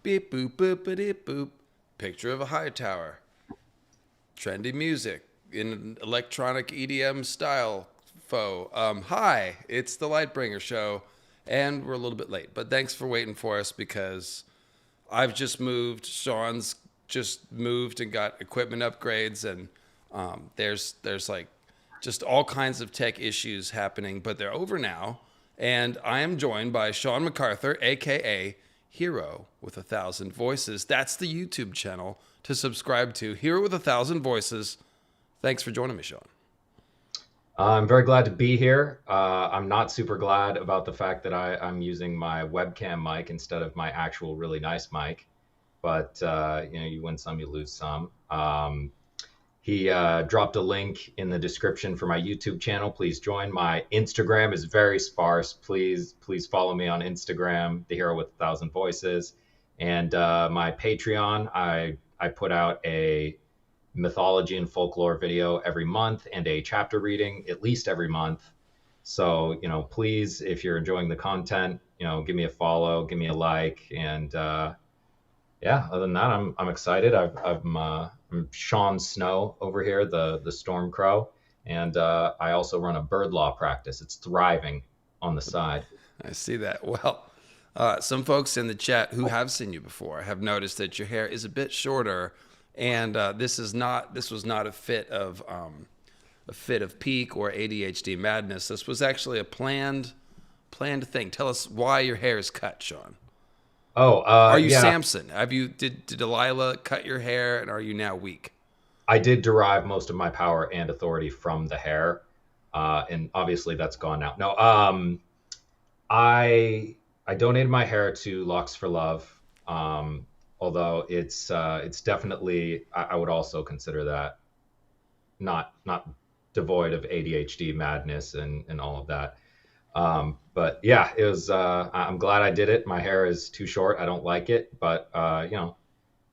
Beep boop boopity boop. Picture of a high tower. Trendy music in electronic EDM style. Hi, it's the Lightbringer show, and we're a little bit late, but thanks for waiting for us because I've just moved. Sean's just moved and got equipment upgrades, and there's like just all kinds of tech issues happening, but they're over now. And I am joined by Sean MacArthur, aka Hero with 1,000 Voices. That's the YouTube channel to subscribe to. Hero with 1,000 Voices. Thanks for joining me, Sean. I'm very glad to be here. I'm not super glad about the fact that I'm using my webcam mic instead of my actual really nice mic. But, you win some, you lose some. He dropped a link in the description for my YouTube channel. Please join. My Instagram is very sparse. Please follow me on Instagram, The Hero with 1,000 Voices. And my Patreon, I put out a mythology and folklore video every month and a chapter reading at least every month. So, please, if you're enjoying the content, give me a follow, give me a like. And other than that, I'm excited. I'm Sean Snow over here, the Storm Crow, and I also run a bird law practice. It's thriving on the side. I see that. Well, some folks in the chat who have seen you before have noticed that your hair is a bit shorter, and this was not a fit of peak or ADHD madness. This was actually a planned thing. Tell us why your hair is cut, Sean. Are you Samson? Did Delilah cut your hair, and are you now weak? I did derive most of my power and authority from the hair, and obviously that's gone now. No, I donated my hair to Locks for Love, although it's definitely, I would also consider that not devoid of ADHD madness and all of that. But yeah, it was, I'm glad I did it. My hair is too short. I don't like it, but,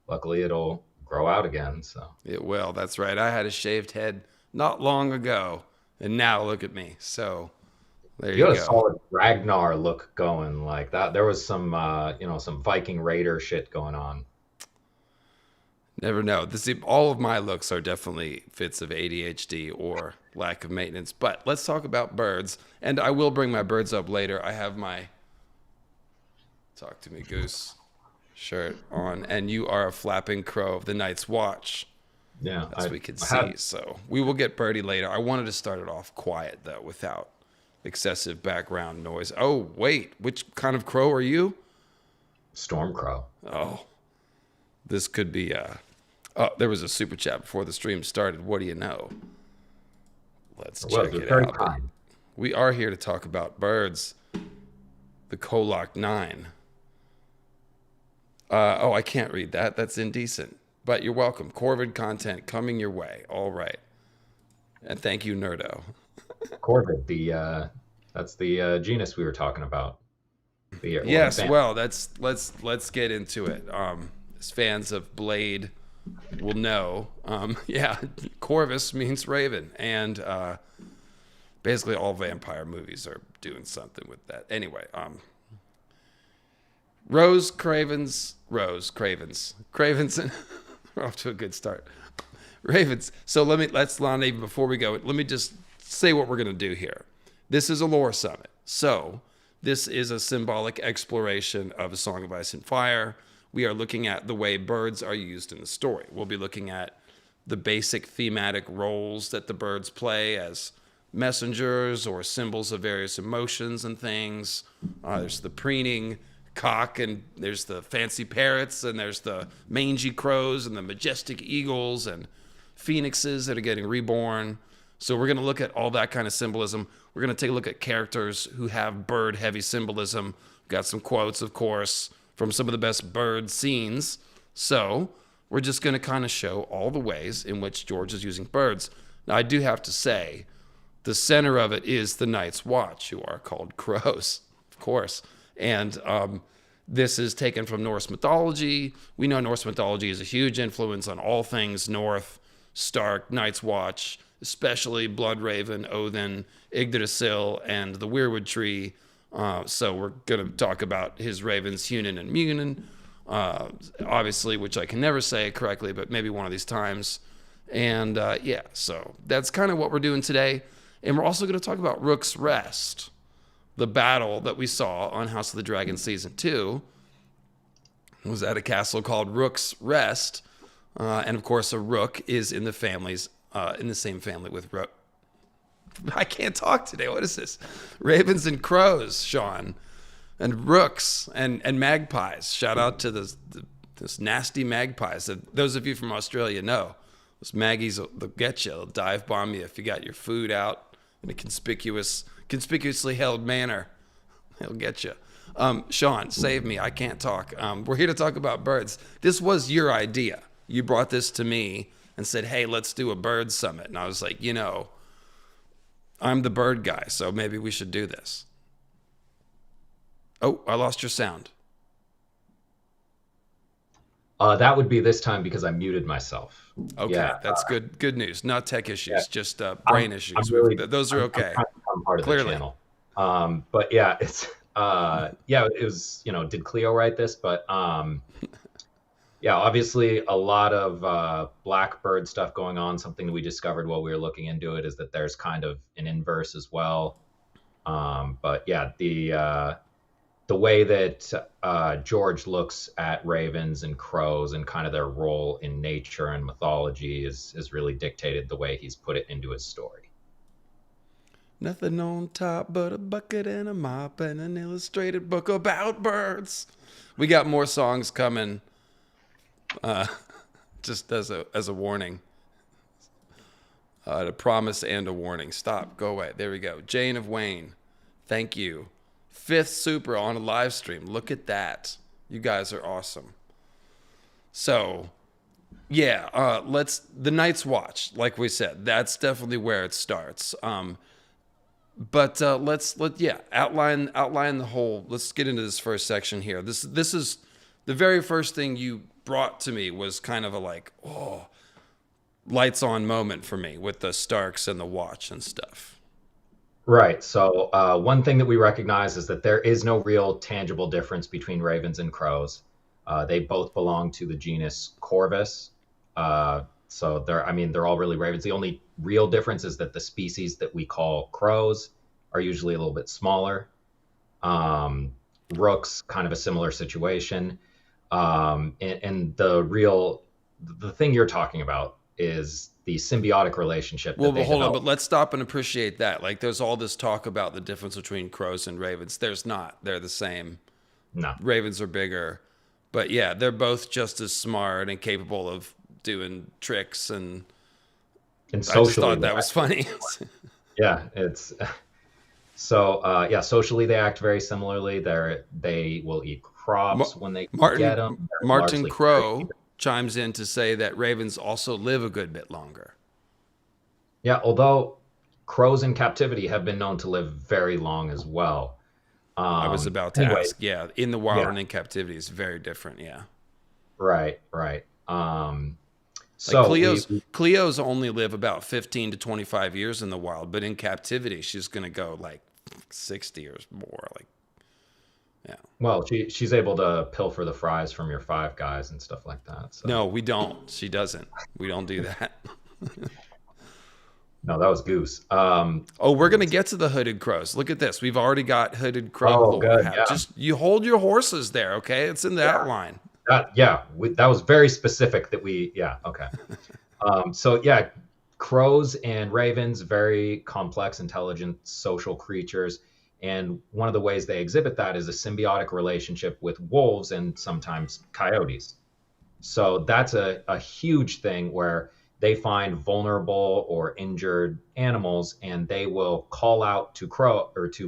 luckily it'll grow out again. So it will. That's right. I had a shaved head not long ago, and now look at me. So there you go. You got a solid Ragnar look going like that. There was some, some Viking Raider shit going on. Never know. All of my looks are definitely fits of ADHD or lack of maintenance. But let's talk about birds. And I will bring my birds up later. I have my Talk to Me Goose shirt on. And you are a flapping crow of the Night's Watch. Yeah. As we can see. So we will get birdie later. I wanted to start it off quiet, though, without excessive background noise. Oh, wait. Which kind of crow are you? Storm crow. Oh. This could be... there was a super chat before the stream started. What do you know? Let's check it out. We are here to talk about birds. The Kolak 9. I can't read that. That's indecent. But you're welcome. Corvid content coming your way. All right. And thank you, Nerdo. Corvid, that's the genus we were talking about. Yes, well, let's get into it. As fans of Blade will know, Corvus means raven, and basically all vampire movies are doing something with that. Anyway, Cravens, and we're off to a good start. Ravens. So let's not even before we go. Let me just say what we're gonna do here. This is a lore summit, so this is a symbolic exploration of A Song of Ice and Fire. We are looking at the way birds are used in the story. We'll be looking at the basic thematic roles that the birds play as messengers or symbols of various emotions and things. There's the preening cock, and there's the fancy parrots, and there's the mangy crows, and the majestic eagles, and phoenixes that are getting reborn. So we're going to look at all that kind of symbolism. We're going to take a look at characters who have bird-heavy symbolism. We've got some quotes, of course, from some of the best bird scenes. So we're just going to kind of show all the ways in which George is using birds. Now, I do have to say, the center of it is the Night's Watch, who are called crows, of course. And this is taken from Norse mythology. We know Norse mythology is a huge influence on all things North, Stark, Night's Watch, especially Bloodraven, Odin, Yggdrasil, and the Weirwood Tree. So we're going to talk about his ravens, Hunan and Munin. obviously, which I can never say correctly, but maybe one of these times. And yeah, so that's kind of what we're doing today. And we're also going to talk about Rook's Rest, the battle that we saw on House of the Dragon Season 2. Was at a castle called Rook's Rest. And of course, a rook is in the same family with rook. I can't talk today. What is this? Ravens and crows, Sean. And rooks and magpies. Shout out to this nasty magpies. Those of you from Australia know. Those Maggies will get you. They'll dive bomb you if you got your food out in a conspicuously held manner. They'll get you. Sean, save me. I can't talk. We're here to talk about birds. This was your idea. You brought this to me and said, hey, let's do a bird summit. And I was like, I'm the bird guy, so maybe we should do this. Oh, I lost your sound. That would be this time because I muted myself. Okay, yeah, that's good news. Not tech issues, just brain issues. Those are okay. I'm part of Clearly. the channel. But yeah, it was, did Cleo write this? But yeah, obviously a lot of blackbird stuff going on. Something that we discovered while we were looking into it is that there's kind of an inverse as well. But yeah, the way that George looks at ravens and crows and kind of their role in nature and mythology is really dictated the way he's put it into his story. Nothing on top but a bucket and a mop and an illustrated book about birds. We got more songs coming, just as a warning. A promise and a warning. Stop. Go away. There we go. Jane of Wayne. Thank you. 5th super on a live stream. Look at that. You guys are awesome. So, yeah, the Night's Watch, like we said, that's definitely where it starts. But let's outline the whole. Let's get into this first section here. This is the very first thing you brought to me was kind of a lights on moment for me with the Starks and the Watch and stuff. Right. So one thing that we recognize is that there is no real tangible difference between ravens and crows. They both belong to the genus Corvus. So they're all really ravens. The only real difference is that the species that we call crows are usually a little bit smaller. Rooks, kind of a similar situation. And the thing you're talking about is the symbiotic relationship. Well, hold on, but let's stop and appreciate that. Like, there's all this talk about the difference between crows and ravens. There's not. They're the same. No. Ravens are bigger. But yeah, they're both just as smart and capable of doing tricks. And socially, I just thought that was funny. Yeah, it's... So, socially they act very similarly. They will eat crops when they get them. Martin Crow chimes in to say that ravens also live a good bit longer. Yeah, although crows in captivity have been known to live very long as well. I was about to ask. Yeah, in the wild and in captivity is very different. Yeah. Right. So Cleo's only live about 15 to 25 years in the wild, but in captivity she's going to go like 60 or more. Like, yeah. Well, she's able to pilfer the fries from your Five Guys and stuff like that. So. No, we don't. She doesn't. We don't do that. No, that was Goose. We're going to get to the hooded crows. Look at this. We've already got hooded crow. Oh, good. Yeah. Just you hold your horses there, okay? It's in the outline. That was very specific that we, okay. Crows and ravens, very complex, intelligent, social creatures. And one of the ways they exhibit that is a symbiotic relationship with wolves and sometimes coyotes. So that's a huge thing where they find vulnerable or injured animals and they will call out to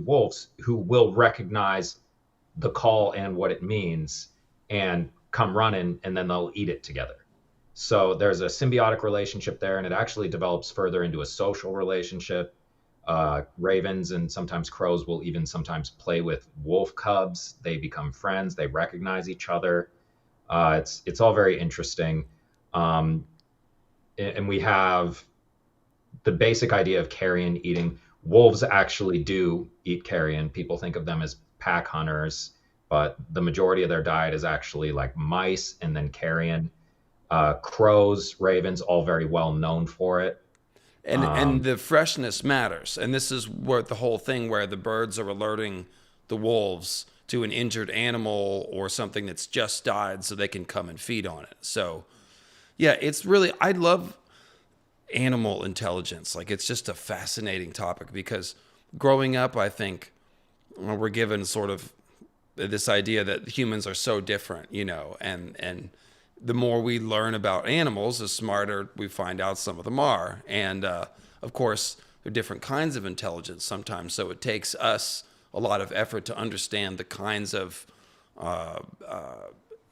wolves who will recognize the call and what it means and come running, and then they'll eat it together. So there's a symbiotic relationship there, and it actually develops further into a social relationship. Ravens and sometimes crows will even sometimes play with wolf cubs. They become friends. They recognize each other. It's all very interesting. And we have the basic idea of carrion eating. Wolves actually do eat carrion. People think of them as pack hunters. but the majority of their diet is actually like mice and then carrion. Crows, ravens, all very well known for it. And the freshness matters. And this is where the whole thing where the birds are alerting the wolves to an injured animal or something that's just died so they can come and feed on it. So, yeah, it's really, I love animal intelligence. Like, it's just a fascinating topic because growing up, I think we're given sort of this idea that humans are so different, and the more we learn about animals, the smarter we find out some of them are. And of course, there are different kinds of intelligence sometimes. So it takes us a lot of effort to understand the kinds of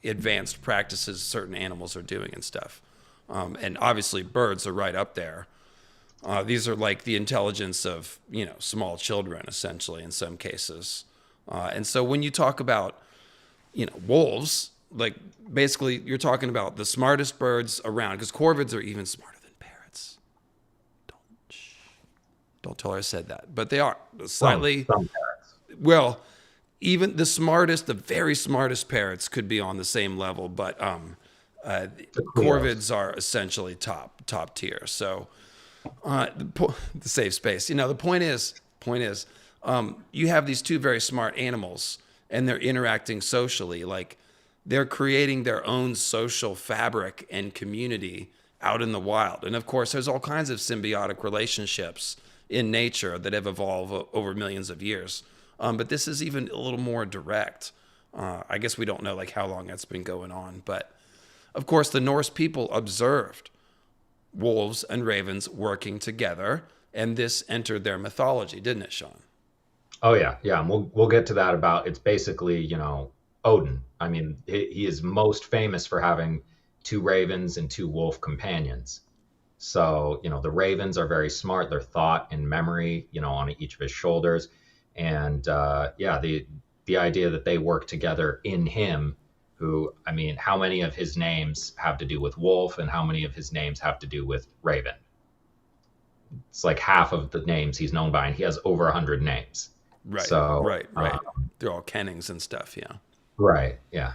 advanced practices certain animals are doing and stuff. And obviously, birds are right up there. These are like the intelligence of, small children, essentially, in some cases. And so when you talk about, wolves, like basically you're talking about the smartest birds around, because corvids are even smarter than parrots. Don't tell her I said that, but they are slightly. Some parrots. Well, even the very smartest parrots could be on the same level, but corvids are essentially top tier. So the safe space. The point is, you have these two very smart animals, and they're interacting socially. Like, they're creating their own social fabric and community out in the wild. And of course, there's all kinds of symbiotic relationships in nature that have evolved over millions of years. But this is even a little more direct. I guess we don't know like how long that's been going on. But of course, the Norse people observed wolves and ravens working together, and this entered their mythology, didn't it, Sean? Oh yeah, yeah. And we'll get to that about it's basically, Odin. I mean, he is most famous for having two ravens and two wolf companions. So, the ravens are very smart. They're thought and memory, on each of his shoulders. And yeah, the idea that they work together in him, who, I mean, how many of his names have to do with wolf and how many of his names have to do with raven? It's like half of the names he's known by, and he has over 100 names. Right. So, Right. They're all kennings and stuff. Yeah. Right. Yeah.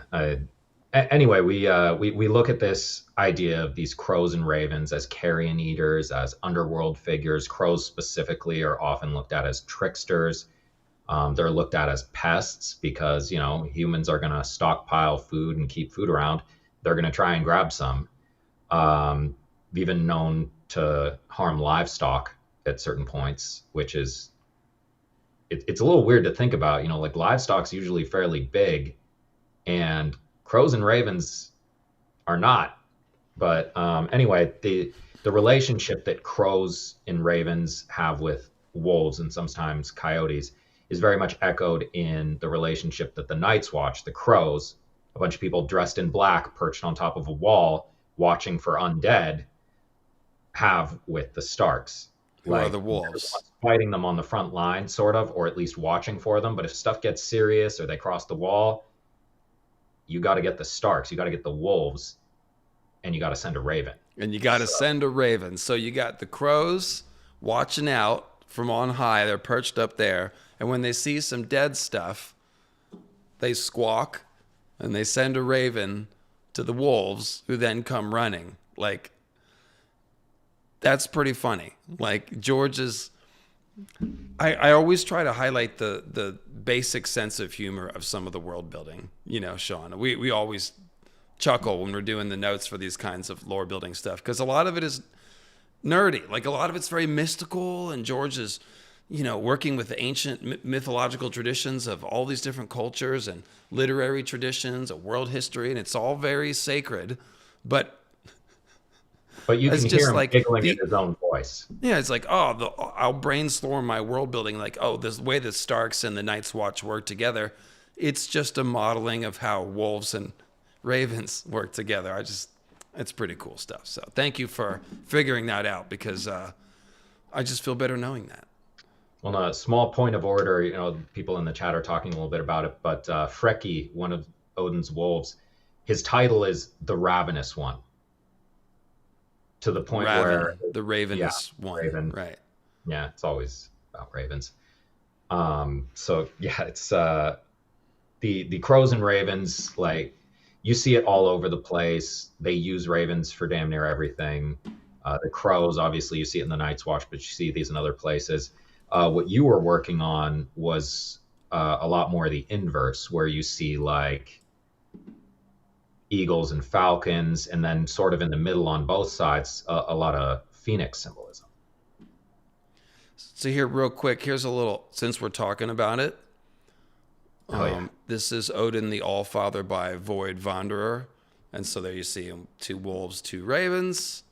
Anyway, we look at this idea of these crows and ravens as carrion eaters, as underworld figures. Crows specifically are often looked at as tricksters. They're looked at as pests because, humans are going to stockpile food and keep food around. They're going to try and grab some. Even known to harm livestock at certain points, which is, it's a little weird to think about. Like livestock's usually fairly big, and crows and ravens are not. But anyway, the relationship that crows and ravens have with wolves and sometimes coyotes is very much echoed in the relationship that the Night's Watch, the crows, a bunch of people dressed in black perched on top of a wall watching for undead, have with the Starks. Who are the wolves? Fighting them on the front line, sort of, or at least watching for them. But if stuff gets serious or they cross the wall, you got to get the Starks, you got to get the wolves, and you got to send a raven. And you got to send a raven. So you got the crows watching out from on high. They're perched up there. And when they see some dead stuff, they squawk and they send a raven to the wolves, who then come running. Like, that's pretty funny. Like, George's... I always try to highlight the basic sense of humor of some of the world building, Sean. We always chuckle when we're doing the notes for these kinds of lore building stuff, because a lot of it is nerdy. Like, a lot of it's very mystical, and George is, working with the ancient mythological traditions of all these different cultures and literary traditions of world history, and it's all very sacred. But you can hear him giggling in his own voice. Yeah, it's like, I'll brainstorm my world building, like, this way the Starks and the Night's Watch work together. It's just a modeling of how wolves and ravens work together. It's pretty cool stuff. So thank you for figuring that out, because I just feel better knowing that. On a small point of order, people in the chat are talking a little bit about it, but Freki, one of Odin's wolves, his title is the Ravenous One. To the point where the ravenous one, Raven. Right? Yeah, it's always about ravens. So yeah, it's the crows and ravens, like you see it all over the place. They use ravens for damn near everything. The crows, obviously, you see it in the Night's Watch, but you see these in other places. What you were working on was a lot more the inverse, where you see like eagles and falcons, and then sort of in the middle on both sides, a lot of phoenix symbolism. So here, real quick, here's a little, since we're talking about it. Oh yeah. This is Odin the Allfather by Void Wanderer. And so there you see him, 2 wolves, 2 ravens.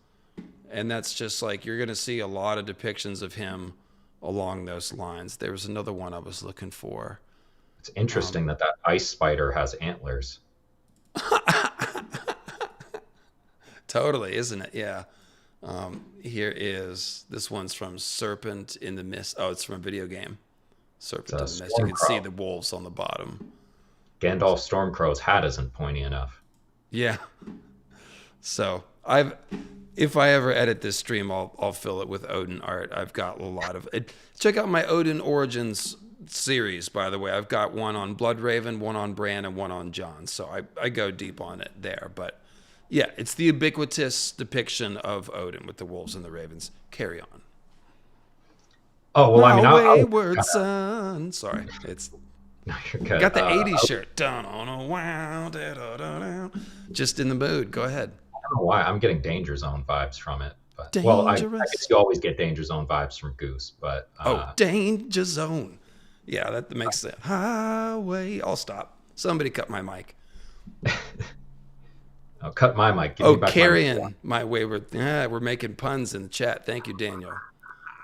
And that's just like, you're going to see a lot of depictions of him along those lines. There was another one I was looking for. It's interesting that ice spider has antlers. Totally, isn't it? Yeah. Here is, this one's from Serpent in the Mist. Oh, it's from a video game. Serpent in the Mist. You can see the wolves on the bottom. Gandalf Stormcrow's hat isn't pointy enough. Yeah. So if I ever edit this stream, I'll fill it with Odin art. I've got a lot of it. Check out my Odin Origins series, by the way. I've got one on Bloodraven, one on Bran, and one on Jon. So I go deep on it there. But yeah, it's the ubiquitous depiction of Odin with the wolves and the ravens. Carry on. Oh, well, I mean, wayward son. Sorry, it's okay. got the 80s shirt. Dun, on a wow, da, da, da, da. Just in the mood. Go ahead. I don't know why I'm getting Danger Zone vibes from it. But, well, I guess you always get Danger Zone vibes from Goose, but Danger Zone. Yeah, that makes sense. Highway. I'll stop. Somebody cut my mic. I'll cut my mic. Give me back carrying my wayward. Yeah, we're making puns in the chat. Thank you, Daniel.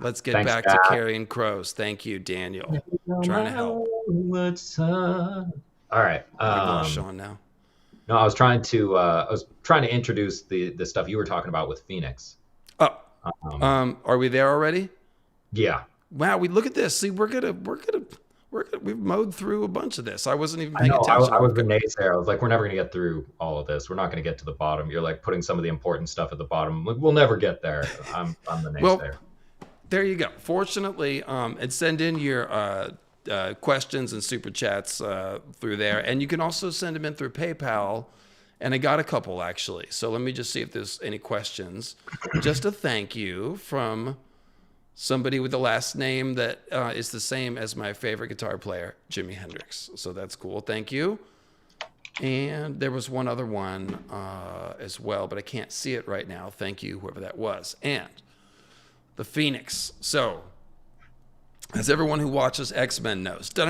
Let's get back to carrying crows. Thank you, Daniel. Trying to help. All right. Sean now. No, I was trying to introduce the stuff you were talking about with Phoenix. Oh, are we there already? Yeah. Wow, we look at this. See, we've mowed through a bunch of this. I wasn't even paying attention. I was the naysayer. I was like, we're never going to get through all of this. We're not going to get to the bottom. You're like putting some of the important stuff at the bottom. We'll never get there. I'm the naysayer. Well, there you go. Fortunately, and send in your questions and super chats through there. And you can also send them in through PayPal. And I got a couple, actually. So let me just see if there's any questions. Just a thank you from somebody with the last name that is the same as my favorite guitar player, Jimi Hendrix. So that's cool. Thank you. And there was one other one as well, but I can't see it right now. Thank you, whoever that was. And the Phoenix. So, as everyone who watches X-Men knows, the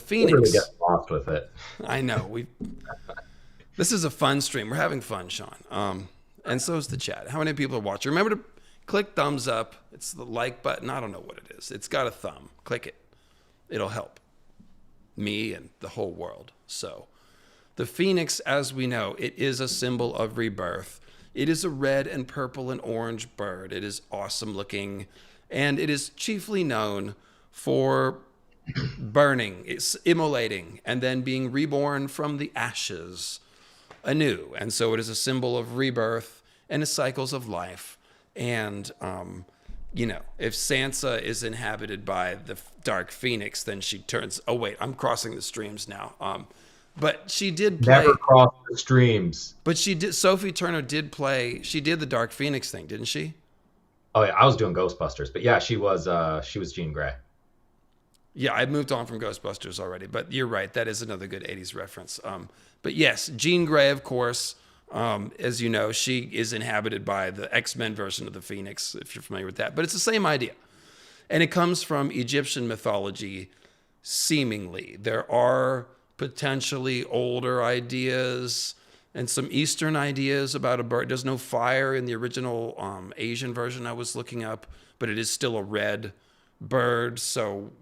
Phoenix. Really get lost with it. I know. This is a fun stream. We're having fun, Sean. And so is the chat. How many people are watching? Remember to click thumbs up. It's the like button. I don't know what it is. It's got a thumb. Click it. It'll help me and the whole world. So, the Phoenix, as we know, it is a symbol of rebirth. It is a red and purple and orange bird. It is awesome looking, and it is chiefly known for burning, it's immolating, and then being reborn from the ashes anew. And so it is a symbol of rebirth and the cycles of life. And, if Sansa is inhabited by the dark phoenix, then she turns, oh wait, I'm crossing the streams now. But she did play. Never cross the streams. But Sophie Turner did play, she did the Dark Phoenix thing, didn't she? Oh yeah, I was doing Ghostbusters, but yeah, she was Jean Grey. Yeah, I moved on from Ghostbusters already, but you're right. That is another good 80s reference. But yes, Jean Grey, of course, as you know, she is inhabited by the X-Men version of the Phoenix, if you're familiar with that. But it's the same idea. And it comes from Egyptian mythology, seemingly. There are potentially older ideas and some Eastern ideas about a bird. There's no fire in the original Asian version I was looking up, but it is still a red bird, so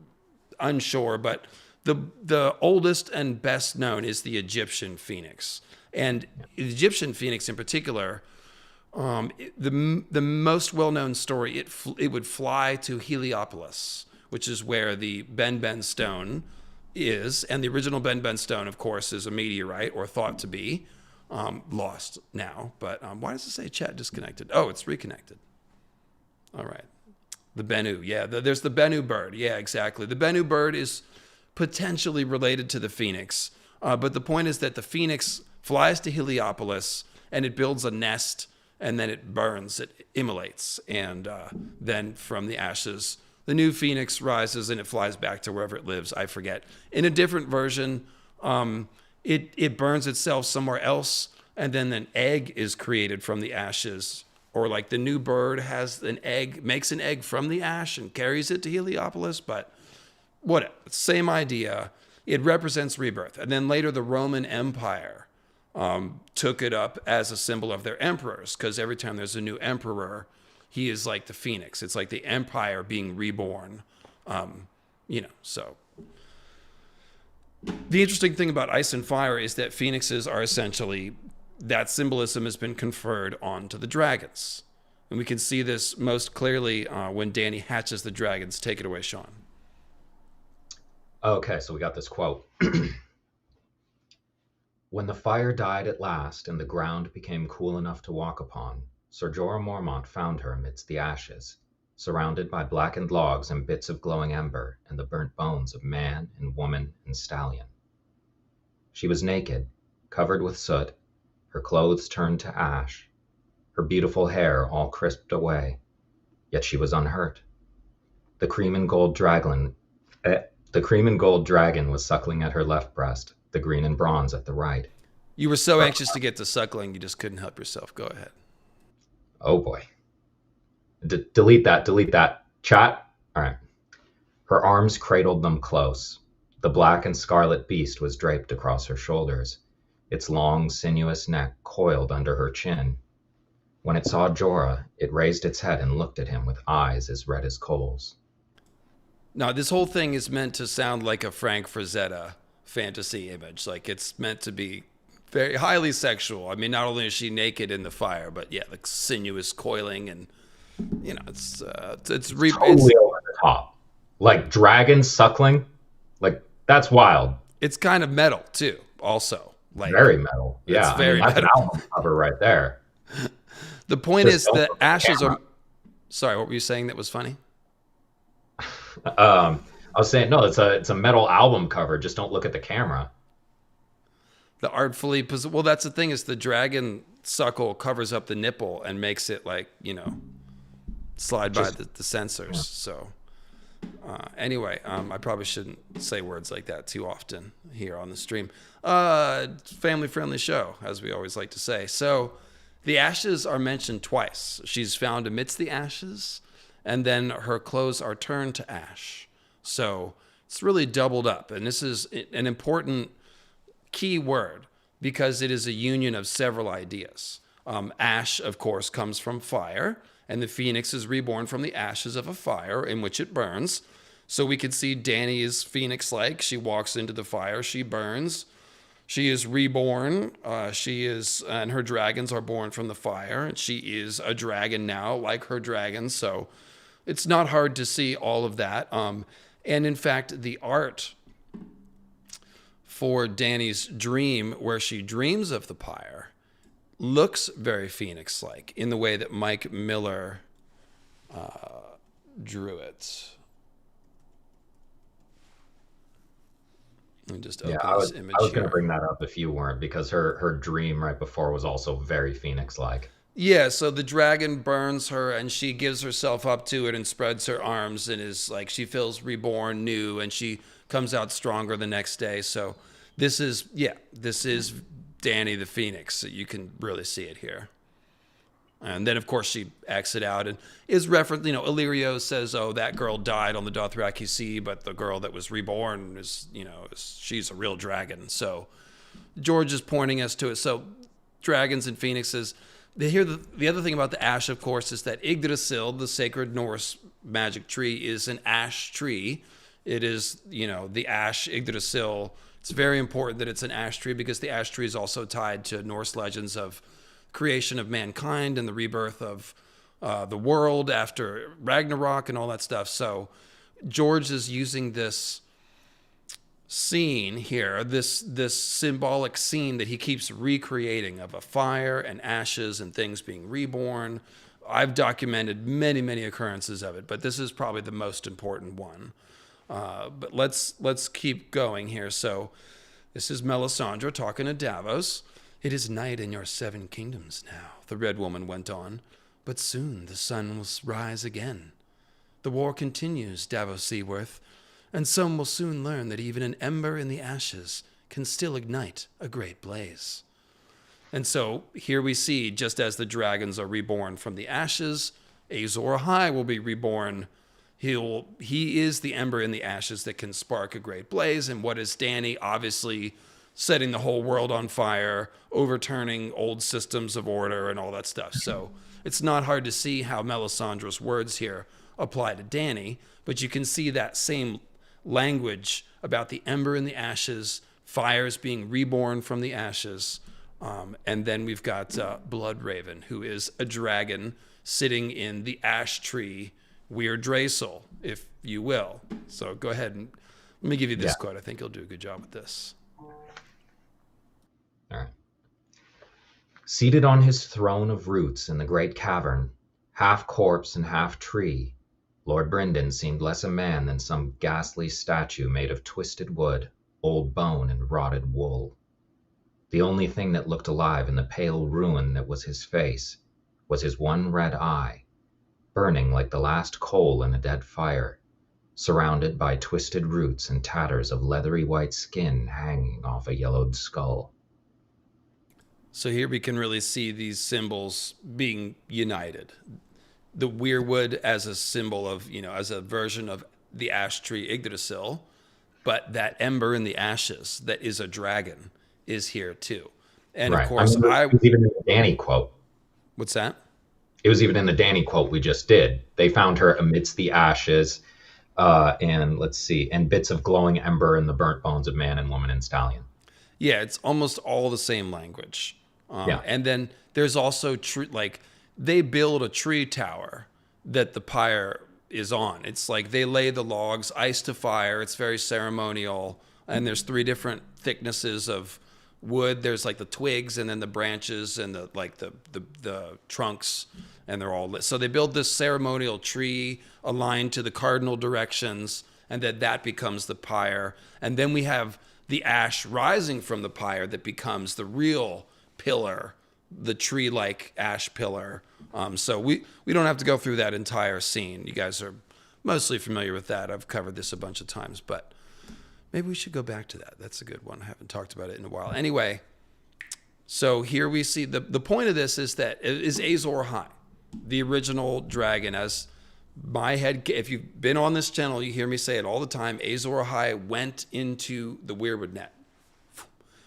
unsure. But the oldest and best known is the Egyptian phoenix. And the Egyptian phoenix in particular, the most well-known story, it would fly to Heliopolis, which is where the Ben stone is. And the original Ben stone, of course, is a meteorite, or thought to be. Lost now. But why does it say chat disconnected? Oh, it's reconnected. All right. The Bennu, yeah. There's the Bennu bird. Yeah, exactly. The Bennu bird is potentially related to the phoenix. But the point is that the phoenix flies to Heliopolis and it builds a nest and then it burns, it immolates. And then from the ashes, the new phoenix rises and it flies back to wherever it lives. I forget. In a different version, it burns itself somewhere else and then an egg is created from the ashes. Or like the new bird has an egg, makes an egg from the ash and carries it to Heliopolis. But whatever, same idea. It represents rebirth. And then later the Roman Empire took it up as a symbol of their emperors, because every time there's a new emperor, he is like the phoenix. It's like the empire being reborn. So the interesting thing about ice and fire is that phoenixes are essentially, that symbolism has been conferred onto the dragons. And we can see this most clearly when Dany hatches the dragons. Take it away, Sean. Okay, so we got this quote. When the fire died at last and the ground became cool enough to walk upon, Ser Jorah Mormont found her amidst the ashes, surrounded by blackened logs and bits of glowing ember and the burnt bones of man and woman and stallion. She was naked, covered with soot, her clothes turned to ash, her beautiful hair all crisped away, yet she was unhurt. The cream and gold dragon was suckling at her left breast, the green and bronze at the right. You were so anxious to get to suckling, you just couldn't help yourself. Go ahead. Oh boy. Delete that. Chat? All right. Her arms cradled them close. The black and scarlet beast was draped across her shoulders, its long, sinuous neck coiled under her chin. When it saw Jorah, it raised its head and looked at him with eyes as red as coals. Now, this whole thing is meant to sound like a Frank Frazetta fantasy image. Like, it's meant to be very highly sexual. I mean, not only is she naked in the fire, but yeah, like sinuous coiling, and it's totally over the top. Like dragon suckling, like that's wild. It's kind of metal too, also. Like very metal. Yeah, it's very that's metal. An album cover right there. The point is that ashes are. Sorry, what were you saying that was funny? I was saying no. It's a metal album cover. Just don't look at the camera. The artfully, well, that's the thing, is the dragon suckle covers up the nipple and makes it like, slide by the sensors. Yeah. So anyway, I probably shouldn't say words like that too often here on the stream. Family friendly show, as we always like to say. So the ashes are mentioned twice. She's found amidst the ashes, and then her clothes are turned to ash. So it's really doubled up. And this is an important key word because it is a union of several ideas. Ash, of course, comes from fire, and the phoenix is reborn from the ashes of a fire in which it burns. So we can see Dany is phoenix-like. She walks into the fire, she burns. She is reborn. And her dragons are born from the fire. And she is a dragon now, like her dragons. So it's not hard to see all of that. And in fact, the art for Dany's dream, where she dreams of the pyre, looks very phoenix-like in the way that Mike Miller drew it. Let me just open this image. I was going to bring that up if you weren't, because her dream right before was also very phoenix-like. Yeah, so the dragon burns her and she gives herself up to it and spreads her arms and is like, she feels reborn, new, and she comes out stronger the next day. So this is Dany the Phoenix. You can really see it here. And then, of course, she acts it out and is referenced. Illyrio says, oh, that girl died on the Dothraki Sea, but the girl that was reborn she's a real dragon. So George is pointing us to it. So dragons and phoenixes. The other thing about the ash, of course, is that Yggdrasil, the sacred Norse magic tree, is an ash tree. It is, the ash, Yggdrasil. It's very important that it's an ash tree because the ash tree is also tied to Norse legends of creation of mankind and the rebirth of the world after Ragnarok and all that stuff. So George is using this scene here, this symbolic scene that he keeps recreating of a fire and ashes and things being reborn, I've documented many, many occurrences of it, but this is probably the most important one. But let's keep going here. So this is Melisandre talking to Davos. It is night in your 7 kingdoms now, the Red Woman went on, but soon the sun will rise again. The war continues, Davos Seaworth, and some will soon learn that even an ember in the ashes can still ignite a great blaze. And so here we see, just as the dragons are reborn from the ashes, Azor Ahai will be reborn. He is the ember in the ashes that can spark a great blaze. And what is Dany? Obviously setting the whole world on fire, overturning old systems of order and all that stuff. So it's not hard to see how Melisandre's words here apply to Dany, but you can see that same language about the ember in the ashes, fires being reborn from the ashes. And then we've got Bloodraven, who is a dragon sitting in the ash tree, Weird Draysel, if you will. So go ahead and let me give you this quote. I think you'll do a good job with this. All right. Seated on his throne of roots in the great cavern, half corpse and half tree, Lord Brynden seemed less a man than some ghastly statue made of twisted wood, old bone, and rotted wool. The only thing that looked alive in the pale ruin that was his face was his one red eye, burning like the last coal in a dead fire, surrounded by twisted roots and tatters of leathery white skin hanging off a yellowed skull. So here we can really see these symbols being united. The weirwood as a symbol of, as a version of the ash tree Yggdrasil, but that ember in the ashes that is a dragon is here too. And right. Of course, it was even in the Dany quote. What's that? It was even in the Dany quote we just did. They found her amidst the ashes, and bits of glowing ember in the burnt bones of man and woman and stallion. Yeah, it's almost all the same language. And then there's also they build a tree tower that the pyre is on. It's like they lay the logs, ice to fire. It's very ceremonial. And there's 3 different thicknesses of wood. There's like the twigs and then the branches and the trunks, and they're all lit. So they build this ceremonial tree aligned to the cardinal directions, and that becomes the pyre. And then we have the ash rising from the pyre that becomes the real pillar, the tree-like ash pillar. So we don't have to go through that entire scene. You guys are mostly familiar with that. I've covered this a bunch of times, but maybe we should go back to that. That's a good one. I haven't talked about it in a while. Anyway, so here we see the point of this is that it is Azor Ahai, the original dragon. As my head, if you've been on this channel, you hear me say it all the time. Azor Ahai went into the Weirwood net.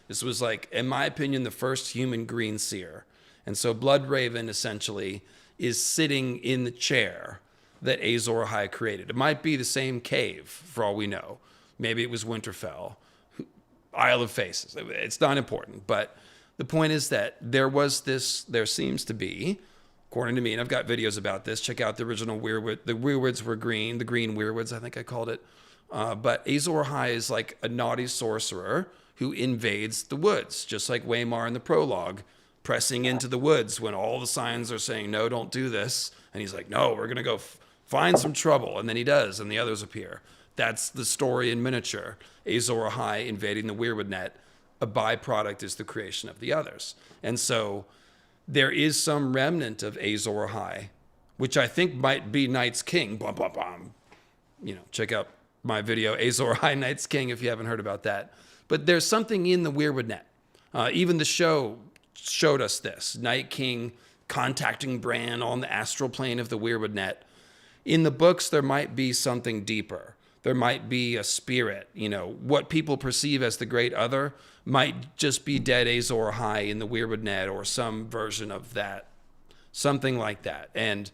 This was like, in my opinion, the first human green seer. And so Bloodraven essentially is sitting in the chair that Azor Ahai created. It might be the same cave for all we know. Maybe it was Winterfell, Isle of Faces. It's not important. But the point is that there seems to be, according to me, and I've got videos about this. Check out the original Weirwood. The Weirwoods were green, the green Weirwoods, I think I called it. But Azor Ahai is like a naughty sorcerer who invades the woods, just like Waymar in the prologue, pressing into the woods when all the signs are saying, no, don't do this. And he's like, no, we're going to go find some trouble. And then he does, and the others appear. That's the story in miniature. Azor Ahai invading the Weirwood net. A byproduct is the creation of the others. And so there is some remnant of Azor Ahai, which I think might be Night's King. Blah, blah, blah. Check out my video, Azor Ahai, Night's King, if you haven't heard about that. But there's something in the Weirwood net. Even the show showed us this. Night King contacting Bran on the astral plane of the Weirwood net. In the books, there might be something deeper. There might be a spirit. What people perceive as the great other might just be dead Azor Ahai in the Weirwood net or some version of that. Something like that. And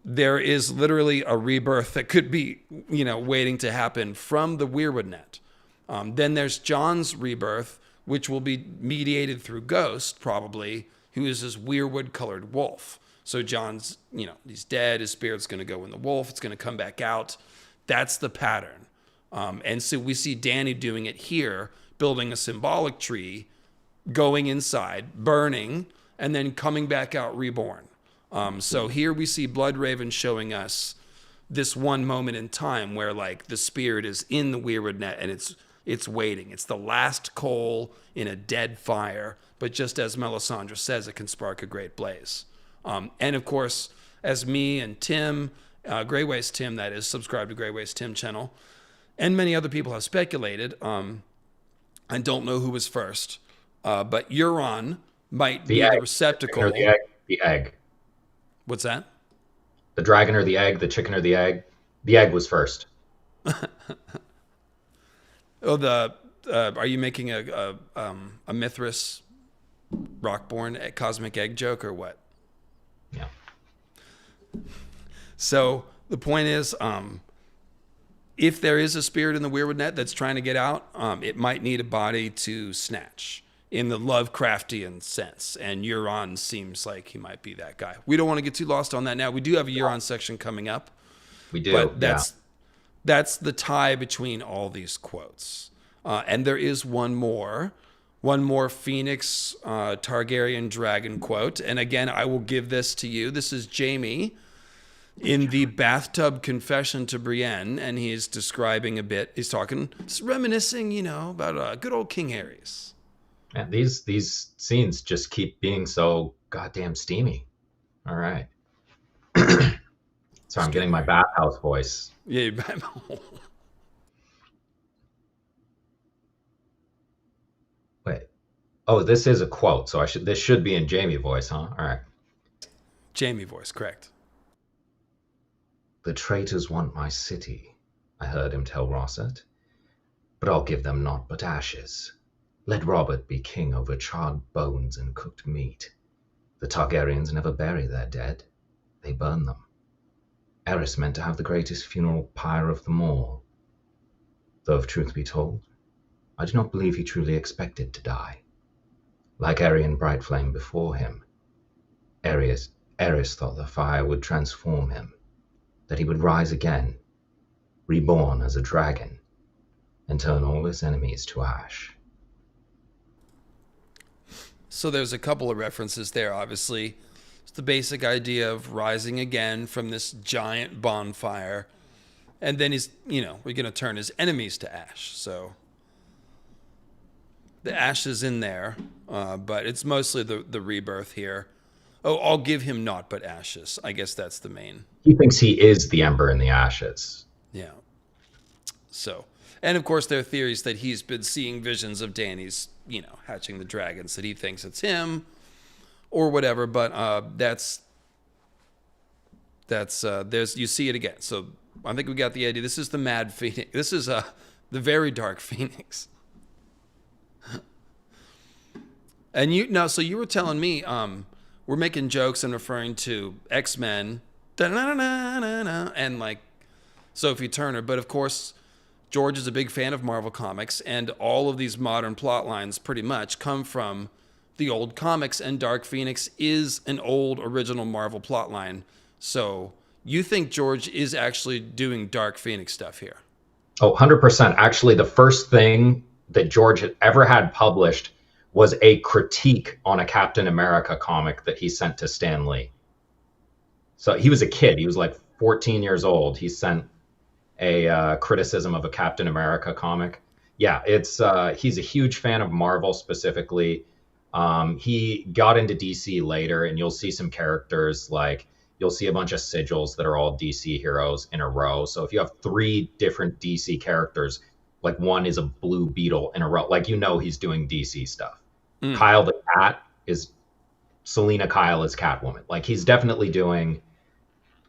there is literally a rebirth that could be, waiting to happen from the Weirwood net. Then there's Jon's rebirth, which will be mediated through Ghost, probably, who is this weirwood-colored wolf. So Jon's, he's dead. His spirit's going to go in the wolf. It's going to come back out. That's the pattern. And so we see Dany doing it here, building a symbolic tree, going inside, burning, and then coming back out reborn. So here we see Bloodraven showing us this one moment in time where like the spirit is in the weirwood net and it's waiting. It's the last coal in a dead fire, but just as Melisandre says, it can spark a great blaze. And of course, as me and Tim, Greyways Tim, that is, subscribe to Greyways Tim channel, and many other people have speculated, I don't know who was first, but Euron might be the receptacle. Or the egg. The egg. What's that? The dragon or the egg, the chicken or the egg. The egg was first. Oh, are you making a Mithras Rockborn cosmic egg joke or what? Yeah. So the point is, if there is a spirit in the weirwood net that's trying to get out, it might need a body to snatch in the Lovecraftian sense. And Euron seems like he might be that guy. We don't want to get too lost on that now. We do have a Euron section coming up. We do. But that's the tie between all these quotes. And there is one more Phoenix Targaryen dragon quote. And again, I will give this to you. This is Jaime in the bathtub confession to Brienne, and he's describing a bit. He's talking, reminiscing, about good old King Aerys. And these scenes just keep being so goddamn steamy. All right. So I'm getting my bathhouse voice. Yeah. Wait. Oh, this is a quote, so this should be in Jaime voice, huh? All right. Jaime voice, correct. The traitors want my city, I heard him tell Rosset, but I'll give them naught but ashes. Let Robert be king over charred bones and cooked meat. The Targaryens never bury their dead. They burn them. Aerys meant to have the greatest funeral pyre of them all. Though if truth be told, I do not believe he truly expected to die. Like Aerion Brightflame before him, Aerys thought the fire would transform him, that he would rise again, reborn as a dragon, and turn all his enemies to ash. So there's a couple of references there, obviously. It's the basic idea of rising again from this giant bonfire. And then he's, we're going to turn his enemies to ash. So the ash is in there, but it's mostly the rebirth here. Oh, I'll give him naught but ashes. I guess that's the main. He thinks he is the ember in the ashes. Yeah. So, and of course there are theories that he's been seeing visions of Dany's, hatching the dragons, that he thinks it's him or whatever. But there's you see it again. So I think we got the idea. This is the Mad Phoenix. This is the very dark Phoenix. And so you were telling me, we're making jokes and referring to X-Men, and like Sophie Turner. But of course, George is a big fan of Marvel Comics, and all of these modern plot lines pretty much come from the old comics, and Dark Phoenix is an old original Marvel plot line. So you think George is actually doing Dark Phoenix stuff here? Oh, 100%. Actually, the first thing that George had ever had published was a critique on a Captain America comic that he sent to Stan Lee. So he was a kid. He was like 14 years old. He sent a criticism of a Captain America comic. Yeah, he's a huge fan of Marvel specifically. He got into DC later, and you'll see some characters like you'll see a bunch of sigils that are all DC heroes in a row. So if you have 3 different DC characters, like one is a Blue Beetle in a row, like he's doing DC stuff. Kyle the Cat is Selena Kyle is Catwoman. Like he's definitely doing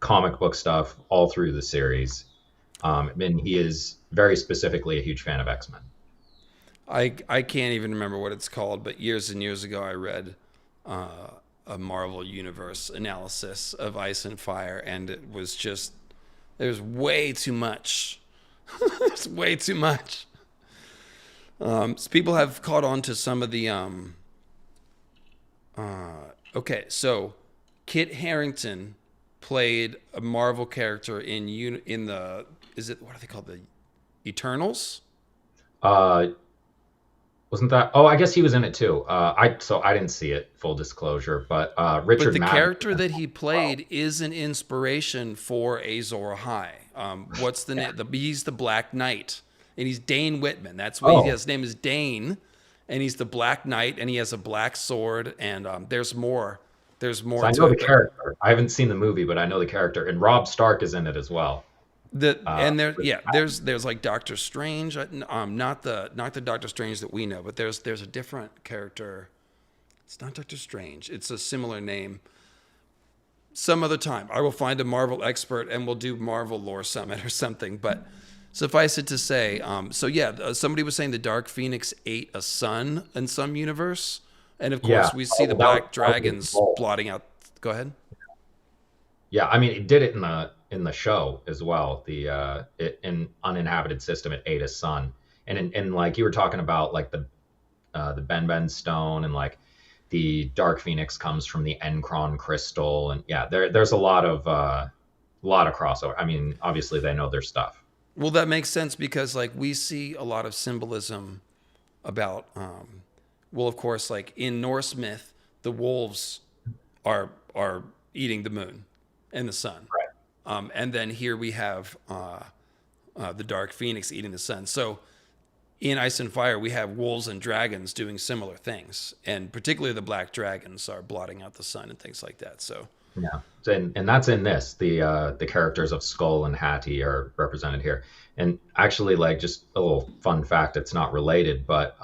comic book stuff all through the series. And he is very specifically a huge fan of X-Men. I can't even remember what it's called, but years and years ago I read a Marvel Universe analysis of Ice and Fire, and it was just, there's way too much. There's way too much. So people have caught on to some of the okay, so Kit Harington played a Marvel character in the, what are they called, the Eternals? Wasn't that? Oh, I guess he was in it too. I didn't see it. Full disclosure, but But Richard the Madden. character that he played is an inspiration for Azor Ahai. What's the name? He's the Black Knight, and he's Dane Whitman. That's what Oh, his name is, Dane, and he's the Black Knight, and he has a black sword. And there's more. There's so more I to know the it. But character. I haven't seen the movie, but I know the character, and Rob Stark is in it as well. Richard Madden. there's like Doctor Strange. Not the Doctor Strange that we know, but there's a different character. It's not Doctor Strange. It's a similar name. Some other time, I will find a Marvel expert and we'll do Marvel Lore Summit or something. But suffice it to say, somebody was saying the Dark Phoenix ate a sun in some universe, and of Yeah. course we see Oh, the Black Dragons blotting out. Go ahead. Yeah, I mean, it did it in the show as well. In Uninhabited System, it ate a sun, and in like you were talking about, like the Ben stone, and like the Dark Phoenix comes from the Encron crystal, and yeah, there's a lot of crossover. I mean, obviously they know their stuff. Well, that makes sense because like we see a lot of symbolism about of course, like in Norse myth, the wolves are eating the moon and the sun. Right. And then here we have the Dark Phoenix eating the sun. So in Ice and Fire, we have wolves and dragons doing similar things, and particularly the black dragons are blotting out the sun and things like that. So Yeah, and that's in this. The characters of Skull and Hattie are represented here. And actually, like, just a little fun fact, it's not related, but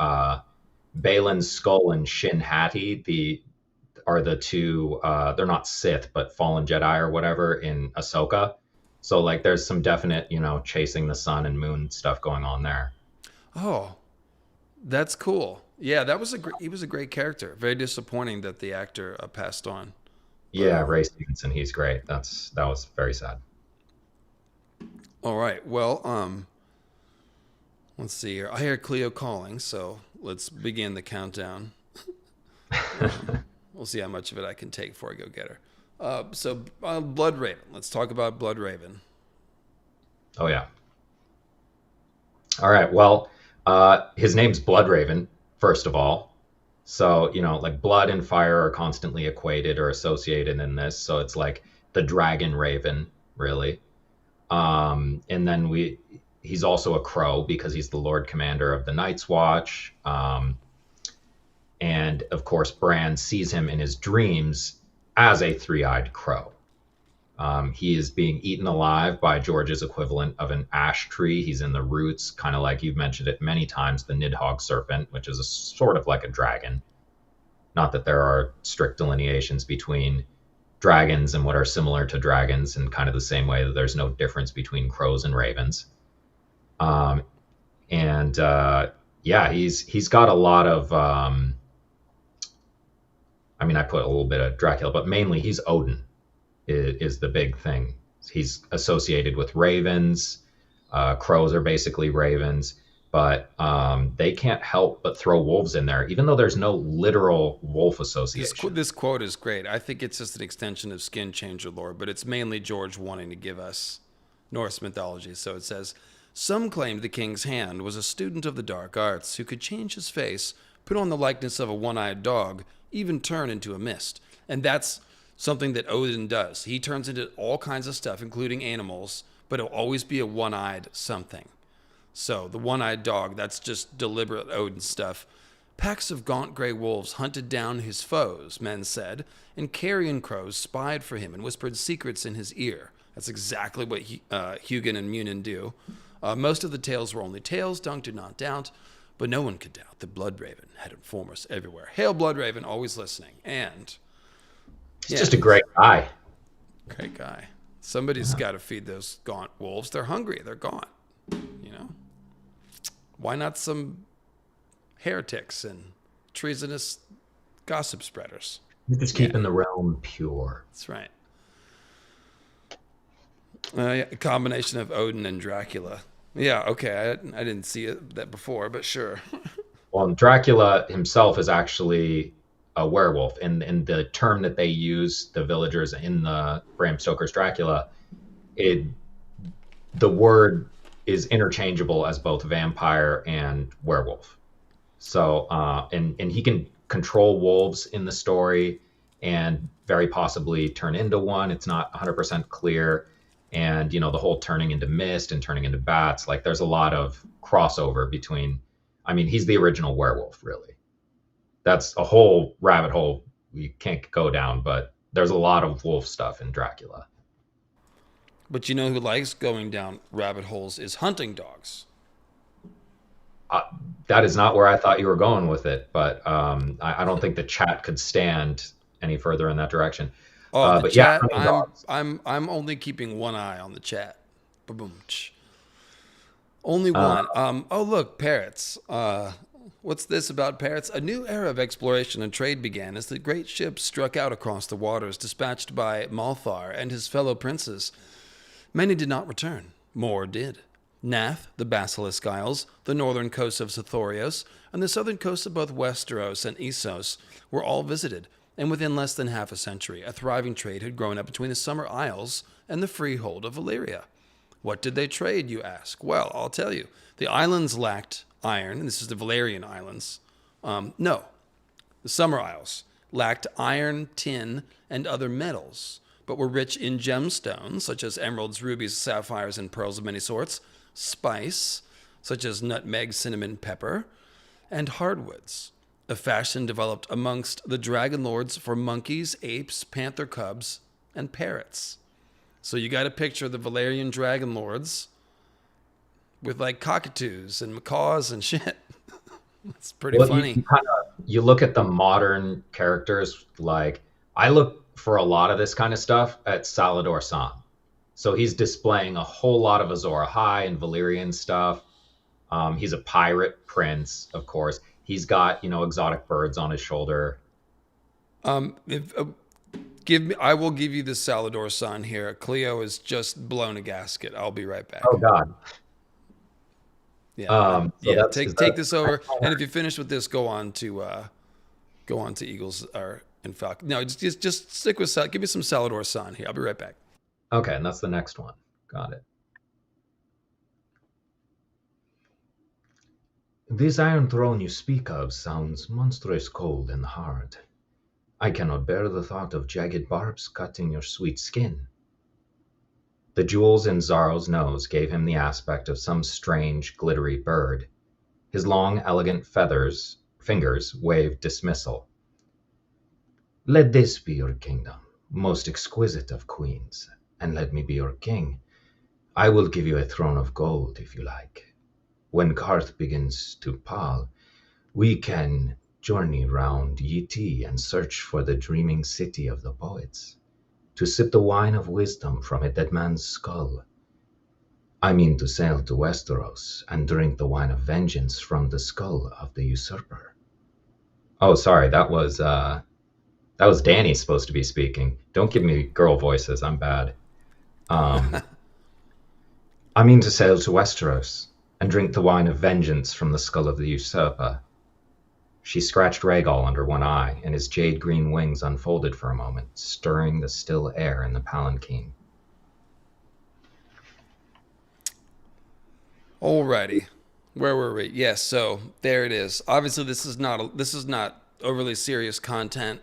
Balin's Skull and Shin Hattie are the two. They're not Sith, but fallen Jedi or whatever in Ahsoka. So like, there's some definite, chasing the sun and moon stuff going on there. oh, that's cool. Yeah, he was a great character. Very disappointing that the actor passed on. But Yeah, Ray Stevenson, he's great. That was very sad. all right. Well, let's see here. I hear Cleo calling, so let's begin the countdown. We'll see how much of it I can take before I go get her. Bloodraven. Let's talk about Bloodraven. Oh yeah. All right. Well, his name's Bloodraven, first of all. So, like blood and fire are constantly equated or associated in this. So it's like the dragon raven, really. And then he's also a crow because he's the Lord Commander of the Night's Watch. And of course, Bran sees him in his dreams as a three-eyed crow. He is being eaten alive by George's equivalent of an ash tree. He's in the roots, kind of like you've mentioned it many times, the Nidhogg serpent, which is a sort of like a dragon. Not that there are strict delineations between dragons and what are similar to dragons, in kind of the same way that there's no difference between crows and ravens. And yeah, he's got a lot of. I mean, I put a little bit of Dracula, but mainly he's Odin is the big thing. He's associated with ravens. Crows are basically ravens, but they can't help but throw wolves in there, even though there's no literal wolf association. This quote is great. I think it's just an extension of skin changer lore, but it's mainly George wanting to give us Norse mythology. So it says, some claimed the king's hand was a student of the dark arts who could change his face, put on the likeness of a one-eyed dog, even turn into a mist. And that's something that Odin does. He turns into all kinds of stuff, including animals, but it'll always be a one-eyed something. So the one-eyed dog, that's just deliberate Odin stuff. Packs of gaunt gray wolves hunted down his foes, men said, and carrion crows spied for him and whispered secrets in his ear. That's exactly what Hugin and Munin do. Most of the tales were only tales, Dunk did not doubt, but no one could doubt that Bloodraven had informers everywhere. Hail Bloodraven, always listening. And He's just a great guy. great guy. Somebody's got to feed those gaunt wolves. They're hungry. They're gaunt. Why not some heretics and treasonous gossip spreaders? He's just keeping the realm pure. That's right. A combination of Odin and Dracula. Yeah, okay. I didn't see that before, but sure. Well, Dracula himself is actually a werewolf, and the term that they use, the villagers in the Bram Stoker's Dracula, the word is interchangeable as both vampire and werewolf. So, and he can control wolves in the story and very possibly turn into one. It's not 100% clear. And, the whole turning into mist and turning into bats, like there's a lot of crossover between, I mean, he's the original werewolf, really. That's a whole rabbit hole we can't go down, but there's a lot of wolf stuff in Dracula. But you know who likes going down rabbit holes is hunting dogs. Uh, that is not where I thought you were going with it, but I don't think the chat could stand any further in that direction. Oh, the But yeah, chat. hunting I'm dogs. I'm I'm only keeping one eye on the chat. Boom. Only Uh, one. Oh, look, parrots. What's this about parrots? A new era of exploration and trade began as the great ships struck out across the waters, dispatched by Malthar and his fellow princes. Many did not return. More did. Nath, the Basilisk Isles, the northern coasts of Sithorios, and the southern coasts of both Westeros and Essos were all visited, and within less than half a century, a thriving trade had grown up between the Summer Isles and the freehold of Valyria. What did they trade, you ask? Well, I'll tell you. The islands lacked iron, and this is the Valerian Islands. No, the Summer Isles lacked iron, tin, and other metals, but were rich in gemstones, such as emeralds, rubies, sapphires, and pearls of many sorts, spice, such as nutmeg, cinnamon, pepper, and hardwoods, a fashion developed amongst the dragon lords for monkeys, apes, panther cubs, and parrots. So you got a picture of the Valerian dragon lords with like cockatoos and macaws and shit. It's pretty well, funny. you look at the modern characters. Like I look for a lot of this kind of stuff at Salador San. So he's displaying a whole lot of Azor Ahai and Valyrian stuff. He's a pirate prince, of course. He's got exotic birds on his shoulder. If, I will give you the Salador San here. Cleo has just blown a gasket. I'll be right back. Oh God. Yeah, So yeah. that's Take this over, and if you finish with this, go on to Eagles or and Falcon. No, just stick with Give me some Salador San here. I'll be right back. okay, and that's the next one. Got it. This Iron Throne you speak of sounds monstrous cold and hard. I cannot bear the thought of jagged barbs cutting your sweet skin. The jewels in Zaro's nose gave him the aspect of some strange, glittery bird. His long, elegant fingers waved dismissal. Let this be your kingdom, most exquisite of queens, and let me be your king. I will give you a throne of gold if you like. When Karth begins to pall, we can journey round Yiti and search for the dreaming city of the poets, to sip the wine of wisdom from a dead man's skull. I mean to sail to Westeros and drink the wine of vengeance from the skull of the usurper. Oh, sorry, that was Danny supposed to be speaking. Don't give me girl voices. I'm bad. Um, I mean to sail to Westeros and drink the wine of vengeance from the skull of the usurper. She scratched Rhaegal under one eye, and his jade green wings unfolded for a moment, stirring the still air in the palanquin. Alrighty, where were we? Yes, so there it is. Obviously, this is not overly serious content,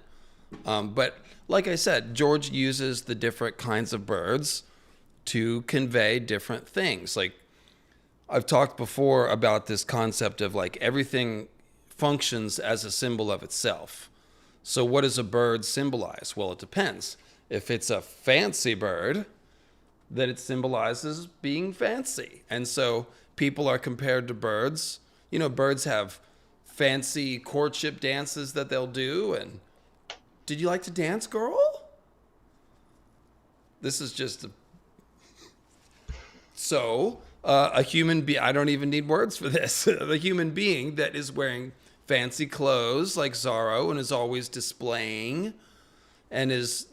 but like I said, George uses the different kinds of birds to convey different things. Like I've talked before about this concept of like everything functions as a symbol of itself. So what does a bird symbolize? Well, it depends. If it's a fancy bird, then it symbolizes being fancy. And so people are compared to birds. Birds have fancy courtship dances that they'll do. And did you like to dance, girl? This is just a human being. I don't even need words for this. A human being that is wearing fancy clothes like Zaro and is always displaying and is,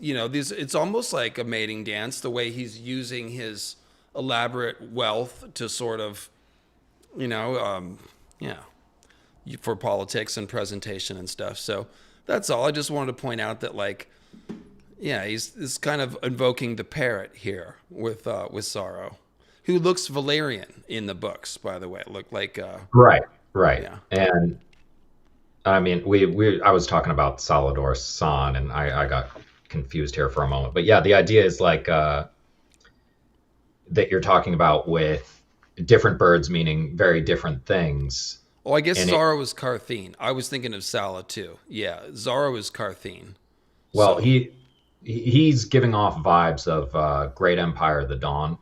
it's almost like a mating dance, the way he's using his elaborate wealth to sort of, for politics and presentation and stuff. So that's all. I just wanted to point out that he's kind of invoking the parrot here with Zaro, who looks Valerian in the books, by the way. Look like Right. Yeah. And I mean, I was talking about Salador San, and I got confused here for a moment. But yeah, the idea is like that you're talking about with different birds meaning very different things. Oh, I guess And Zara was Carthene. I was thinking of Sala too. Yeah, Zara was Carthene. well, So he's giving off vibes of Great Empire of the Dawn.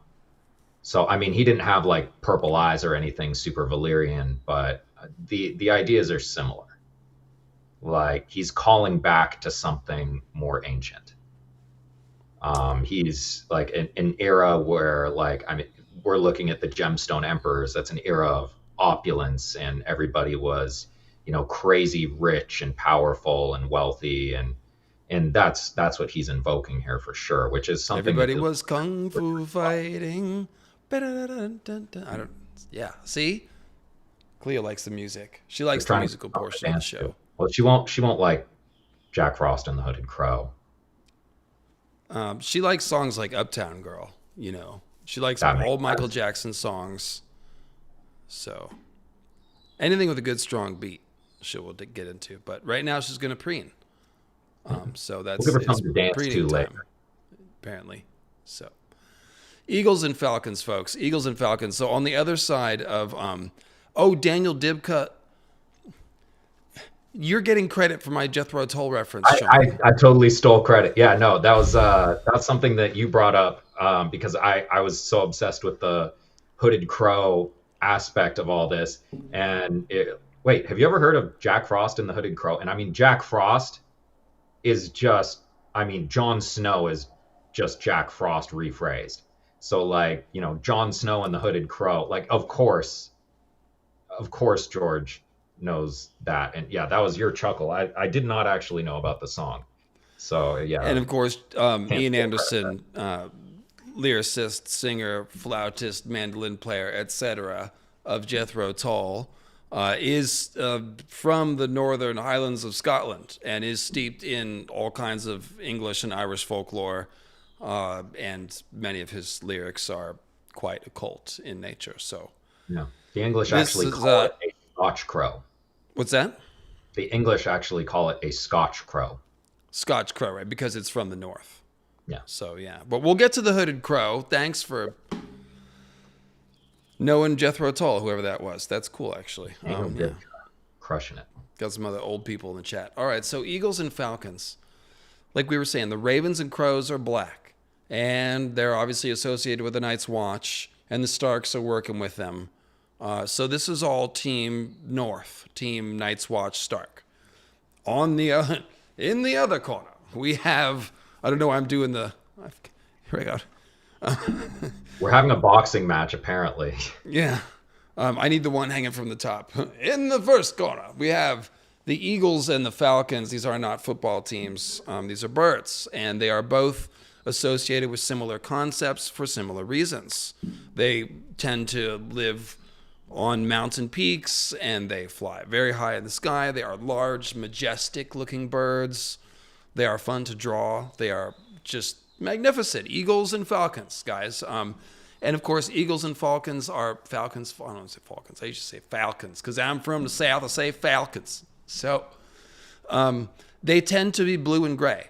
So I mean, he didn't have like purple eyes or anything super Valyrian, but the ideas are similar. Like he's calling back to something more ancient. He's like an era where, like, I mean, we're looking at the Gemstone Emperors. That's an era of opulence, and everybody was, crazy rich and powerful and wealthy, and that's what he's invoking here for sure. Which is something that everybody was kung fu fighting. I don't. Yeah. See, Cleo likes the music. She they're likes the trying to musical portion of the dance to. show. Well, she won't like Jack Frost and the Hooded Crow. She likes songs like Uptown Girl. She likes That makes old Michael sense. Jackson songs. So anything with a good strong beat, she will get into. But right now she's going to preen. So We'll give her it's something to dance to preening later. time, apparently. So Eagles and Falcons, folks. Eagles and Falcons. So on the other side of Daniel Dibka, you're getting credit for my Jethro Tull reference, Sean. I totally stole credit. Yeah, no, that's something that you brought up because I was so obsessed with the Hooded Crow aspect of all this. And wait, have you ever heard of Jack Frost and the Hooded Crow? And I mean, Jack Frost is just, I mean, Jon Snow is just Jack Frost rephrased. So like, Jon Snow and the Hooded Crow, like, of course, George knows that. And yeah, that was your chuckle. I did not actually know about the song. So yeah, And of course, can't Ian steal Anderson, lyricist, singer, flautist, mandolin player, etc., of Jethro Tull, is from the Northern Highlands of Scotland and is steeped in all kinds of English and Irish folklore. And many of his lyrics are quite occult in nature. So, Yeah. The English this actually is call it a Scotch crow. what's that? The English actually call it a Scotch crow. Scotch crow, right? Because it's from the north. Yeah. So yeah, but we'll get to the Hooded Crow. Thanks for knowing Jethro Tull, whoever that was. That's cool, actually. Angle Yeah. did crushing it. Got some other old people in the chat. All right, so Eagles and Falcons. Like we were saying, the Ravens and Crows are black, and they're obviously associated with the Night's Watch, and the Starks are working with them. So this is all Team North, Team Night's Watch Stark. In the other corner, we have, I don't know why I'm doing here I go. We're having a boxing match apparently. Yeah. I need the one hanging from the top. In the first corner, we have the Eagles and the Falcons. These are not football teams. These are birds, and they are both associated with similar concepts for similar reasons. They tend to live on mountain peaks, and they fly very high in the sky. They are large, majestic-looking birds. They are fun to draw. They are just magnificent. Eagles and Falcons, guys. And of course, Eagles and Falcons are Falcons. I don't want to say Falcons. I used to say Falcons because I'm from the South. I say Falcons. So they tend to be blue and gray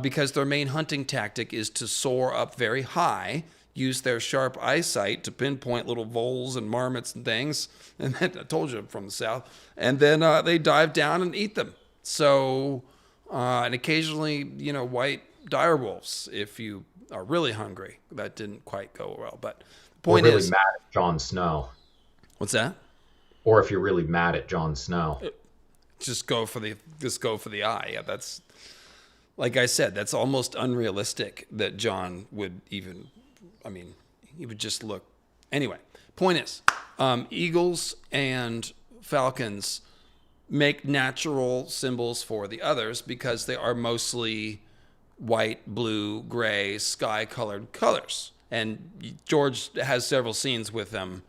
because their main hunting tactic is to soar up very high, use their sharp eyesight to pinpoint little voles and marmots and things. And then, I told you I'm from the South. And then they dive down and eat them. So, and occasionally, white direwolves if you are really hungry. That didn't quite go well. But the Or point really is, mad at Jon Snow. what's that? Or if you're really mad at Jon Snow. Just go for the eye. Yeah, that's, like I said, that's almost unrealistic that John would even, he would just look. Anyway, point is, Eagles and Falcons make natural symbols for the others because they are mostly white, blue, gray, sky-colored colors. And George has several scenes with them,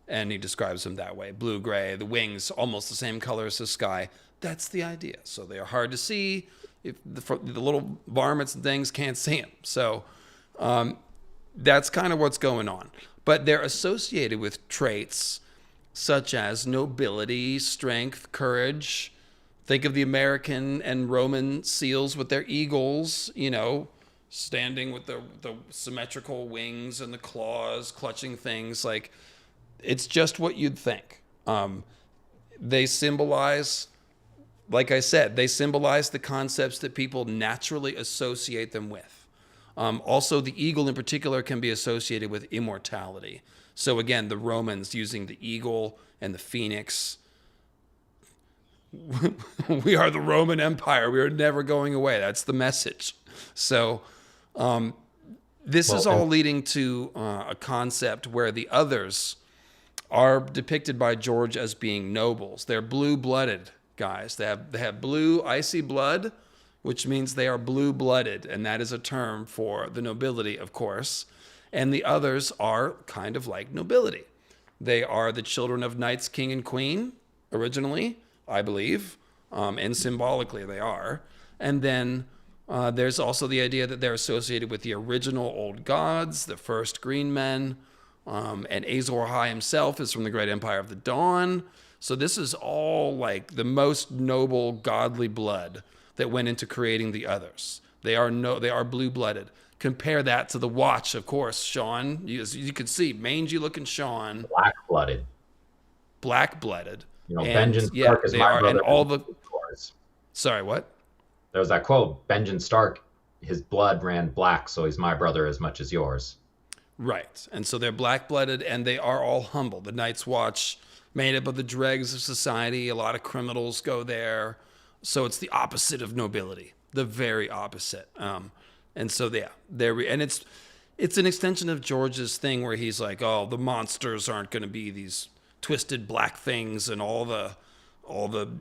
and he describes them that way. Blue, gray, the wings almost the same color as the sky. That's the idea. So they are hard to see. If the little varmints and things can't see them. So that's kind of what's going on. But they're associated with traits such as nobility, strength, courage, Think of the American and Roman seals with their eagles, you know, standing with the symmetrical wings and the claws, clutching things. Like, it's just what you'd think. They symbolize, like I said, they symbolize the concepts that people naturally associate them with. Also, the eagle in particular can be associated with immortality. So again, the Romans using the eagle and the phoenix. We are the Roman Empire. We are never going away. That's the message. So this is all leading to a concept where the others are depicted by George as being nobles. They're blue-blooded guys. They have blue, icy blood, which means they are blue-blooded, and that is a term for the nobility, of course. And the others are kind of like nobility. They are the children of knights, king, and queen, originally, I believe, and symbolically they are. And then there's also the idea that they're associated with the original old gods, the first green men, and Azor Ahai himself is from the great empire of the Dawn. So this is all like the most noble, godly blood that went into creating the others. They are blue-blooded. Compare that to the Watch, of course, Sean. You could see, mangy-looking Sean. Black-blooded. Black-blooded. You know, Benjen Stark is my brother. And all the... Sorry, what? There was that quote, Benjen Stark, his blood ran black, so he's my brother as much as yours. Right. And so they're black-blooded, and they are all humble. The Night's Watch, made up of the dregs of society. A lot of criminals go there. So it's the opposite of nobility, the very opposite. And so, yeah, and it's an extension of George's thing where he's like, oh, the monsters aren't going to be these twisted black things, and all the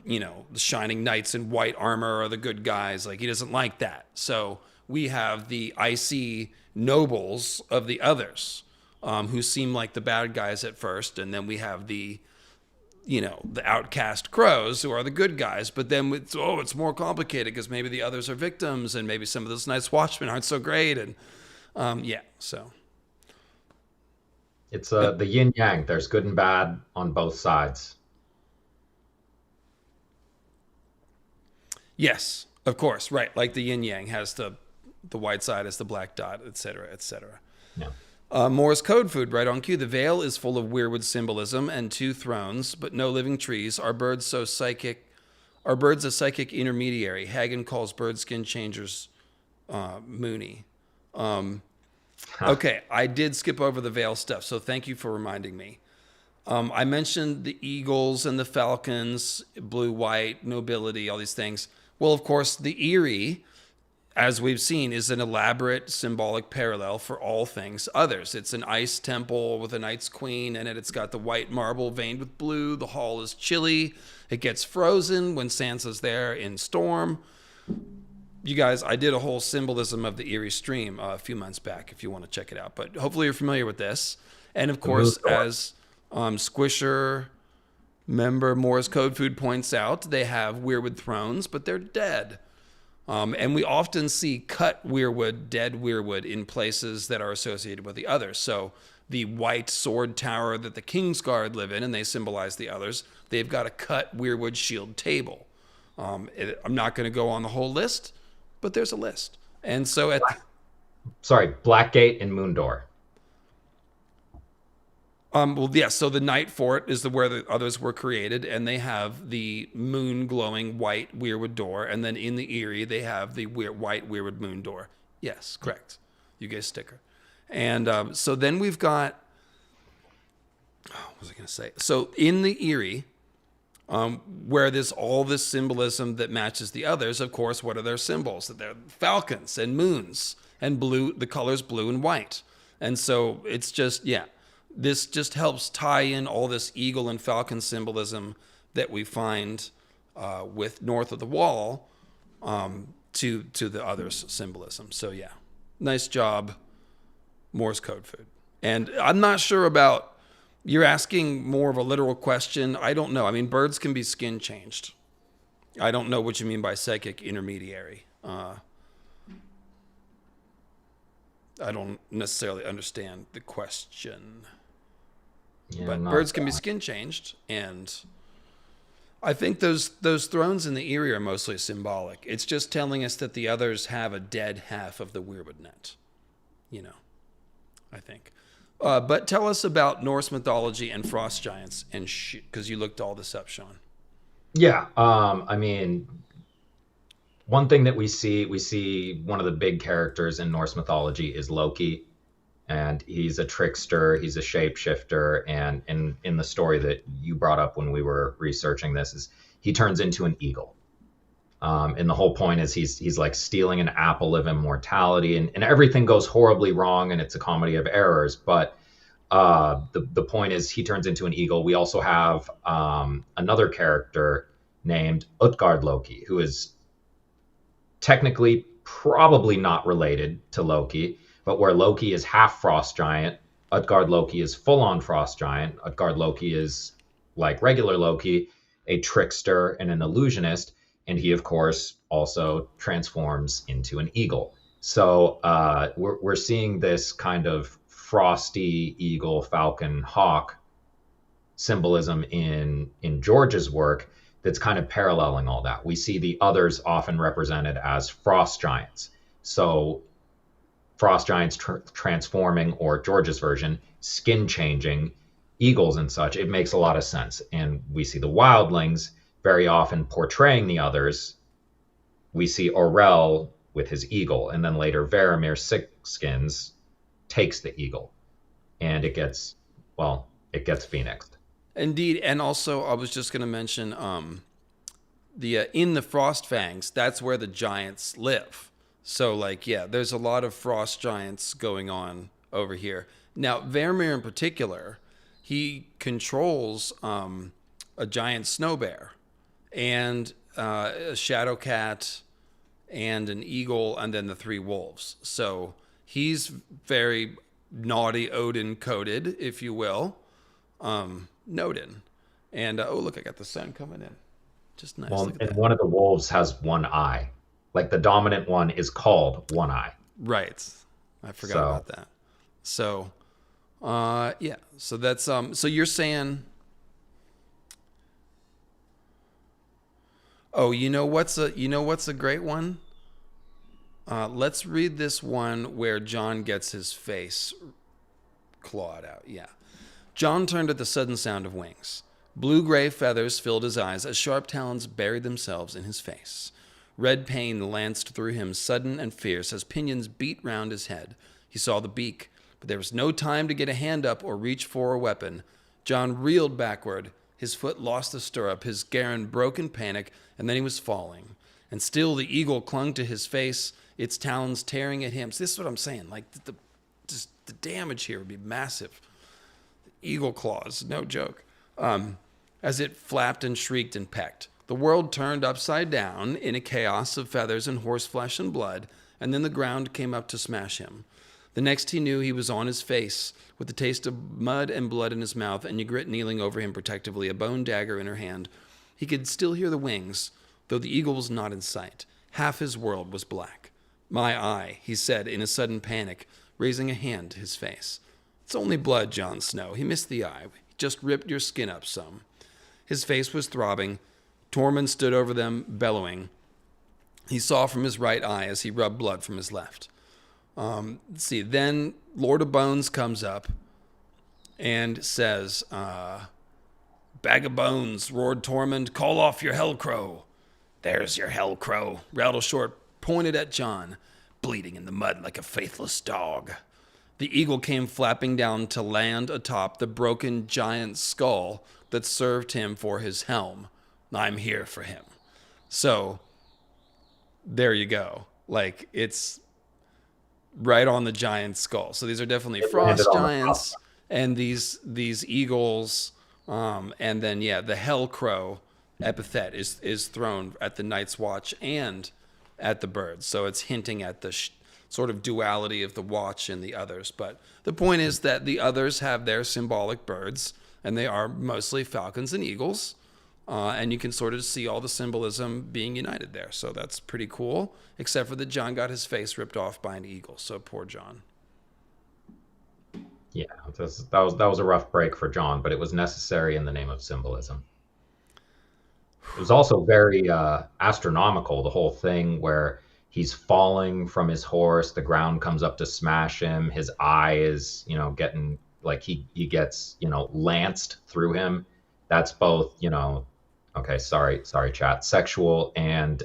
you know, the shining knights in white armor are the good guys. Like, he doesn't like that. So we have the icy nobles of the others, who seem like the bad guys at first, and then we have the, you know, the outcast crows who are the good guys. But then it's more complicated because maybe the others are victims, and maybe some of those Night's Watchmen aren't so great, and so it's the yin yang. There's good and bad on both sides. Yes, of course, right. Like the yin yang has the white side as the black dot, et cetera, et cetera. Yeah. Morse code food, right on cue. The Vale is full of weirwood symbolism and 2 thrones, but no living trees. Are birds a psychic intermediary? Hagen calls bird skin changers Mooney. Okay, I did skip over the Vale stuff, so thank you for reminding me. I mentioned the eagles and the falcons, blue-white, nobility, all these things. Well, of course, the Eyrie, as we've seen, is an elaborate symbolic parallel for all things others. It's an ice temple with a Night's Queen, and it's got the white marble veined with blue. The hall is chilly. It gets frozen when Sansa's there in Storm. You guys, I did a whole symbolism of the Eyrie stream a few months back, if you want to check it out. But hopefully you're familiar with this. And, of course, as Squisher member Morse Code Food points out, they have weirwood thrones, but they're dead. And we often see cut weirwood, dead weirwood in places that are associated with the others. So the white sword tower that the Kingsguard live in, and they symbolize the others, they've got a cut weirwood shield table. I'm not going to go on the whole list, but there's a list. And so Blackgate and Moondor. So the Night Fort is where the others were created, and they have the moon glowing white weirwood door, and then in the Eyrie they have the white weirwood moon door. Yes, correct. You get a sticker. And so then we've got, what was I going to say? So in the Eyrie, where there's all this symbolism that matches the others, of course, what are their symbols? They're falcons and moons and blue, the colors blue and white. And so it's just, this just helps tie in all this eagle and falcon symbolism that we find with North of the Wall to the others' symbolism. So nice job, Morse Code Food. And I'm not sure about, you're asking more of a literal question. I don't know. I mean, birds can be skin changed. I don't know what you mean by psychic intermediary. I don't necessarily understand the question. But birds can be skin changed, and I think those thrones in the Eyrie are mostly symbolic. It's just telling us that the others have a dead half of the weirwood net. You know, I think. But tell us about Norse mythology and frost giants and because you looked all this up, Sean. Yeah, I mean, one thing that we see one of the big characters in Norse mythology is Loki, and he's a trickster, he's a shapeshifter, and in the story that you brought up when we were researching this is he turns into an eagle. And the whole point is he's like stealing an apple of immortality, and everything goes horribly wrong, and it's a comedy of errors. But the point is he turns into an eagle. We also have another character named Utgard Loki, who is technically probably not related to Loki, but where Loki is half frost giant, Utgard Loki is full on frost giant. Utgard Loki is like regular Loki, a trickster and an illusionist, and he of course also transforms into an eagle. So we're seeing this kind of frosty eagle, falcon, hawk symbolism in George's work that's kind of paralleling all that. We see the others often represented as frost giants. So frost giants transforming, or George's version, skin changing eagles and such. It makes a lot of sense. And we see the wildlings very often portraying the others. We see Orell with his eagle, and then later Varamir Sixskins takes the eagle, and it gets phoenixed. Indeed, and also I was just going to mention the in the Frost Fangs. That's where the giants live. So like, yeah, there's a lot of frost giants going on over here. Now, Varamir in particular, he controls a giant snow bear and a shadow cat and an eagle, and then the three wolves. So he's very naughty Odin coded, if you will. Nodin. And oh, look, I got the sun coming in. Just nice. Well, look at and that. one of the wolves has one eye. Like the dominant one is called One Eye. Right. I forgot about that. So, yeah. So that's so you're saying. Oh, you know what's a great one? Let's read this one where Jon gets his face clawed out. Yeah. Jon turned at the sudden sound of wings. Blue-gray feathers filled his eyes as sharp talons buried themselves in his face. Red pain lanced through him, sudden and fierce, as pinions beat round his head. He saw the beak, but there was no time to get a hand up or reach for a weapon. Jon reeled backward. His foot lost the stirrup. His Garen broke in panic, and then he was falling. And still the eagle clung to his face, its talons tearing at him. So this is what I'm saying. Like, the damage here would be massive. Eagle claws, no joke. As it flapped and shrieked and pecked. The world turned upside down in a chaos of feathers and horseflesh and blood, and then the ground came up to smash him. The next he knew, he was on his face, with the taste of mud and blood in his mouth, and Ygritte kneeling over him protectively, a bone dagger in her hand. He could still hear the wings, though the eagle was not in sight. Half his world was black. "My eye," he said in a sudden panic, raising a hand to his face. "It's only blood, Jon Snow. He missed the eye. He just ripped your skin up some." His face was throbbing. Tormund stood over them, bellowing. He saw from his right eye as he rubbed blood from his left. Let's see. Then Lord of Bones comes up and says, "Bag of bones," roared Tormund. "Call off your hell crow." "There's your hell crow." Rattleshort pointed at Jon, bleeding in the mud like a faithless dog. The eagle came flapping down to land atop the broken giant skull that served him for his helm. "I'm here for him." So there you go. Like, it's right on the giant skull. So these are definitely frost giants and these eagles. And then, yeah, the hell crow epithet is thrown at the Night's Watch and at the birds. So it's hinting at the sort of duality of the Watch and the others. But the point is that the others have their symbolic birds, and they are mostly falcons and eagles. And you can sort of see all the symbolism being united there. So that's pretty cool, except for that Jon got his face ripped off by an eagle. So poor Jon. Yeah, that was a rough break for Jon, but it was necessary in the name of symbolism. It was also very astronomical, the whole thing where he's falling from his horse, the ground comes up to smash him, his eye is, getting like he gets, lanced through him. That's both, okay, sorry, chat, sexual and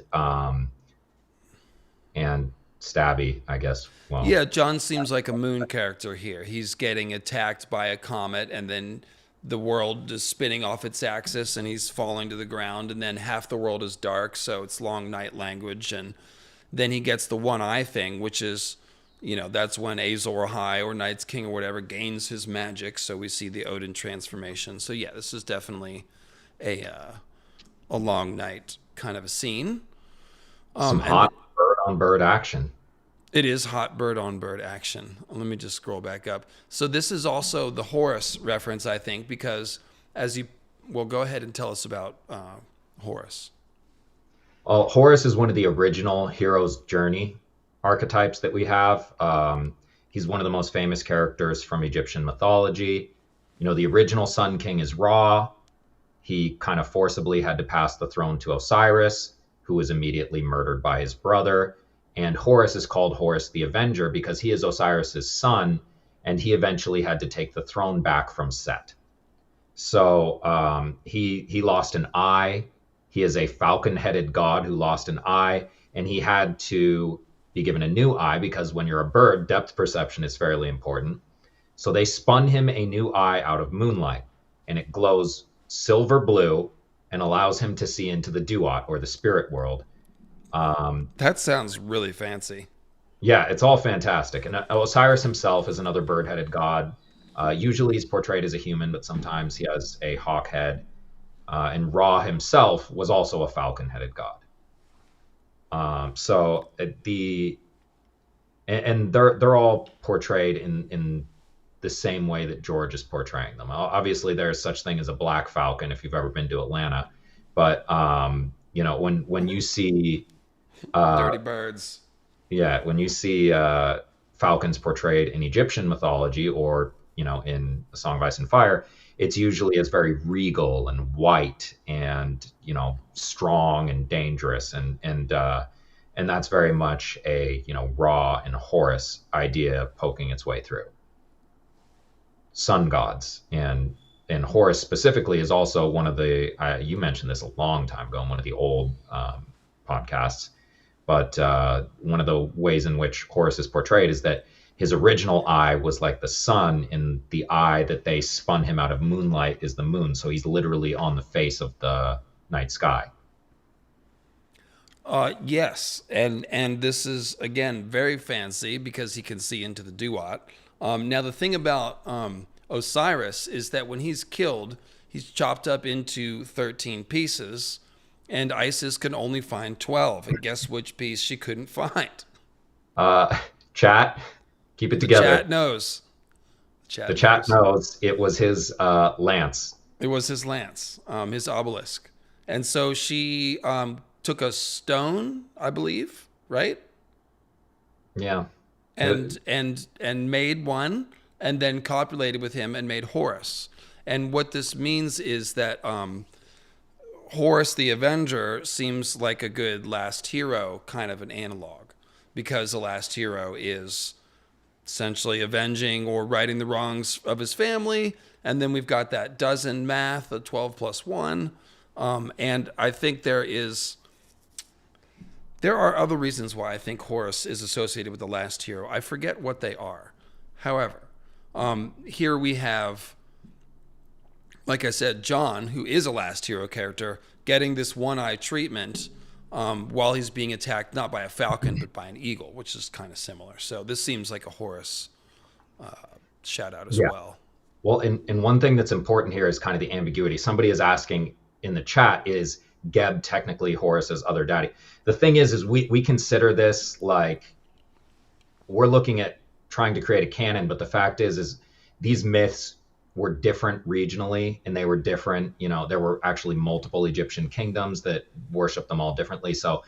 stabby, I guess. Well, Yeah, John seems like a Moon character here. He's getting attacked by a comet, and then the world is spinning off its axis, and he's falling to the ground, and then half the world is dark, so it's long night language, and then he gets the one eye thing, which is, that's when Azor High or Night's King or whatever gains his magic. So we see the Odin transformation. So yeah, this is definitely a long night kind of a scene. some hot bird on bird action. It is hot bird on bird action. Let me just scroll back up. So this is also the Horus reference, I think, because go ahead and tell us about Horus. Well, Horus is one of the original hero's journey archetypes that we have. He's one of the most famous characters from Egyptian mythology. The original Sun King is Ra. He kind of forcibly had to pass the throne to Osiris, who was immediately murdered by his brother. And Horus is called Horus the Avenger because he is Osiris's son, and he eventually had to take the throne back from Set. So he lost an eye. He is a falcon-headed god who lost an eye, and he had to be given a new eye because when you're a bird, depth perception is fairly important. So they spun him a new eye out of moonlight, and it glows silver blue and allows him to see into the Duat, or the spirit world. That sounds really fancy. Yeah, it's all fantastic. And Osiris himself is another bird-headed god. Usually he's portrayed as a human, but sometimes he has a hawk head. And Ra himself was also a falcon-headed god. And they're all portrayed in the same way that George is portraying them. Obviously, there's such thing as a black falcon if you've ever been to Atlanta, but when you see Dirty birds. yeah, when you see falcons portrayed in Egyptian mythology or in A Song of Ice and Fire, it's usually as very regal and white and strong and dangerous, and that's very much a Ra and Horus idea poking its way through. Sun gods, and Horus specifically is also one of the you mentioned this a long time ago in one of the old podcasts, but one of the ways in which Horus is portrayed is that his original eye was like the sun, and the eye that they spun him out of moonlight is the moon. So he's literally on the face of the night sky. Yes, and this is again very fancy because he can see into the Duat. Now the thing about Osiris is that when he's killed, he's chopped up into 13 pieces, and Isis can only find 12. And guess which piece she couldn't find? Chat, keep it together. The chat knows. The chat knows it was his lance. It was his lance, his obelisk. And so she took a stone, I believe, right? Yeah. And made one, and then copulated with him and made Horus. And what this means is that Horus the Avenger seems like a good last hero kind of an analog, because the last hero is essentially avenging or righting the wrongs of his family. And then we've got that dozen math, the 12 plus 1. And I think there are other reasons why I think Horus is associated with the last hero. I forget what they are. However, here we have, like I said, John, who is a last hero character, getting this one-eye treatment while he's being attacked not by a falcon but by an eagle, which is kind of similar. So this seems like a Horus shout out as well. Well, and one thing that's important here is kind of the ambiguity. Somebody is asking in the chat, is Geb technically Horus's other daddy? The thing is we consider this like we're looking at trying to create a canon, but the fact is these myths were different regionally, and they were different. There were actually multiple Egyptian kingdoms that worship them all differently. So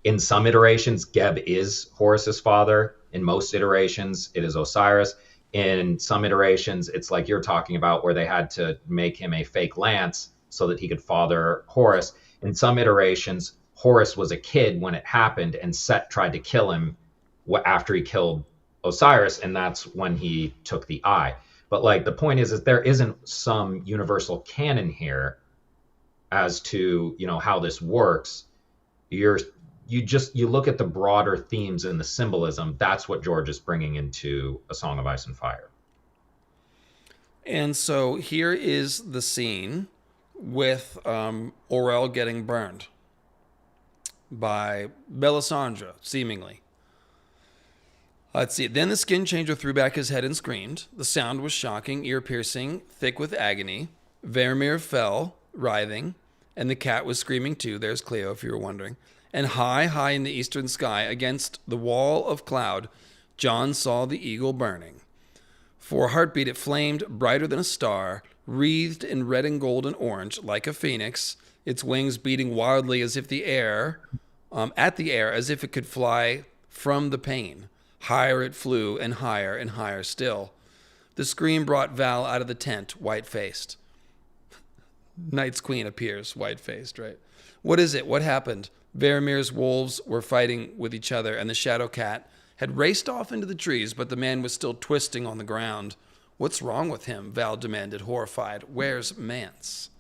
in some iterations, Geb is Horus's father. In most iterations, it is Osiris. In some iterations, it's like you're talking about, where they had to make him a fake lance so that he could father Horus. In some iterations, Horus was a kid when it happened, and Set tried to kill him after he killed Osiris, and that's when he took the eye. But like the point is there isn't some universal canon here as to how this works. You look at the broader themes and the symbolism. That's what George is bringing into A Song of Ice and Fire. And so here is the scene with Orell getting burned by Melisandre, seemingly. Let's see. Then the skin changer threw back his head and screamed. The sound was shocking, ear-piercing, thick with agony. Vermeer fell, writhing, and the cat was screaming too. There's Cleo, if you were wondering. And high, high in the eastern sky, against the wall of cloud, Jon saw the eagle burning. For a heartbeat, it flamed brighter than a star, wreathed in red and gold and orange, like a phoenix, its wings beating wildly as if the air, as if it could fly from the pain. Higher it flew, and higher still. The scream brought Val out of the tent, white-faced. Night's Queen appears, white-faced, right? What is it? What happened? Vermeer's wolves were fighting with each other, and the shadow cat had raced off into the trees, but the man was still twisting on the ground. What's wrong with him? Val demanded, horrified. Where's Mance?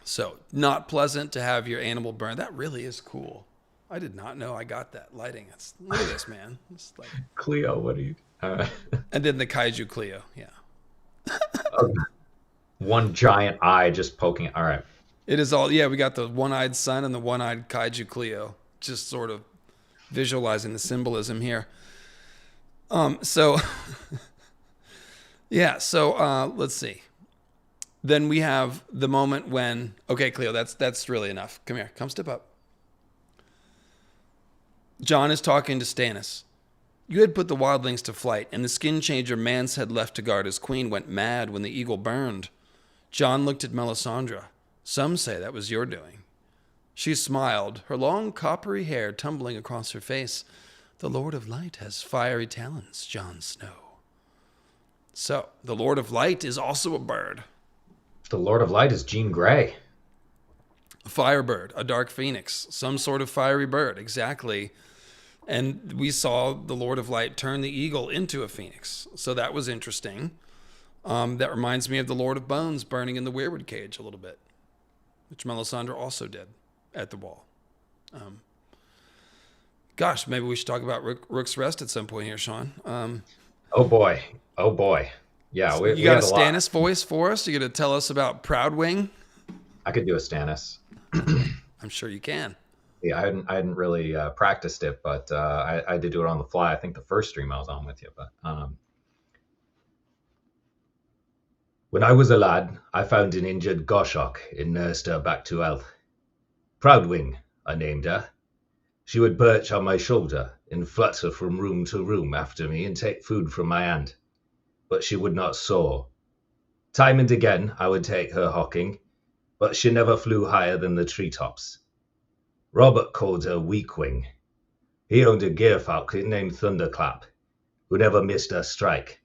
So, not pleasant to have your animal burned. That really is cool. I did not know I got that lighting. Look at this, man. It's like... Cleo, what are you... And then the kaiju Cleo, yeah. One giant eye just poking... All right. It is all... Yeah, we got the one-eyed sun and the one-eyed kaiju Cleo. Just sort of visualizing the symbolism here. Yeah, so let's see. Then we have the moment when... Okay, Cleo, that's really enough. Come here. Come step up. Jon is talking to Stannis. You had put the wildlings to flight, and the skin changer Mance had left to guard his queen went mad when the eagle burned. Jon looked at Melisandre. Some say that was your doing. She smiled, her long coppery hair tumbling across her face. The Lord of Light has fiery talons, Jon Snow. So, the Lord of Light is also a bird. The Lord of Light is Jean Grey. A firebird, a dark phoenix, some sort of fiery bird, exactly. And we saw the Lord of Light turn the eagle into a phoenix. So that was interesting. That reminds me of the Lord of Bones burning in the weirwood cage a little bit, which Melisandre also did at the wall. Gosh, maybe we should talk about Rook's Rest at some point here, Sean. Oh boy. Yeah, you got a Stannis voice for us? You going to tell us about Proudwing? I could do a Stannis. I'm sure you can. Yeah, I hadn't really practiced it, but I did do it on the fly. I think the first stream I was on with you. But when I was a lad, I found an injured goshawk and nursed her back to health. Proudwing, I named her. She would perch on my shoulder and flutter from room to room after me and take food from my hand. But she would not soar. Time and again I would take her hawking, but she never flew higher than the treetops. Robert called her Weakwing. He owned a gerfalcon named Thunderclap, who never missed a strike.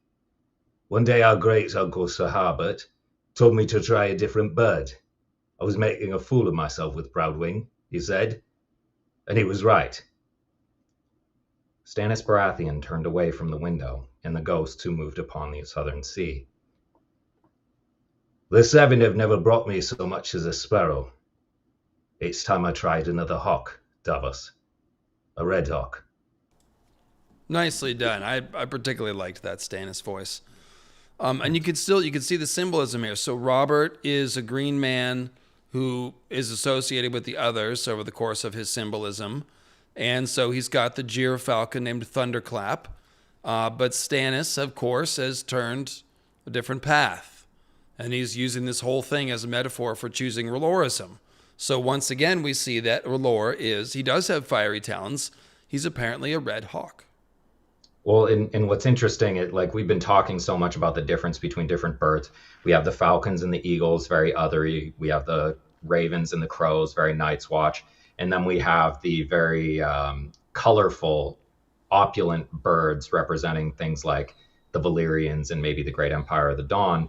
One day our great-uncle Sir Harbert told me to try a different bird. I was making a fool of myself with Proudwing, he said, and he was right. Stannis Baratheon turned away from the window, and the ghosts who moved upon the southern sea. The Seven have never brought me so much as a sparrow. Each time I tried another hawk, Davos. A red hawk. Nicely done. I particularly liked that Stannis voice. And you could see the symbolism here. So Robert is a green man who is associated with the others over the course of his symbolism. And so he's got the Gyr Falcon named Thunderclap. But Stannis, of course, has turned a different path. And he's using this whole thing as a metaphor for choosing R'hllorism. So once again, we see that R'hllor he does have fiery talons. He's apparently a red hawk. Well, and what's interesting, like we've been talking so much about the difference between different birds. We have the falcons and the eagles, very othery. We have the ravens and the crows, very Night's Watch. And then we have the very colorful, opulent birds representing things like the Valyrians and maybe the Great Empire of the Dawn.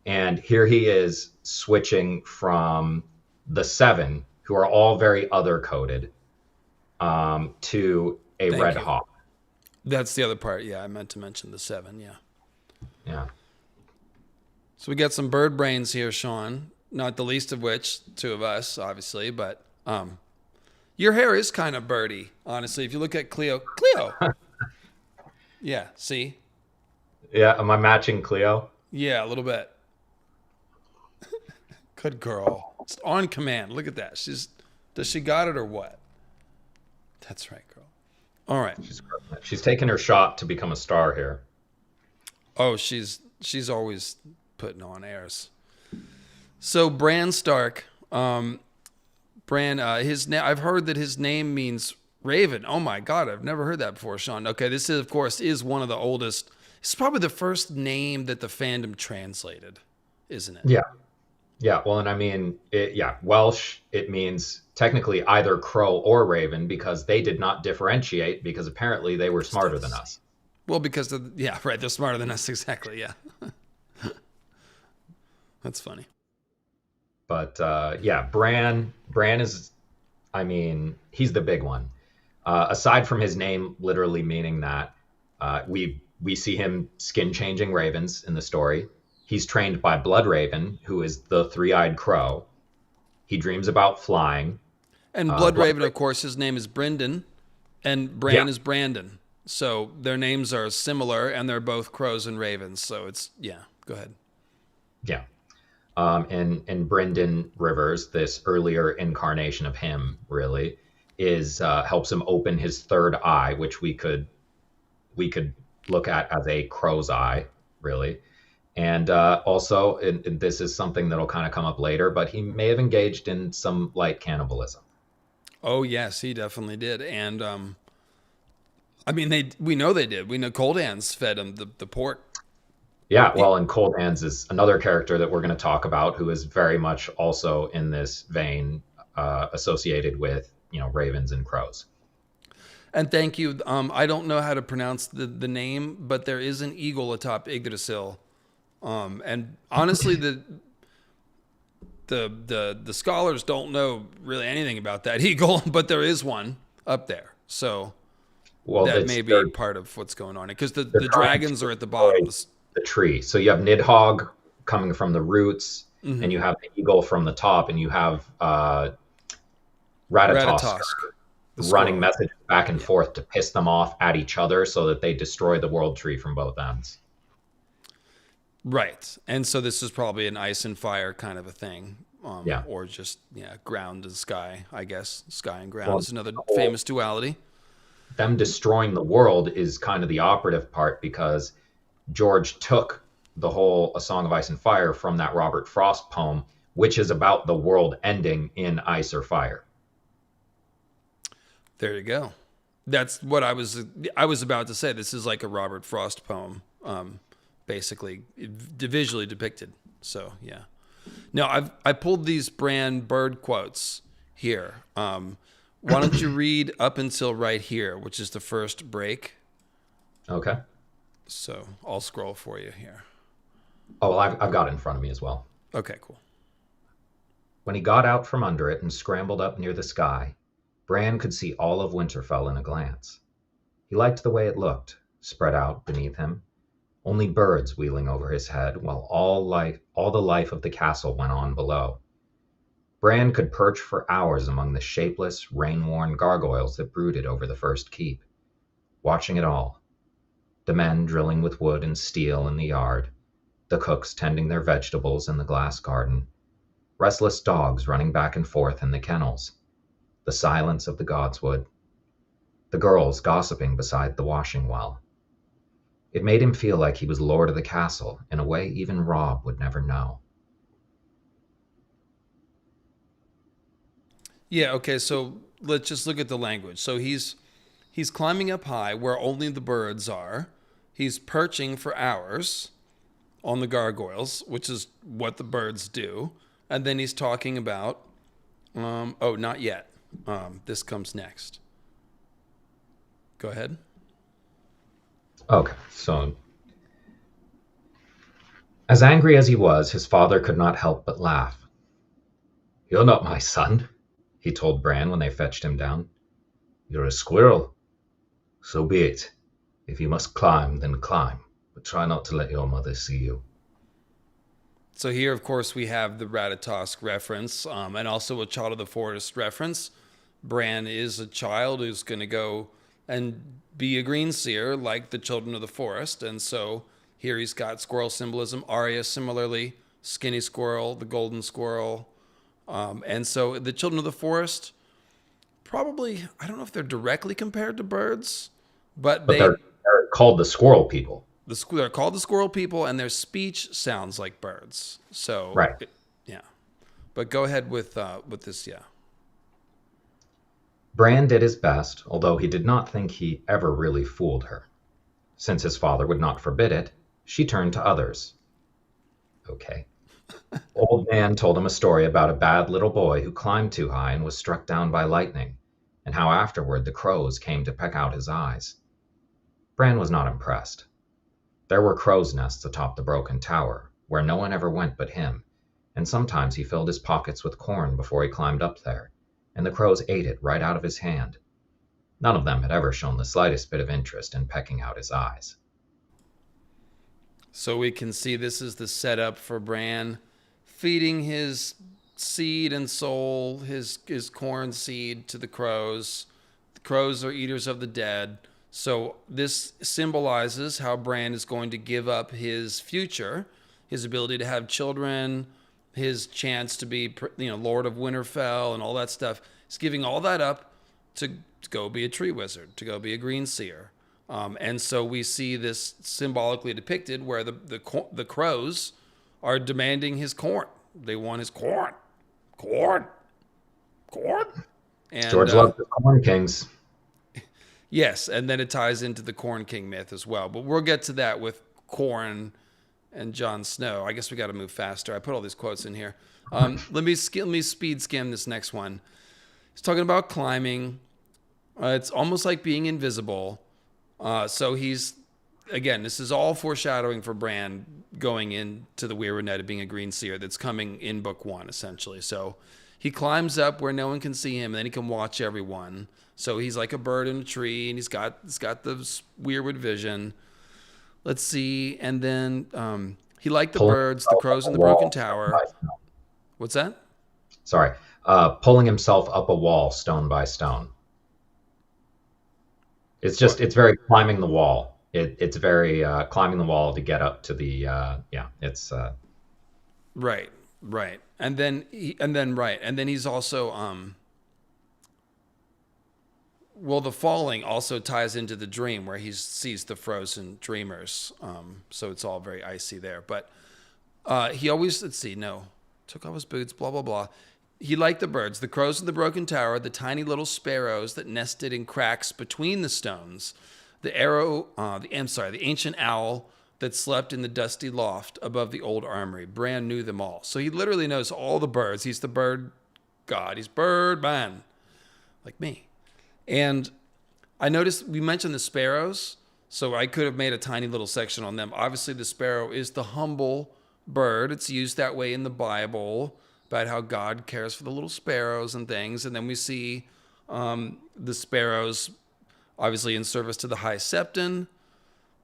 And here he is switching from the seven, who are all very other coded, to a Thank red you. hawk. That's the other part. Yeah, I meant to mention the seven. Yeah. Yeah. So we got some bird brains here, Sean. Not the least of which, two of us, obviously, but your hair is kind of birdy, honestly. If you look at Cleo. Yeah, see? Yeah. Am I matching Cleo? Yeah, a little bit. Good girl. It's on command. Look at that. Does she got it or what? That's right, girl. All right. She's taking her shot to become a star here. Oh, she's always putting on airs. So Bran Stark, Bran, I've heard that his name means Raven. Oh my God, I've never heard that before, Sean. Okay, this is, of course, is one of the oldest. It's probably the first name that the fandom translated, isn't it? Yeah. Yeah. Well, and I mean, Welsh, it means technically either crow or raven because they did not differentiate because apparently they were smarter than us. Well, because, they're smarter than us, exactly, yeah. That's funny. But Bran is, I mean, he's the big one. Aside from his name literally meaning that, we see him skin changing ravens in the story. He's trained by Bloodraven, who is the three-eyed crow. He dreams about flying. And Bloodraven, of course, his name is Brynden, and Bran is Brandon. So their names are similar, and they're both crows and ravens. So it's, go ahead. Yeah. And Brynden Rivers, this earlier incarnation of him, really, is helps him open his third eye, which we could look at as a crow's eye, really. And also, and this is something that'll kind of come up later, but he may have engaged in some light cannibalism. Oh yes, he definitely did. And I mean, we know they did. We know Cold Hands fed him the pork. Yeah, well, and Cold Hands is another character that we're going to talk about, who is very much also in this vein, associated with ravens and crows. And thank you. I don't know how to pronounce the name, but there is an eagle atop Yggdrasil. And honestly, the scholars don't know really anything about that eagle, but there is one up there. So that may be part of what's going on, because the dragons are at the bottom. The tree. So you have Nidhogg coming from the roots, and you have the eagle from the top, and you have Ratatosk running messages back and forth to piss them off at each other so that they destroy the world tree from both ends. Right. And so this is probably an ice and fire kind of a thing. Or just, ground and sky, I guess. Sky and ground is another famous duality. Them destroying the world is kind of the operative part, because George took the whole A Song of Ice and Fire from that Robert Frost poem, which is about the world ending in ice or fire. There you go. That's what I was about to say. This is like a Robert Frost poem, basically visually depicted. So yeah. Now I pulled these Bran bird quotes here. Why don't you read up until right here, which is the first break? Okay. So I'll scroll for you here. Oh, well, I've got it in front of me as well. Okay, cool. When he got out from under it and scrambled up near the sky, Bran could see all of Winterfell in a glance. He liked the way it looked, spread out beneath him, only birds wheeling over his head while all the life of the castle went on below. Bran could perch for hours among the shapeless, rain-worn gargoyles that brooded over the first keep, watching it all. The men drilling with wood and steel in the yard, the cooks tending their vegetables in the glass garden, restless dogs running back and forth in the kennels, the silence of the godswood, the girls gossiping beside the washing well. It made him feel like he was lord of the castle in a way even Robb would never know. Yeah, okay, so let's just look at the language. So he's climbing up high where only the birds are. He's perching for hours on the gargoyles, which is what the birds do. And then he's talking about, not yet. This comes next. Go ahead. Okay, so as angry as he was, his father could not help but laugh. You're not my son, he told Bran when they fetched him down. You're a squirrel. So be it. If you must climb, then climb, but try not to let your mother see you. So here, of course, we have the Ratatosk reference, and also a Child of the Forest reference. Bran is a child who's going to go and be a green seer like the Children of the Forest, and so here he's got squirrel symbolism. Arya similarly, skinny squirrel, the golden squirrel, and so the Children of the Forest probably, I don't know if they're directly compared to birds, but But they're called the squirrel people. they're called the squirrel people, and their speech sounds like birds. So Right. yeah. But go ahead with this. Yeah. Bran did his best, although he did not think he ever really fooled her. Since his father would not forbid it, she turned to others. Okay. Old Man told him a story about a bad little boy who climbed too high and was struck down by lightning, and how afterward the crows came to peck out his eyes. Bran was not impressed. There were crows' nests atop the broken tower, where no one ever went but him, and sometimes he filled his pockets with corn before he climbed up there, and the crows ate it right out of his hand. None of them had ever shown the slightest bit of interest in pecking out his eyes. So we can see this is the setup for Bran feeding his seed and soul, his corn seed to the crows. The crows are eaters of the dead. So this symbolizes how Bran is going to give up his future, his ability to have children, his chance to be, Lord of Winterfell and all that stuff. He's giving all that up to go be a tree wizard, to go be a green seer. And so we see this symbolically depicted where the crows are demanding his corn. They want his corn. Corn. And, George loved the Corn Kings. Yes, and then it ties into the Corn King myth as well. But we'll get to that with Corn and Jon Snow. I guess we got to move faster. I put all these quotes in here. Let me speed skim this next one. He's talking about climbing. It's almost like being invisible. So he's, again, this is all foreshadowing for Bran going into the Weirwood Net of being a green seer that's coming in book 1, essentially. So he climbs up where no one can see him, and then he can watch everyone. So he's like a bird in a tree, and he's got the Weirwood vision. Let's see. And then he liked the birds, the crows in the broken tower. What's that? Sorry. Pulling himself up a wall stone by stone. It's very climbing the wall. It's very climbing the wall to get up to the, it's. Right. And then he's also, the falling also ties into the dream where he sees the frozen dreamers. So it's all very icy there. But he always, took off his boots, blah, blah, blah. He liked the birds, the crows in the broken tower, the tiny little sparrows that nested in cracks between the stones, the ancient owl that slept in the dusty loft above the old armory. Bran knew them all. So he literally knows all the birds. He's the bird god. He's bird man, like me. And I noticed we mentioned the sparrows, so I could have made a tiny little section on them. Obviously, the sparrow is the humble bird. It's used that way in the Bible, about how God cares for the little sparrows and things. And then we see the sparrows obviously in service to the High Septon.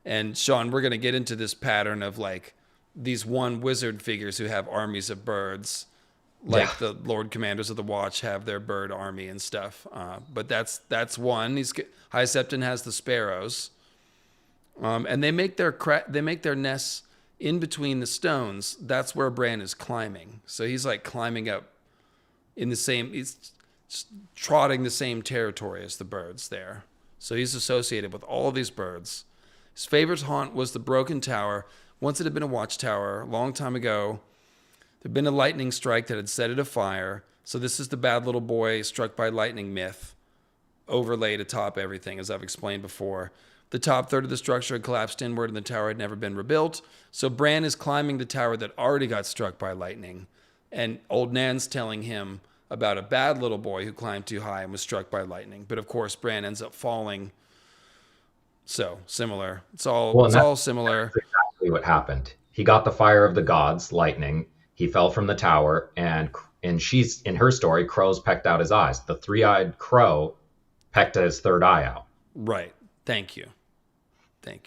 And Sean, we're going to get into this pattern of like these one wizard figures who have armies of birds, like the Lord Commanders of the Watch have their bird army and stuff. But that's one. High Septon has the sparrows, and they make their nests in between the stones. That's where Bran is climbing. So he's like climbing up he's trotting the same territory as the birds there. So he's associated with all these birds. His favorite haunt was the broken tower. Once it had been a watchtower, a long time ago. There'd been a lightning strike that had set it afire. So this is the bad little boy struck by lightning myth overlaid atop everything, as I've explained before. The top third of the structure had collapsed inward and the tower had never been rebuilt. So Bran is climbing the tower that already got struck by lightning. And old Nan's telling him about a bad little boy who climbed too high and was struck by lightning. But of course, Bran ends up falling. So similar. It's all similar. That's exactly what happened. He got the fire of the gods, lightning. He fell from the tower, and And she's, in her story, crows pecked out his eyes. The three-eyed crow pecked his third eye out. Right. Thank you.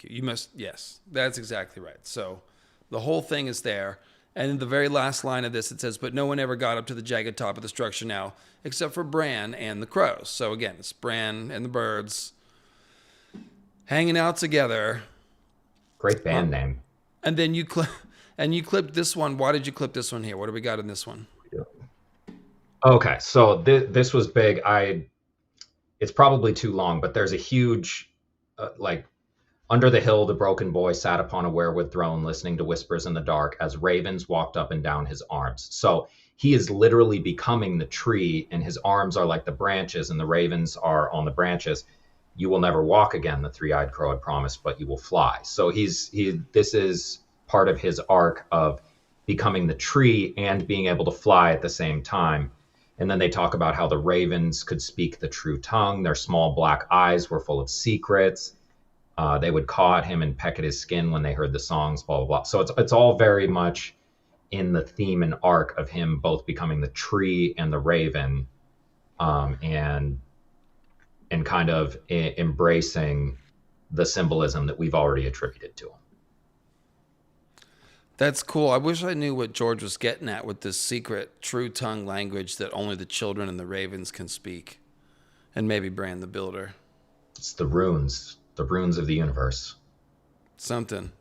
You must, yes, that's exactly right. So the whole thing is there. And in the very last line of this, it says, but no one ever got up to the jagged top of the structure now, except for Bran and the crows. So again, it's Bran and the birds hanging out together. Great band name. And then you clipped this one. Why did you clip this one here? What do we got in this one? Okay, so this was big. It's probably too long, but there's a huge, under the hill, the broken boy sat upon a weirwood throne, listening to whispers in the dark as ravens walked up and down his arms. So he is literally becoming the tree, and his arms are like the branches, and the ravens are on the branches. You will never walk again, the three-eyed crow had promised, but you will fly. So this is part of his arc of becoming the tree and being able to fly at the same time. And then they talk about how the ravens could speak the true tongue. Their small black eyes were full of secrets. They would caw at him and peck at his skin when they heard the songs, blah, blah, blah. So it's all very much in the theme and arc of him both becoming the tree and the raven, and kind of embracing the symbolism that we've already attributed to him. That's cool. I wish I knew what George was getting at with this secret true tongue language that only the children and the ravens can speak. And maybe Bran the Builder. It's the runes of the universe. Something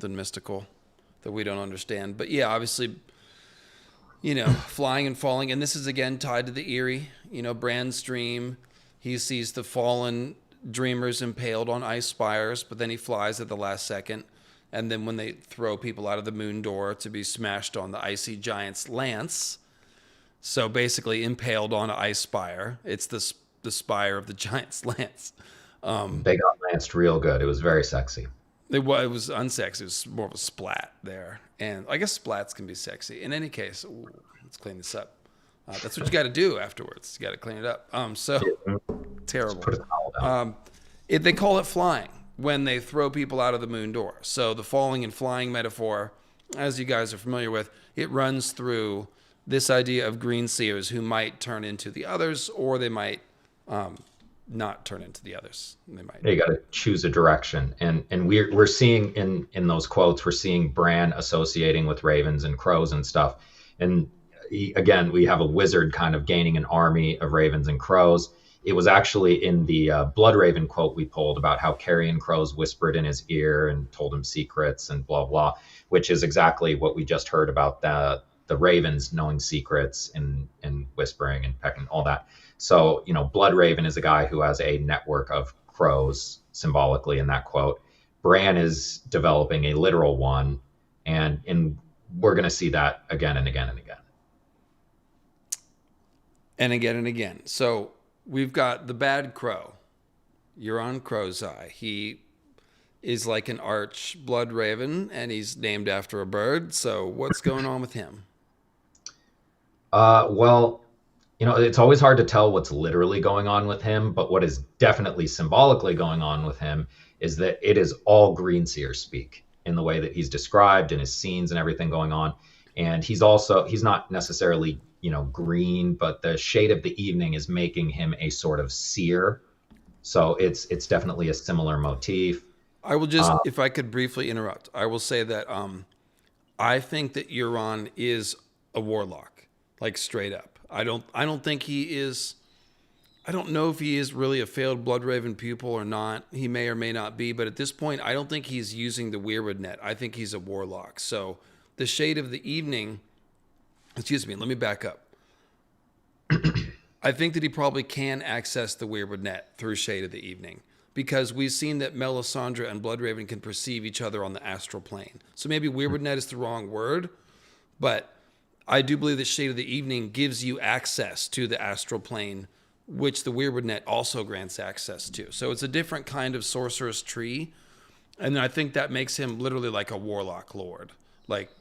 mystical that we don't understand. But yeah, obviously, flying and falling. And this is again tied to the Eyrie. Bran's dream, he sees the fallen dreamers impaled on ice spires, but then he flies at the last second. And then when they throw people out of the moon door to be smashed on the icy giant's lance, so basically impaled on an ice spire, it's the spire of the giant's lance. They got lanced real good. It was very sexy. It was unsexy. It was more of a splat there. And I guess splats can be sexy. In any case, let's clean this up. That's what you got to do afterwards. You got to clean it up. Terrible. Put a towel down. They call it flying when they throw people out of the moon door. So the falling and flying metaphor, as you guys are familiar with, it runs through this idea of green seers who might turn into the others, or they might not turn into the others. You got to choose a direction, and we're seeing in those quotes, we're seeing Bran associating with ravens and crows and stuff. And again, we have a wizard kind of gaining an army of ravens and crows. It was actually in the Bloodraven quote we pulled about how carrion crows whispered in his ear and told him secrets and blah, blah, which is exactly what we just heard about the ravens knowing secrets and whispering and pecking, all that. So, Bloodraven is a guy who has a network of crows symbolically in that quote. Bran is developing a literal one, and we're going to see that again and again and again. And again and again. So we've got the bad crow, Euron Crow's Eye. He is like an arch blood raven, and he's named after a bird. So what's going on with him? Well, it's always hard to tell what's literally going on with him, but what is definitely symbolically going on with him is that it is all greenseer speak in the way that he's described in his scenes and everything going on. And he's not necessarily, green, but the shade of the evening is making him a sort of seer. So it's definitely a similar motif. I will just, if I could briefly interrupt, I will say that I think that Euron is a warlock, like straight up. I don't think he is. I don't know if he is really a failed Bloodraven pupil or not. He may or may not be, but at this point, I don't think he's using the weirwood net. I think he's a warlock. So the shade of the evening. Excuse me. Let me back up. I think that he probably can access the weirwood net through shade of the evening, because we've seen that Melisandre and Bloodraven can perceive each other on the astral plane. So maybe weirwood net is the wrong word, but I do believe that shade of the evening gives you access to the astral plane, which the weirwood net also grants access to. So it's a different kind of sorcerer's tree, and I think that makes him literally like a warlock lord. Like,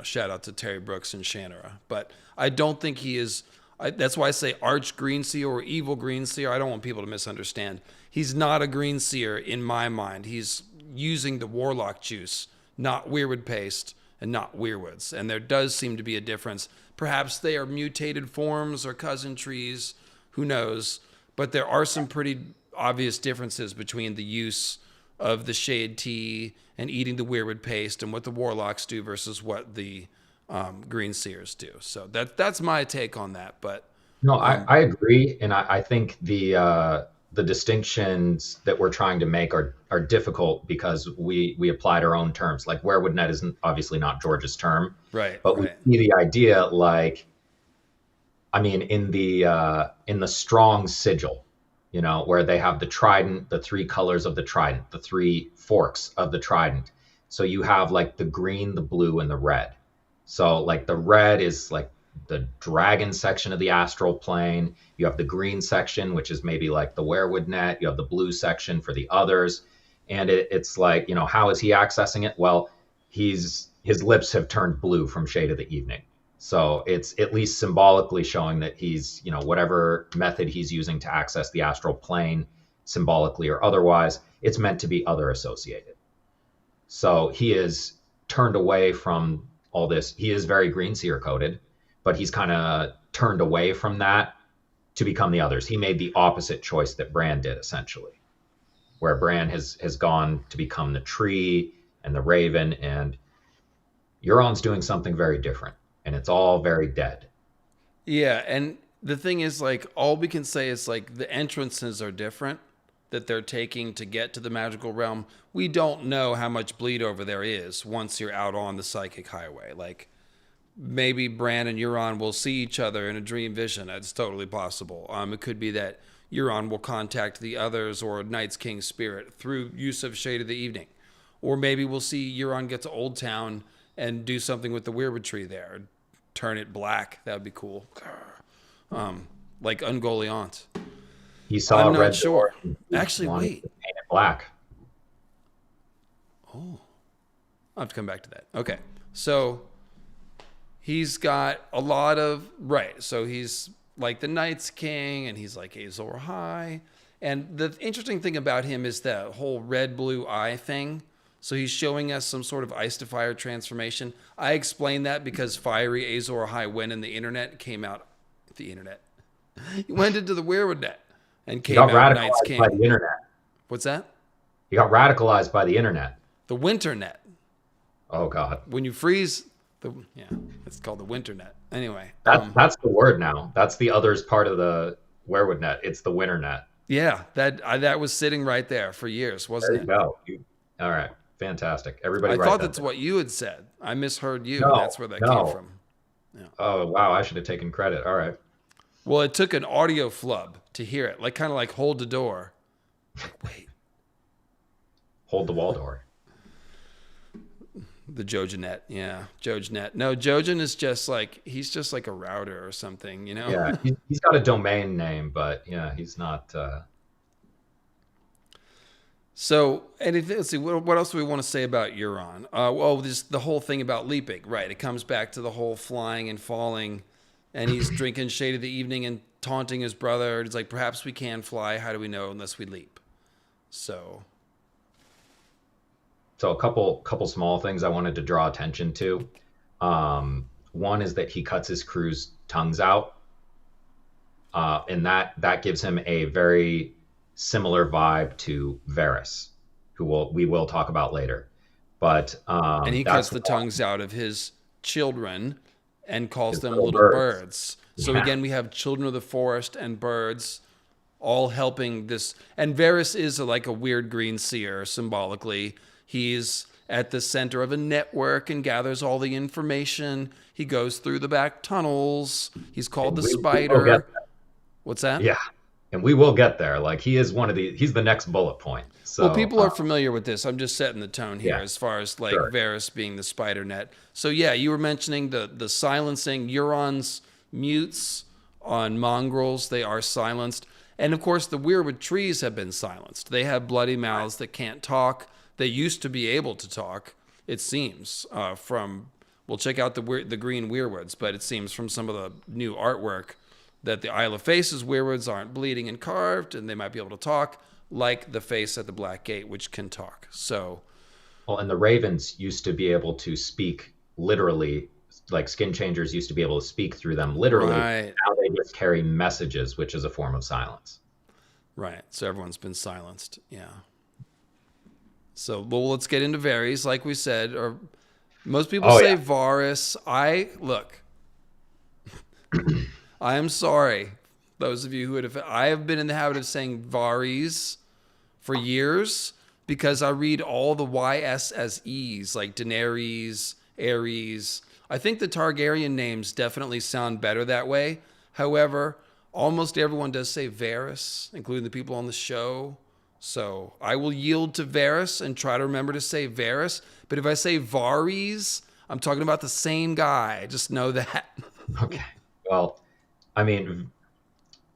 shout out to Terry Brooks and Shannara. But I don't think he is. That's why I say arch greenseer or evil greenseer. I don't want people to misunderstand. He's not a greenseer in my mind. He's using the warlock juice, not weirwood paste, and not weirwoods. And there does seem to be a difference. Perhaps they are mutated forms or cousin trees, who knows? But there are some pretty obvious differences between the use of the shade tea and eating the weirwood paste and what the warlocks do versus what the green seers do. So that's my take on that. But No, I agree, and I think the distinctions that we're trying to make are difficult because we applied our own terms. Like werewood net is obviously not George's term, right, but we see the idea. Like, I mean, in the strong sigil, you know, where they have the trident, the three colors of the trident, the three forks of the trident. So you have like the green, the blue, and the red. So like the red is like the dragon section of the astral plane. You have the green section, which is maybe like the werewood net. You have the blue section for the others. And it's like, you know, how is he accessing it? Well, his lips have turned blue from Shade of the Evening. So it's at least symbolically showing that he's, you know, whatever method he's using to access the astral plane, symbolically or otherwise, it's meant to be other associated. So he is turned away from all this. He is very green seer coded, but he's kind of turned away from that to become the others. He made the opposite choice that Bran did, essentially, where Bran has gone to become the tree and the raven, and Euron's doing something very different, and it's all very dead. Yeah, and the thing is, like, all we can say is, like, the entrances are different that they're taking to get to the magical realm. We don't know how much bleed over there is once you're out on the psychic highway. Like, maybe Bran and Euron will see each other in a dream vision. That's totally possible. It could be that Euron will contact the others or Night's King spirit through use of Shade of the Evening. Or maybe we'll see Euron get to Old Town and do something with the weirwood tree there. Turn it black. That would be cool. Like Ungoliant. He saw I'm a not red sure. door. Actually, Wanted wait. to paint it black. Oh. I'll have to come back to that. Okay. So he's got a lot of, right. So he's like the Night's King and he's like Azor High. And the interesting thing about him is that whole red, blue eye thing. So he's showing us some sort of ice to fire transformation. I explained that because Fiery Azor High went in the internet, came out the internet. He went into the weirwood net and came out Night's King. By the internet. What's that? He got radicalized by the internet. The winter net. Oh God. When you freeze, it's called the winter net. Anyway, that's the word now. That's the others part of the werewood net. It's the winter net. Yeah, that was sitting right there for years, wasn't it? There you go. All right, fantastic. Everybody, I write thought that that's down. what you had said. I misheard you. No, That's where that no. came from. Yeah. Oh wow, I should have taken credit. All right. Well, it took an audio flub to hear it, like kind of like hold the door. Like, wait, Hold the wall door. the Jojanet, yeah, Jojanet. No, Jojen is just like he's just like a router or something, you know? Yeah, he's got a domain name, but yeah, he's not. So, let's see, what else do we want to say about Euron? The whole thing about leaping, right? It comes back to the whole flying and falling, and he's drinking Shade of the Evening and taunting his brother. It's like, perhaps we can fly. How do we know unless we leap? So a couple small things I wanted to draw attention to. One is that he cuts his crew's tongues out, and that gives him a very similar vibe to Varys, who we will talk about later. But and he cuts the tongues out of his children and calls them little birds. So Yeah. again, we have children of the forest and birds all helping this. And Varys is like a weird green seer symbolically. He's at the center of a network and gathers all the information. He goes through the back tunnels. He's called the We will Spider. get there. What's that? Yeah, and we will get there. Like he's the next bullet point. So Well, people are familiar with this. I'm just setting the tone here Yeah, as far as like sure. Varys being the spider net. So yeah, you were mentioning the silencing. Euron's mutes on mongrels. They are silenced. And of course, the weirwood trees have been silenced. They have bloody mouths that can't talk. They used to be able to talk, it seems, we'll check out the green weirwoods, but it seems from some of the new artwork that the Isle of Faces weirwoods aren't bleeding and carved, and they might be able to talk, like the face at the Black Gate, which can talk. So, well, and the ravens used to be able to speak literally, like skin changers used to be able to speak through them literally. Right. Now they just carry messages, which is a form of silence. Right. So everyone's been silenced. Yeah. So, well, let's get into Varys, like we said. Or most people say Varys. Look. I am sorry, those of you who I have been in the habit of saying Varys for years because I read all the YS as E's, like Daenerys, Ares. I think the Targaryen names definitely sound better that way. However, almost everyone does say Varys, including the people on the show. So I will yield to Varys and try to remember to say Varys. But if I say Varys, I'm talking about the same guy. Just know that. Okay. Well, I mean,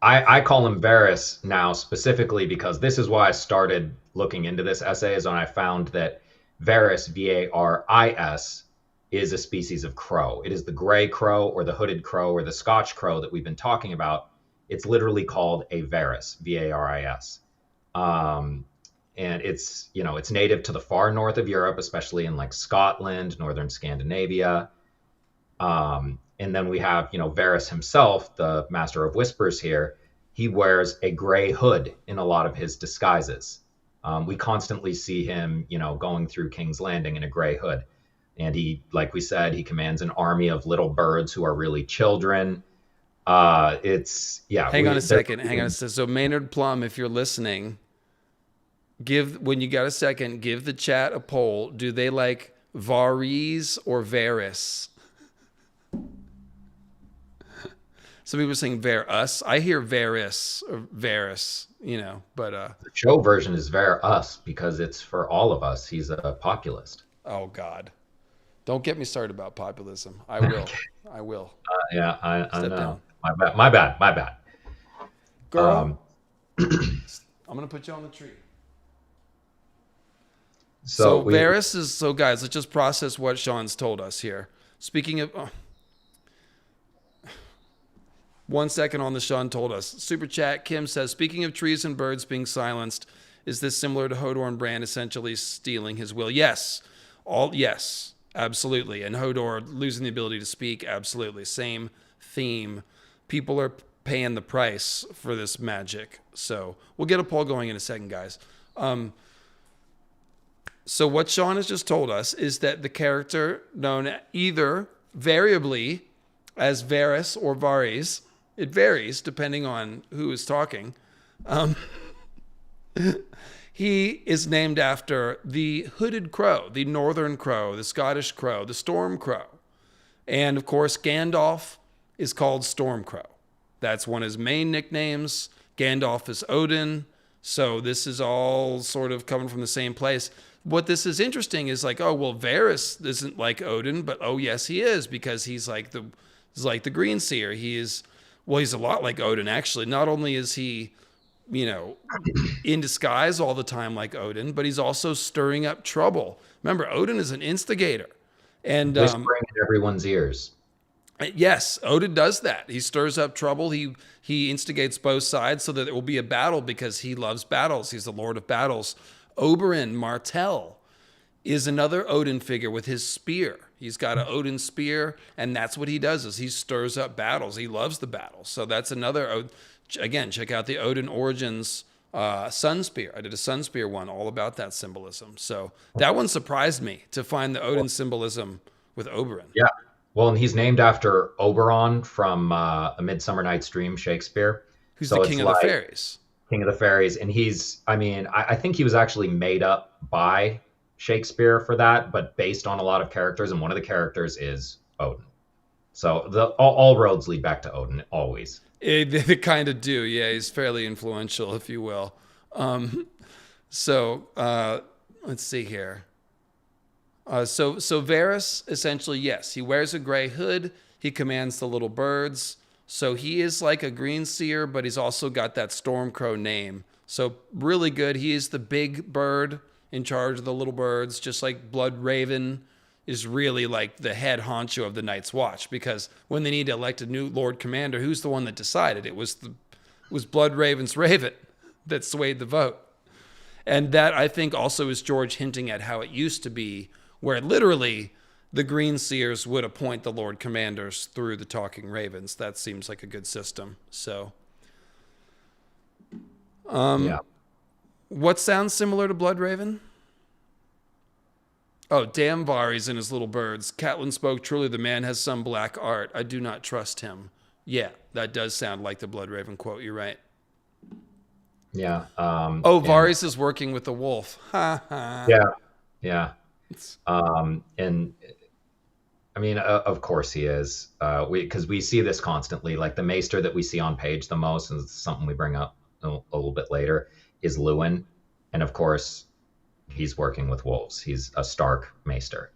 I call him Varys now specifically because this is why I started looking into this essay, is when I found that Varys, Varis, is a species of crow. It is the gray crow or the hooded crow or the Scotch crow that we've been talking about. It's literally called a Varys, Varis. And it's, you know, it's native to the far north of Europe, especially in like Scotland, northern Scandinavia. And then we have, you know, Varys himself, the Master of Whispers here. He wears a gray hood in a lot of his disguises. We constantly see him, you know, going through King's Landing in a gray hood. And he, like we said, he commands an army of little birds who are really children. Hang on a second. So Maynard Plum, if you're listening, when you got a second, give the chat a poll. Do they like Varys or Varys? Some people are saying Varys. I hear Varys or Varys, you know, but the show version is Varys because it's for all of us. He's a populist. Oh God. Don't get me started about populism. I will. I will. Yeah, I know. Down. My bad. Girl, I'm going to put you on the tree. So Varys is, so guys, let's just process what Sean's told us here. Speaking of, 1 second on the Sean told us. Super chat, Kim says, speaking of trees and birds being silenced, is this similar to Hodor and Bran essentially stealing his will? Yes. Yes, absolutely. And Hodor losing the ability to speak, absolutely. Same theme. People are paying the price for this magic. So we'll get a poll going in a second, guys. So what Sean has just told us is that the character known either variably as Varys or Varys, it varies depending on who is talking. He is named after the hooded crow, the northern crow, the Scottish crow, the storm crow. And of course, Gandalf is called Storm Crow. That's one of his main nicknames. Gandalf is Odin. So this is all sort of coming from the same place. What this is interesting is like, oh, well, Varys isn't like Odin, but oh, yes, he is, because he's like the Green Seer. He's a lot like Odin, actually. Not only is he, you know, in disguise all the time like Odin, but he's also stirring up trouble. Remember, Odin is an instigator. And whispering in everyone's ears. Yes, Odin does that. He stirs up trouble. He instigates both sides so that there will be a battle because he loves battles. He's the Lord of Battles. Oberyn Martell is another Odin figure with his spear. He's got an Odin spear, and that's what he does, is he stirs up battles. He loves the battles. So that's another, again, check out the Odin Origins Sun Spear. I did a Sun Spear one all about that symbolism. So that one surprised me to find the Odin symbolism with Oberyn. Yeah. Well, and he's named after Oberon from A Midsummer Night's Dream, Shakespeare. Who's the king of the fairies. King of the fairies. And I think he was actually made up by Shakespeare for that, but based on a lot of characters, and one of the characters is Odin. So all roads lead back to Odin, always. They kind of do, yeah. He's fairly influential, if you will. Let's see here. So Varys, essentially, yes, he wears a gray hood. He commands the little birds. So he is like a green seer, but he's also got that Stormcrow name. So really good. He is the big bird in charge of the little birds, just like Bloodraven is really like the head honcho of the Night's Watch, because when they need to elect a new Lord Commander, who's the one that decided? It was Bloodraven's Raven that swayed the vote. And that, I think, also is George hinting at how it used to be, where literally the Green Seers would appoint the Lord Commanders through the Talking Ravens. That seems like a good system. So, Yeah. what sounds similar to Bloodraven? Oh, damn Varys and his little birds. Catelyn spoke truly. The man has some black art. I do not trust him. Yeah, that does sound like the Bloodraven quote. You're right. Yeah. Varys is working with the wolf. Ha ha. Yeah. Yeah. And I mean, of course he is. Because we see this constantly. Like the maester that we see on page the most, and it's something we bring up a little bit later, is Lewin. And of course, he's working with wolves. He's a Stark maester.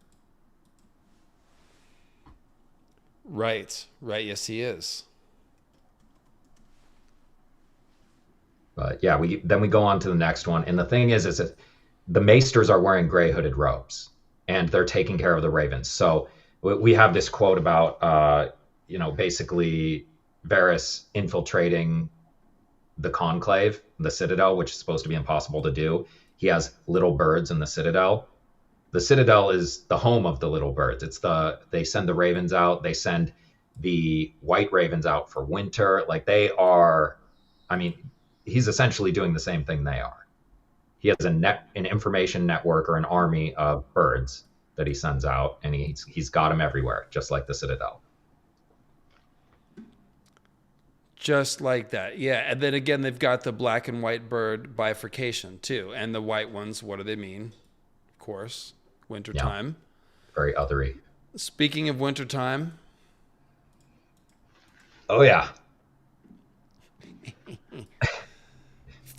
Right. Yes, he is. But yeah, we go on to the next one. And the thing is that the maesters are wearing gray hooded robes, and they're taking care of the ravens. So we have this quote about, basically Varys infiltrating the conclave, the citadel, which is supposed to be impossible to do. He has little birds in the citadel. The citadel is the home of the little birds. They send the ravens out. They send the white ravens out for winter. Like he's essentially doing the same thing they are. He has an information network or an army of birds that he sends out, and he's got them everywhere, just like the citadel. Just like that. Yeah. And then again, they've got the black and white bird bifurcation too. And the white ones, what do they mean? Of course, wintertime. Yeah. Very othery. Speaking of wintertime. Oh, yeah.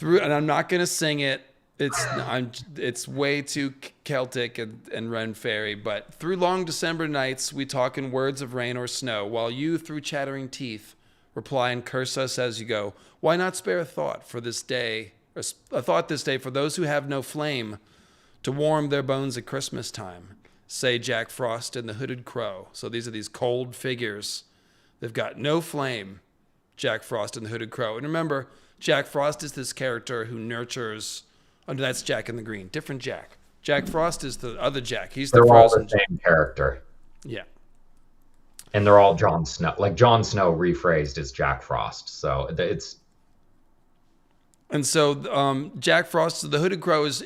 And I'm not going to sing it. It's way too Celtic and Ren Fairy, but through long December nights, we talk in words of rain or snow, while you, through chattering teeth, reply and curse us as you go. Why not spare a thought for this day, or a thought this day for those who have no flame to warm their bones at Christmas time? Say Jack Frost and the Hooded Crow. So these are these cold figures. They've got no flame, Jack Frost and the Hooded Crow. And remember, Jack Frost is this character who nurtures. Oh, that's Jack in the Green. Different Jack. Jack Frost is the other Jack. He's the They're all frozen the same character. Yeah. And they're all Jon Snow. Like Jon Snow rephrased as Jack Frost. So it's. And so Jack Frost, the Hooded Crow, is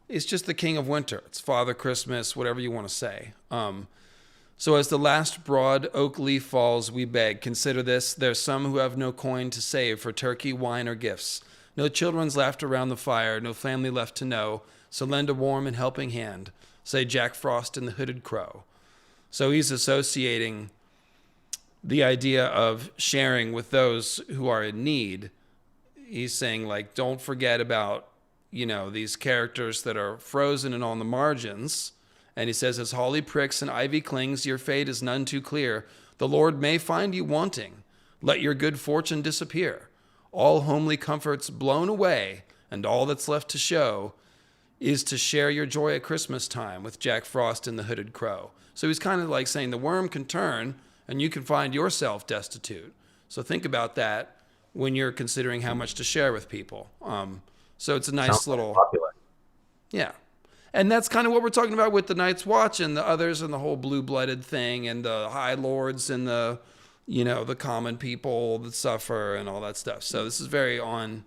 just the king of winter. It's Father Christmas, whatever you want to say. So as the last broad oak leaf falls, we beg, consider this. There's some who have no coin to save for turkey, wine, or gifts. No children's laughter around the fire, no family left to know. So lend a warm and helping hand. Say Jack Frost and the Hooded Crow. So he's associating the idea of sharing with those who are in need. He's saying, like, don't forget about, these characters that are frozen and on the margins. And he says, as holly pricks and ivy clings, your fate is none too clear. The Lord may find you wanting. Let your good fortune disappear. All homely comforts blown away, and all that's left to show is to share your joy at Christmas time with Jack Frost and the Hooded Crow. So he's kind of like saying the worm can turn, and you can find yourself destitute. So think about that when you're considering how much to share with people. So it's a nice little... popular. Yeah. And that's kind of what we're talking about with the Night's Watch and the others and the whole blue-blooded thing and the High Lords and the, the common people that suffer and all that stuff. So this is very on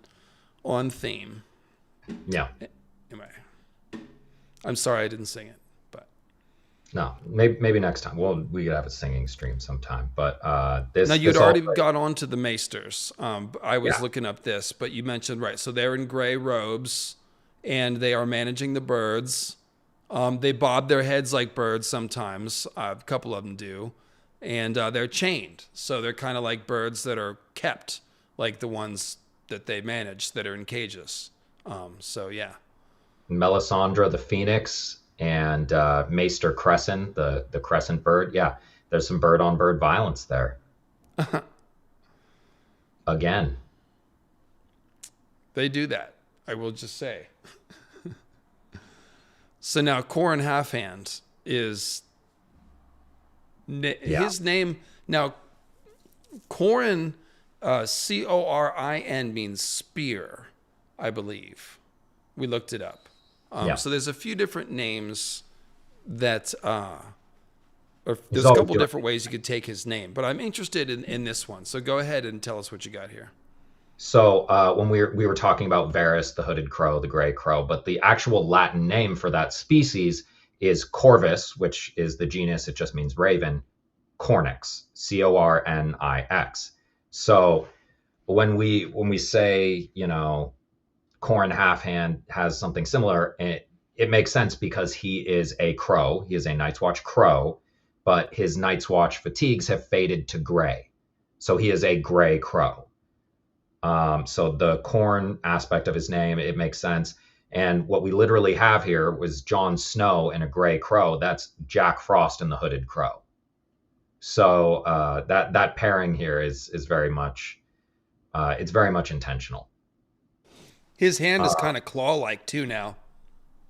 theme. Yeah. Anyway, I'm sorry I didn't sing it, but no, maybe next time. Well, we could have a singing stream sometime. But this. Now you'd this already got on to the Maesters. I was Yeah. looking up this, but you mentioned right. So they're in gray robes, and they are managing the birds. They bob their heads like birds sometimes. A couple of them do, and they're chained. So they're kind of like birds that are kept, like the ones that they manage that are in cages. So yeah. Melisandre the Phoenix and Maester Crescent, the crescent bird. Yeah, there's some bird-on-bird violence there. Again. They do that, I will just say. So now Corin Halfhand is his name. Now, Corin, Corin means spear, I believe. We looked it up. Yeah. So there's a few different names that or He's there's a always couple doing different ways you could take his name, but I'm interested in this one. So go ahead and tell us what you got here. So when we were talking about Varys, the hooded crow, the gray crow, but the actual Latin name for that species is Corvus, which is the genus. It just means raven. Cornix, Cornix. So when we say, Corn Halfhand has something similar, it makes sense because he is a crow. He is a Night's Watch crow, but his Night's Watch fatigues have faded to gray. So he is a gray crow. So the corn aspect of his name, it makes sense. And what we literally have here was Jon Snow and a gray crow. That's Jack Frost and the hooded crow. So that pairing here is very much it's very much intentional. His hand is kind of claw-like too now.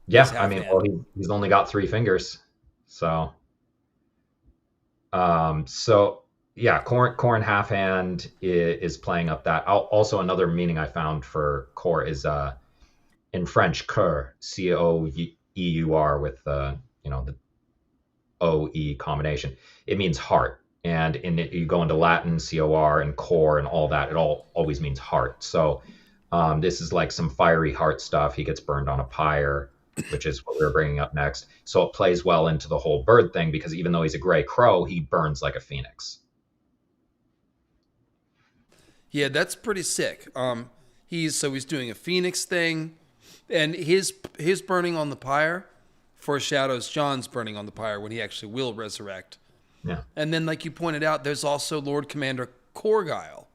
Yeah, I mean, well, he's only got 3 fingers, so yeah, corn half-hand is playing up that. Also, another meaning I found for core is in French, cœur, Coeur, with the OE combination. It means heart, and you go into Latin, cor and core and all that. It always means heart. So this is like some fiery heart stuff. He gets burned on a pyre, which is what we were bringing up next. So it plays well into the whole bird thing because even though he's a gray crow, he burns like a phoenix. Yeah, that's pretty sick. He's doing a phoenix thing, and his burning on the pyre foreshadows Jon's burning on the pyre when he actually will resurrect. Yeah. And then, like you pointed out, there's also Lord Commander Corgyle,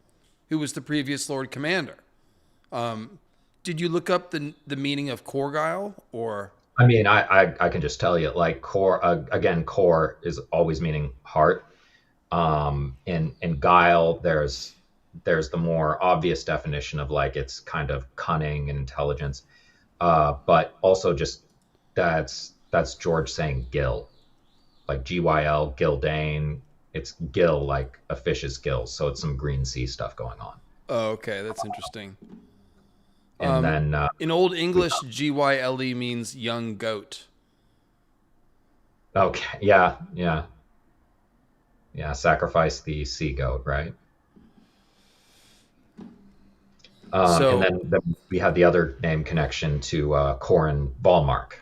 who was the previous Lord Commander. Did you look up the meaning of Corgyle, or? I mean, I can just tell you, like core again, core is always meaning heart. In guile, there's the more obvious definition of like it's kind of cunning and intelligence, but also just that's George saying gill, like GYL, Gildane. It's gill like a fish's gills, so it's some green sea stuff going on. Oh, okay, that's interesting. And then in Old English, GYLE means young goat. Okay, yeah. Sacrifice the sea goat, right? And then we had the other name connection to Corin Volmark.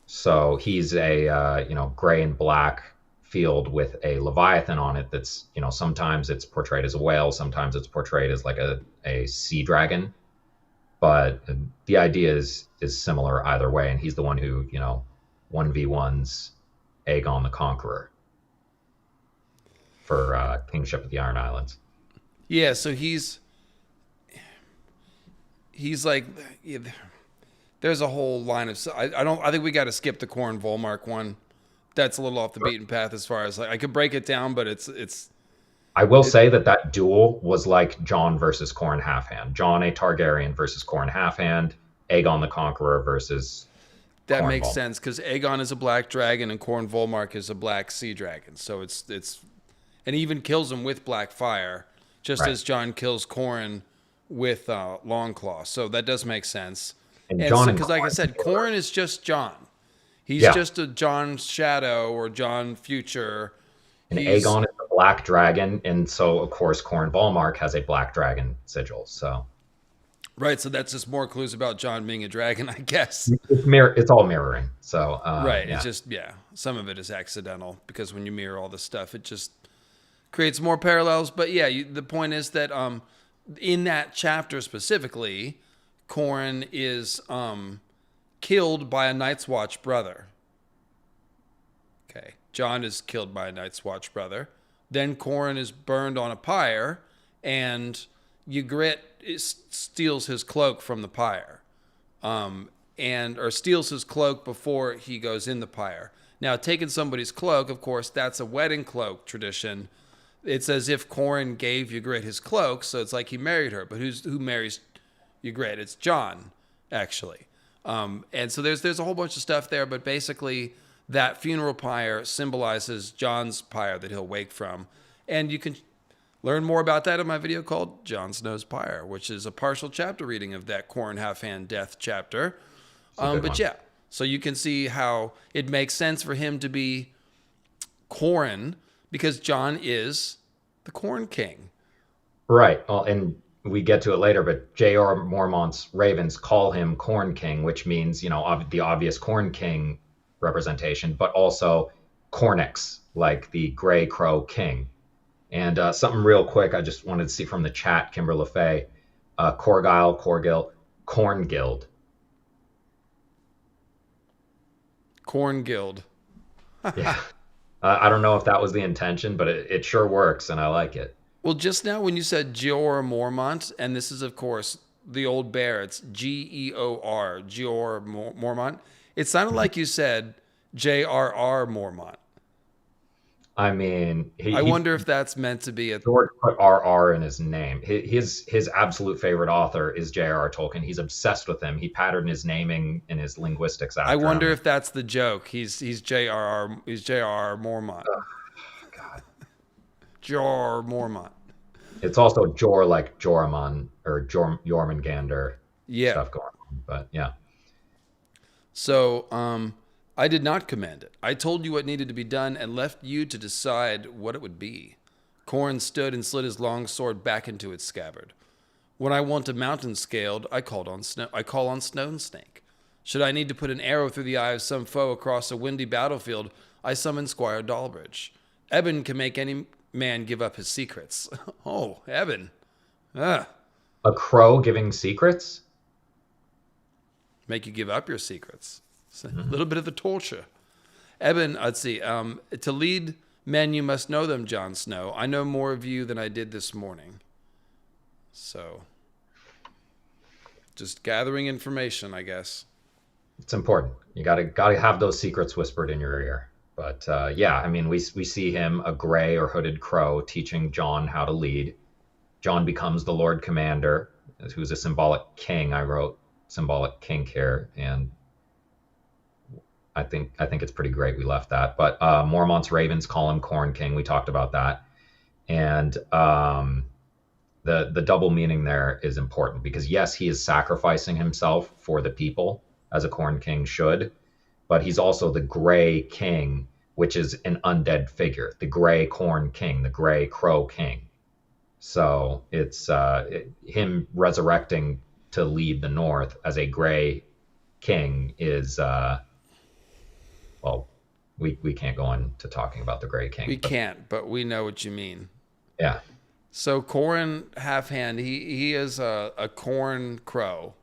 So he's a gray and black field with a leviathan on it. That's sometimes it's portrayed as a whale, sometimes it's portrayed as like a sea dragon. But the idea is similar either way, and he's the one who 1v1s Aegon the Conqueror for Kingship of the Iron Islands. Yeah, so he's like, there's a whole line of. I think we got to skip the Corn Volmark one. That's a little off the beaten path as far as like I could break it down, but it's. I will say that duel was like Jon versus Corn Halfhand. Jon a Targaryen versus Corn Halfhand. Aegon the Conqueror versus. That makes sense because Aegon is a black dragon and Corn Volmark is a black sea dragon. So it's and he even kills him with black fire, just Right. as Jon kills Corn with Longclaw. So that does make sense. And And Jon because, like I said, Corn is just Jon. He's Yeah. just a Jon Shadow or Jon Future. And He's- Aegon is a black dragon, and so of course Corn Volmark has a black dragon sigil. So Right, so that's just more clues about Jon being a dragon, I guess. it's all mirroring. So Right, yeah. it's just, some of it is accidental because when you mirror all this stuff, it just creates more parallels. But yeah, the point is that in that chapter specifically, Corn is killed by a Night's Watch brother. Okay, Jon is killed by a Night's Watch brother. Then Corn is burned on a pyre, and Ygritte steals his cloak from the pyre, or steals his cloak before he goes in the pyre. Now, taking somebody's cloak, of course, that's a wedding cloak tradition. It's as if Corn gave Ygritte his cloak, so it's like he married her. But who marries Ygritte? It's Jon, actually. And so there's a whole bunch of stuff there, but basically that funeral pyre symbolizes Jon's pyre that he'll wake from. And you can learn more about that in my video called Jon Snow's Pyre, which is a partial chapter reading of that Corn Halfhand death chapter. But yeah, So you can see how it makes sense for him to be Corn, because Jon is the Corn King. Right. Well, and we get to it later, but J.R. Mormont's ravens call him Corn King, which means, the obvious Corn King representation, but also Cornix, like the Gray Crow King. And something real quick, I just wanted to see from the chat, Kimber LaFay, Corgyle, Corgil, Corngild. Corngild. Yeah. I don't know if that was the intention, but it sure works, and I like it. Well, just now when you said Jeor Mormont, and this is, of course, the old bear, it's Geor, Jeor Mormont. It sounded like you said J.R.R. Mormont. I mean, I wonder if that's meant to be a... George put R.R. in his name. His absolute favorite author is J.R.R. Tolkien. He's obsessed with him. He patterned his naming and his linguistics after I wonder him. if that's the joke. He's J.R.R. He's J.R.R. Mormont. Oh, God. J.R.R. Mormont. It's also Jor, like Joramun or Jormungandr stuff going on. But yeah. So, I did not command it. I told you what needed to be done and left you to decide what it would be. Corn stood and slid his long sword back into its scabbard. When I want a mountain scaled, I call on Stone Snake. Should I need to put an arrow through the eye of some foe across a windy battlefield, I summon Squire Dalbridge. Eben can make any man give up his secrets. Oh, Eben. A crow giving secrets? Make you give up your secrets. It's a little bit of the torture. Eben, let's see. To lead men, you must know them, Jon Snow. I know more of you than I did this morning. So, just gathering information, I guess. It's important. You gotta have those secrets whispered in your ear. But yeah, I mean, we see him, a gray or hooded crow, teaching Jon how to lead. Jon becomes the Lord Commander, who's a symbolic king. I wrote symbolic king here, and I think it's pretty great we left that. But Mormont's ravens call him Corn King. We talked about that. And the double meaning there is important because, yes, he is sacrificing himself for the people, as a Corn King should, but he's also the Gray King, which is an undead figure, the Gray Corn King, the Gray Crow King. So it's him resurrecting to lead the North as a Gray King is... well, we can't go into talking about the Gray King. We can't, but we know what you mean. Yeah. So Corn Halfhand, he is a corn crow,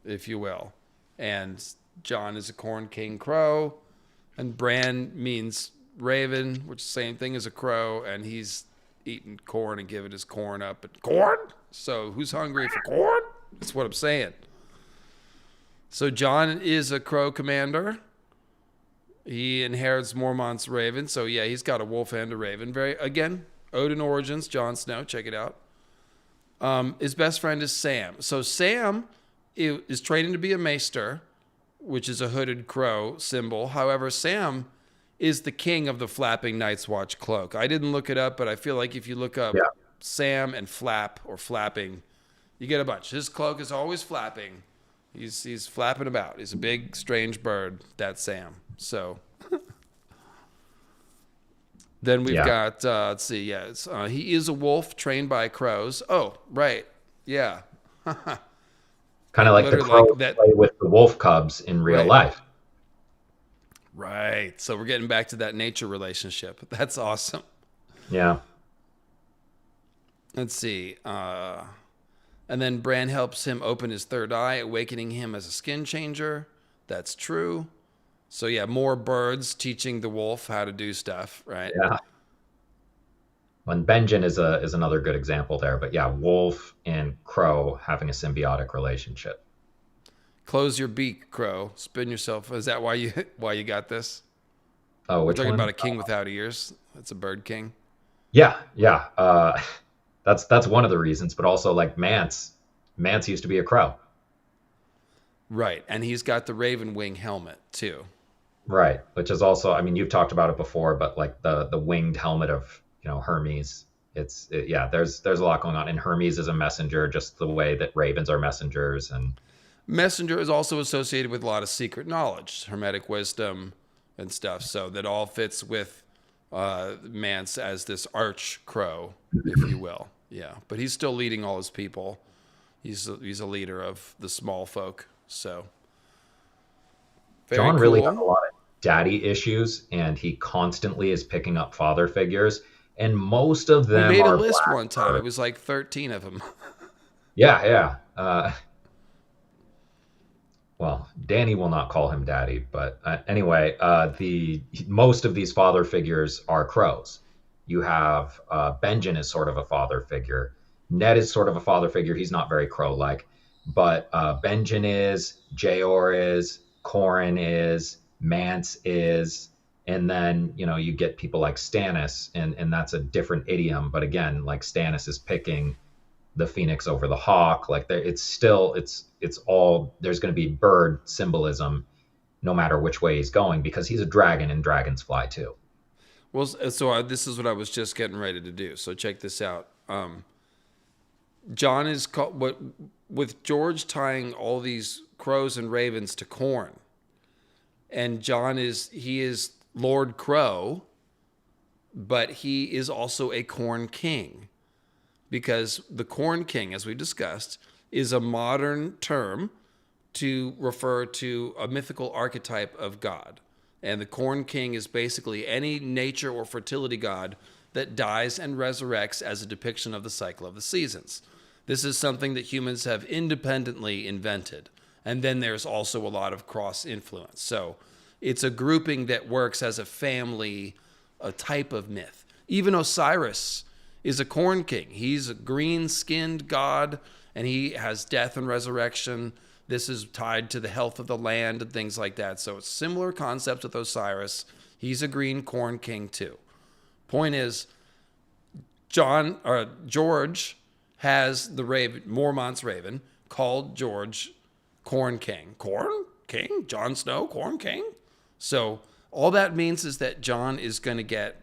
if you will. And Jon is a Corn King crow. And Bran means raven, which is the same thing as a crow. And he's eating corn and giving his corn up. But corn? So who's hungry for corn? That's what I'm saying. So Jon is a crow commander. He inherits Mormont's raven. So, yeah, he's got a wolf and a raven. Again, Odin Origins, Jon Snow. Check it out. His best friend is Sam. So Sam is training to be a maester, which is a hooded crow symbol. However, Sam is the king of the flapping Night's Watch cloak. I didn't look it up, but I feel like if you look up Sam and flap or flapping, you get a bunch. His cloak is always flapping. He's flapping about. He's a big, strange bird. That's Sam. So then we've got, let's see, he is a wolf trained by crows. Oh, right. Yeah. Kind of like the crows play with the wolf cubs in real life. Right. So we're getting back to that nature relationship. That's awesome. Yeah. Let's see. And then Bran helps him open his third eye, awakening him as a skin changer. That's true. So yeah, more birds teaching the wolf how to do stuff, right? Yeah. And Benjen is another good example there. But yeah, wolf and crow having a symbiotic relationship. Close your beak, crow. Spin yourself. Is that why you got this? Oh, we're talking about a king without ears. That's a bird king. Yeah. That's one of the reasons. But also, like Mance used to be a crow. Right, and he's got the raven wing helmet too. Right, which is also, I mean, you've talked about it before, but like the winged helmet of, Hermes. There's a lot going on. And Hermes is a messenger, just the way that ravens are messengers. And Messenger is also associated with a lot of secret knowledge, hermetic wisdom, and stuff. So that all fits with Mance as this arch crow, if you will. Yeah, but he's still leading all his people. He's a leader of the small folk. So John really has a lot of daddy issues, and he constantly is picking up father figures, and most of them we made are a list black one time. or- It was like 13 of them. Yeah. Well, Danny will not call him daddy, but anyway, most of these father figures are crows. You have Benjen is sort of a father figure. Ned is sort of a father figure. He's not very crow-like, but Benjen is, Jeor is, Corrin is, Mance is, and then you get people like Stannis, and that's a different idiom. But again, like Stannis is picking the phoenix over the hawk. Like it's all, there's going to be bird symbolism no matter which way he's going, because he's a dragon and dragons fly too. Well, so this is what I was just getting ready to do. So check this out. John is with George tying all these crows and ravens to corn, and John is Lord Crow, but he is also a corn king, because the corn king, as we discussed, is a modern term to refer to a mythical archetype of God. And the corn king is basically any nature or fertility god that dies and resurrects as a depiction of the cycle of the seasons. This is something that humans have independently invented. And then there's also a lot of cross influence. So it's a grouping that works as a family, a type of myth. Even Osiris is a corn king. He's a green-skinned god, and he has death and resurrection. This is tied to the health of the land and things like that. So it's similar concepts with Osiris. He's a green corn king too. Point is, George has the raven, Mormont's raven, called George Corn King. Corn King? Jon Snow, Corn King? So all that means is that Jon is going to get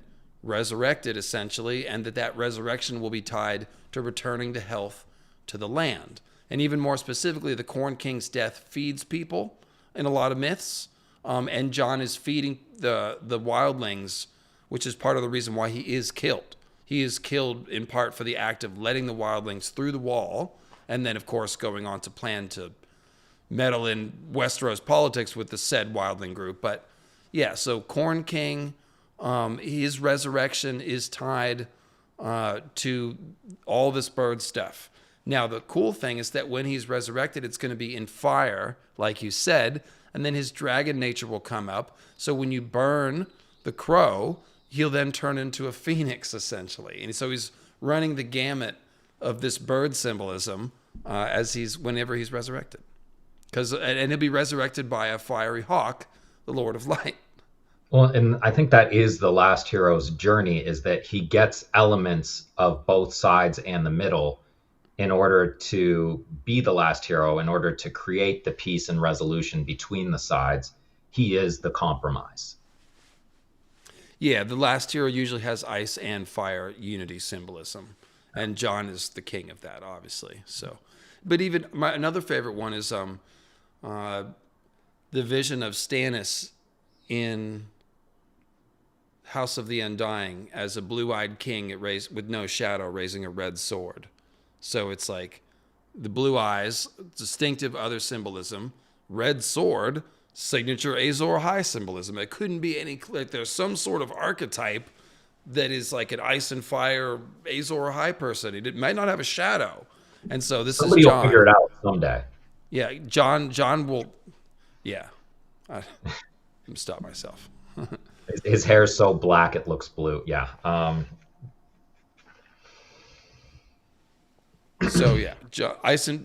resurrected, essentially, and that resurrection will be tied to returning to health to the land. And even more specifically, the Corn King's death feeds people in a lot of myths, and Jon is feeding the wildlings, which is part of the reason why he is killed. He is killed in part for the act of letting the wildlings through the wall, and then, of course, going on to plan to meddle in Westeros politics with the said wildling group. But yeah, so Corn King, his resurrection is tied to all this bird stuff. Now, the cool thing is that when he's resurrected, it's going to be in fire, like you said, and then his dragon nature will come up. So when you burn the crow, he'll then turn into a phoenix, essentially. And so he's running the gamut of this bird symbolism whenever he's resurrected. And he'll be resurrected by a fiery hawk, the Lord of Light. Well, and I think that is the last hero's journey, is that he gets elements of both sides and the middle in order to be the last hero, in order to create the peace and resolution between the sides. He is the compromise. Yeah, the last hero usually has ice and fire unity symbolism, and Jon is the king of that, obviously. So, but even another favorite one is the vision of Stannis in House of the Undying as a blue-eyed king with no shadow, raising a red sword. So it's like the blue eyes, distinctive other symbolism, red sword, signature Azor Ahai symbolism. It couldn't be any, like there's some sort of archetype that is like an ice and fire Azor Ahai person. It might not have a shadow. And so Somebody is will Jon. figure it out someday. Yeah, Jon will, yeah. I'm stop myself. His hair is so black it looks blue. Yeah. So yeah,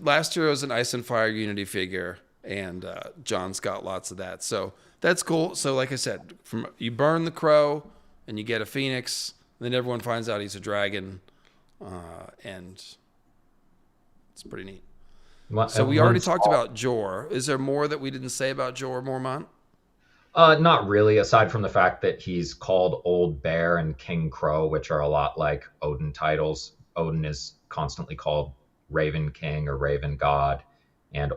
last hero is an ice and fire unity figure, and Jon's got lots of that. So that's cool. So like I said, you burn the crow and you get a phoenix, and then everyone finds out he's a dragon, and it's pretty neat. So we already talked about Jor. Is there more that we didn't say about Jor Mormont? Not really, aside from the fact that he's called Old Bear and King Crow, which are a lot like Odin titles. Odin is constantly called Raven King or Raven God, and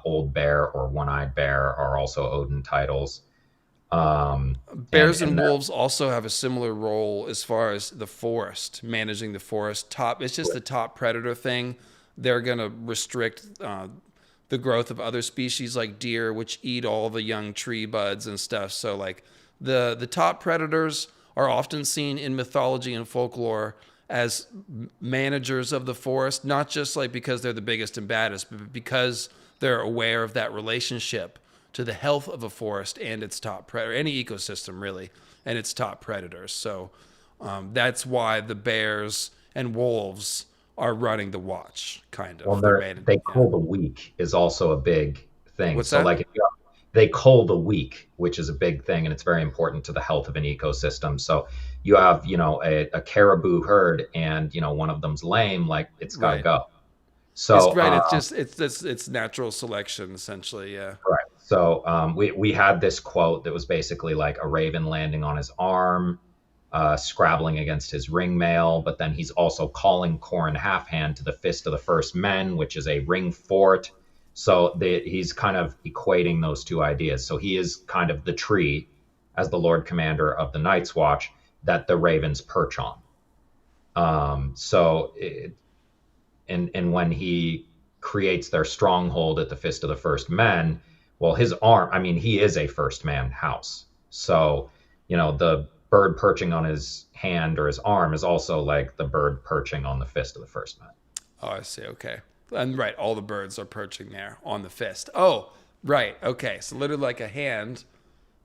Old Bear or One-Eyed Bear are also Odin titles. Bears and wolves also have a similar role as far as the forest, managing the forest. It's just the top predator thing. They're going to restrict the growth of other species like deer, which eat all the young tree buds and stuff. So like the top predators are often seen in mythology and folklore as managers of the forest, not just like because they're the biggest and baddest, but because they're aware of that relationship to the health of a forest and its top predator, any ecosystem really, and its top predators. So that's why the bears and wolves are running the watch, kind of. Well, they cull the weak is also a big thing. What's So that? like they cull the weak, which is a big thing, and it's very important to the health of an ecosystem. So you have, a caribou herd, and one of them's lame, like it's got to Right. go. It's So right. It's just it's natural selection essentially. Yeah. right. So we had this quote that was basically like a raven landing on his arm, scrabbling against his ringmail, but then he's also calling Corrin Halfhand to the Fist of the First Men, which is a ring fort. So he's kind of equating those two ideas. So he is kind of the tree as the Lord Commander of the Night's Watch that the ravens perch on. And when he creates their stronghold at the Fist of the First Men, well, his arm, I mean, he is a first man house. So, the bird perching on his hand or his arm is also like the bird perching on the Fist of the First Man. Oh, I see. Okay. And right, all the birds are perching there on the fist. Oh, right. Okay. So literally like a hand,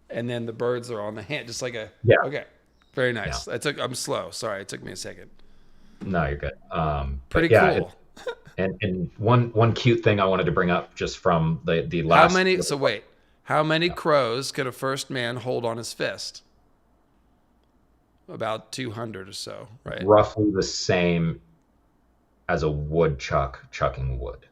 and then the birds are on the hand, just like a. Yeah. Okay. Very nice. Yeah. I'm slow. Sorry, it took me a second. No, you're good. Pretty but yeah, cool. and one cute thing I wanted to bring up just from the How last. many? So wait, how many crows could a first man hold on his fist? About 200 or so, right? Roughly the same as a woodchuck chucking wood.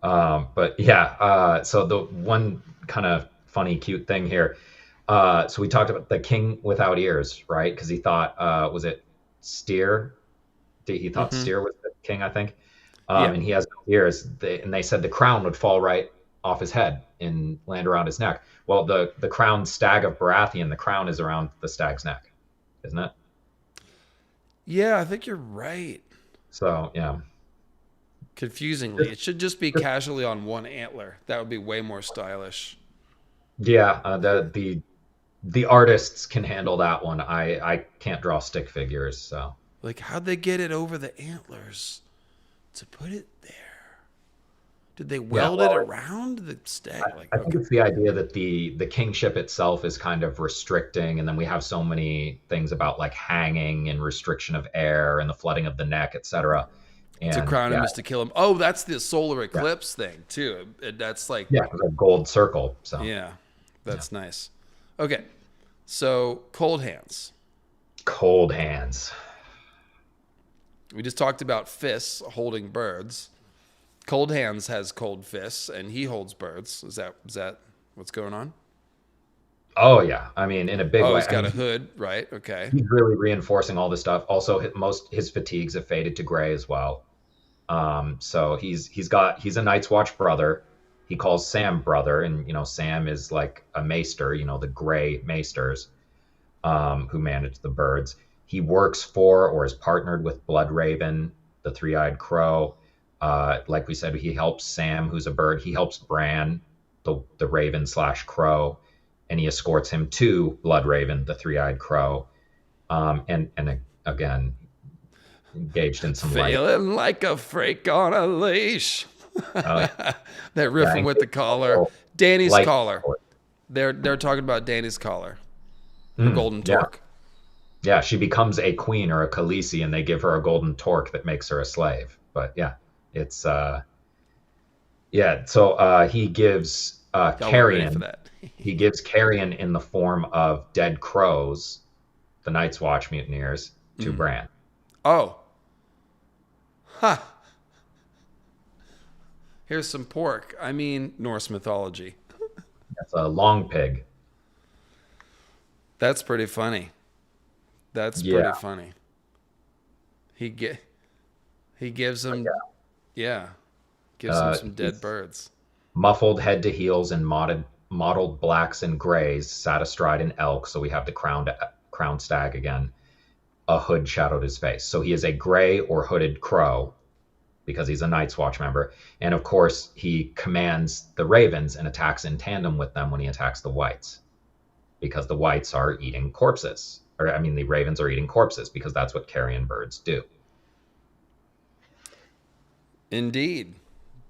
But yeah, so the one kind of funny, cute thing here. So we talked about the king without ears, right? Because he thought, was it Steer? He thought Mm-hmm. Steer was the king, I think. Yeah. And he has no ears. And they said the crown would fall right off his head and land around his neck. Well, the crowned stag of Baratheon, the crown is around the stag's neck, isn't it? Yeah, I think you're right. So yeah. Confusingly, it should just be casually on one antler. That would be way more stylish. Yeah, the artists can handle that one. I can't draw stick figures, so. Like, how'd they get it over the antlers to put it there? Did they weld it around the stag? I think it's the idea that the kingship itself is kind of restricting, and then we have so many things about like hanging and restriction of air and the flooding of the neck, etc. To crown him is to kill him. Oh, that's the solar eclipse thing too. That's like a gold circle. So yeah, that's nice. Okay, so cold hands. Cold hands. We just talked about fists holding birds. Cold hands has cold fists, and he holds birds. Is that what's going on? Oh yeah, I mean in a big way. Oh, he's got a hood, right? Okay. He's really reinforcing all this stuff. Also, his fatigues have faded to gray as well. So he's a Night's Watch brother. He calls Sam brother, and Sam is like a maester. The gray maesters, who manage the birds. He works for or is partnered with Bloodraven, the three-eyed crow. Like we said, he helps Sam, who's a bird. He helps Bran, the raven / crow, and he escorts him to Bloodraven, the three-eyed crow. And again, engaged in some feeling like a freak on a leash. That riffing with the collar, Danny's collar. They're talking about Danny's collar, the golden torque. Yeah, she becomes a queen or a Khaleesi, and they give her a golden torque that makes her a slave. But yeah, it's So he gives carrion. He gives carrion in the form of dead crows, the Night's Watch mutineers, to Bran. Oh. Huh. Here's some pork. I mean, Norse mythology. That's a long pig. That's pretty funny. That's pretty funny. He gives him, gives Gives him some dead birds. Muffled head to heels in mottled blacks and grays, sat astride an elk. So we have the crowned stag again. A hood shadowed his face. So he is a gray or hooded crow because he's a Night's Watch member. And of course, he commands the ravens and attacks in tandem with them when he attacks the whites, because the whites are eating corpses. The ravens are eating corpses because that's what carrion birds do. Indeed.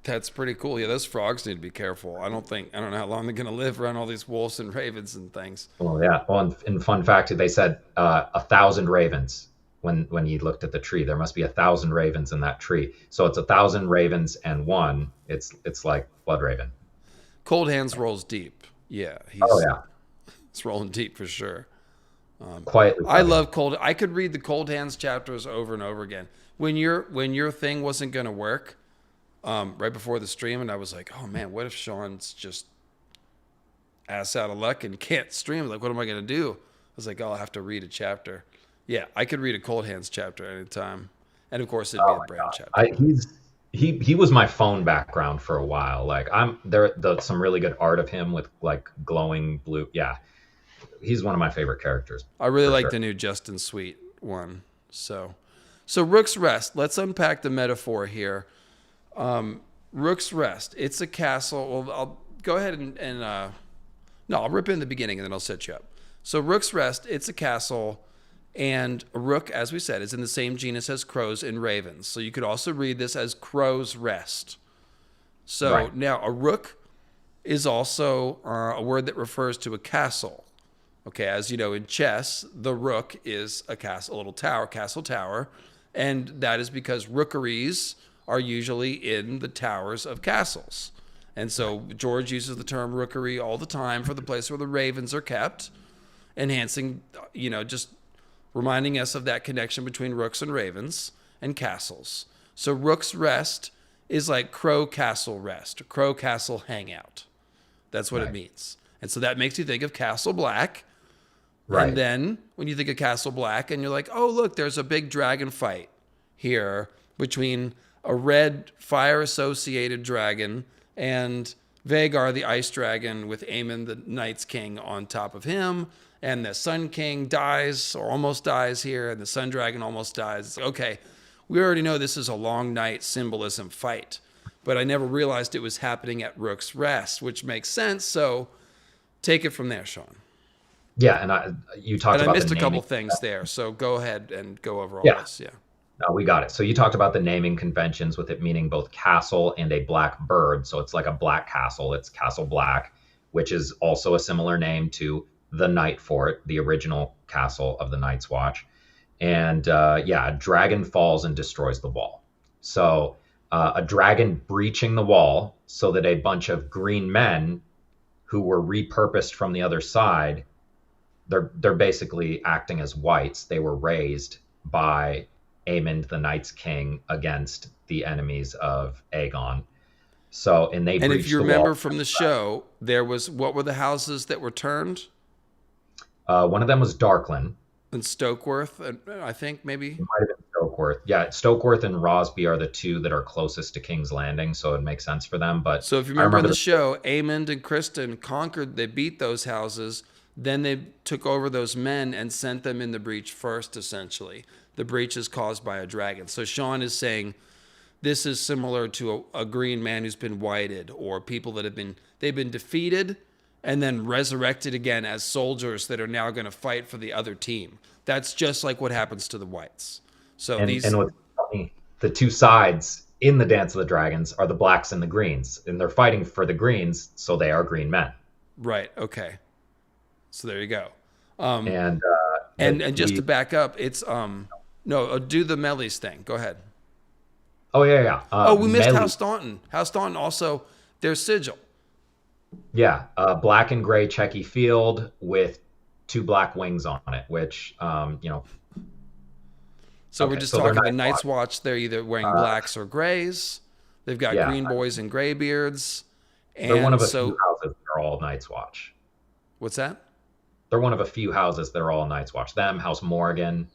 That's pretty cool. Yeah, those frogs need to be careful. I don't know how long they're going to live around all these wolves and ravens and things. Well, yeah. Well, and fun fact, they said 1,000 ravens when he looked at the tree. There must be 1,000 ravens in that tree. So it's 1,000 ravens and one. It's like Bloodraven. Cold Hands rolls deep. Yeah. It's rolling deep for sure. Quietly. I love I could read the Cold Hands chapters over and over again. When your thing wasn't going to work, right before the stream, and I was like, oh man, what if Sean's just ass out of luck and can't stream? Like, what am I going to do? I was like, oh, I'll have to read a chapter. Yeah, I could read a Cold Hands chapter anytime. And of course, it'd be a Bran chapter. He was my phone background for a while. Like some really good art of him with like glowing blue. Yeah, he's one of my favorite characters. I really like the new Justin Sweet one. So Rook's Rest. Let's unpack the metaphor here. Rook's Rest. It's a castle. Well, I'll go ahead and I'll rip in the beginning and then I'll set you up. So Rook's Rest. It's a castle, and a rook, as we said, is in the same genus as crows and ravens. So you could also read this as Crow's Rest. So right. Now a rook is also a word that refers to a castle. Okay, as you know, in chess, the rook is a castle, a little tower, castle tower, and that is because rookeries are usually in the towers of castles. And so George uses the term rookery all the time for the place where the ravens are kept, enhancing, just reminding us of that connection between rooks and ravens and castles. So Rook's Rest is like Crow Castle Rest, Crow Castle Hangout. That's what it means. And so that makes you think of Castle Black. Right. And then when you think of Castle Black and you're like, oh, look, there's a big dragon fight here between a red fire-associated dragon and Vagar, the ice dragon, with Aemon, the Night's King, on top of him. And the Sun King dies or almost dies here, and the Sun Dragon almost dies. Okay, we already know this is a long night symbolism fight, but I never realized it was happening at Rook's Rest, which makes sense. So take it from there, Sean. Yeah, and you talked about. I missed a couple things there, so go ahead and go over all this. Yeah. No, we got it. So you talked about the naming conventions with it meaning both castle and a black bird. So it's like a black castle. It's Castle Black, which is also a similar name to the Night Fort, the original castle of the Night's Watch. And a dragon falls and destroys the wall. So a dragon breaching the wall so that a bunch of green men who were repurposed from the other side, they're basically acting as whites. They were raised by Aemon, the Night's King, against the enemies of Aegon. So, and if you remember from the show, there was, what were the houses that were turned? One of them was Darkland. And Stokeworth, I think maybe. It might have been Stokeworth. Yeah, Stokeworth and Rosby are the two that are closest to King's Landing, so it makes sense for them. But so if you remember in the show, Aemon and Kristen they beat those houses. Then they took over those men and sent them in the breach first, essentially. The breach is caused by a dragon. So Sean is saying this is similar to a green man who's been whited, or people that they've been defeated and then resurrected again as soldiers that are now going to fight for the other team. That's just like what happens to the whites. So and what's funny, the two sides in the Dance of the Dragons are the blacks and the greens, and they're fighting for the greens, so they are green men. Right. Okay. So there you go. And just to back up, it's do the Mellies thing. Go ahead. Oh yeah. We missed House Staunton. House Staunton also, their sigil. Yeah, black and gray checky field with two black wings on it, which So we're just talking the Night's Watch. They're either wearing blacks or grays. They've got green boys and gray beards. And they're one of a few houses that are all Night's Watch. What's that? They're one of a few houses that are all Night's Watch. Them, House Morgan.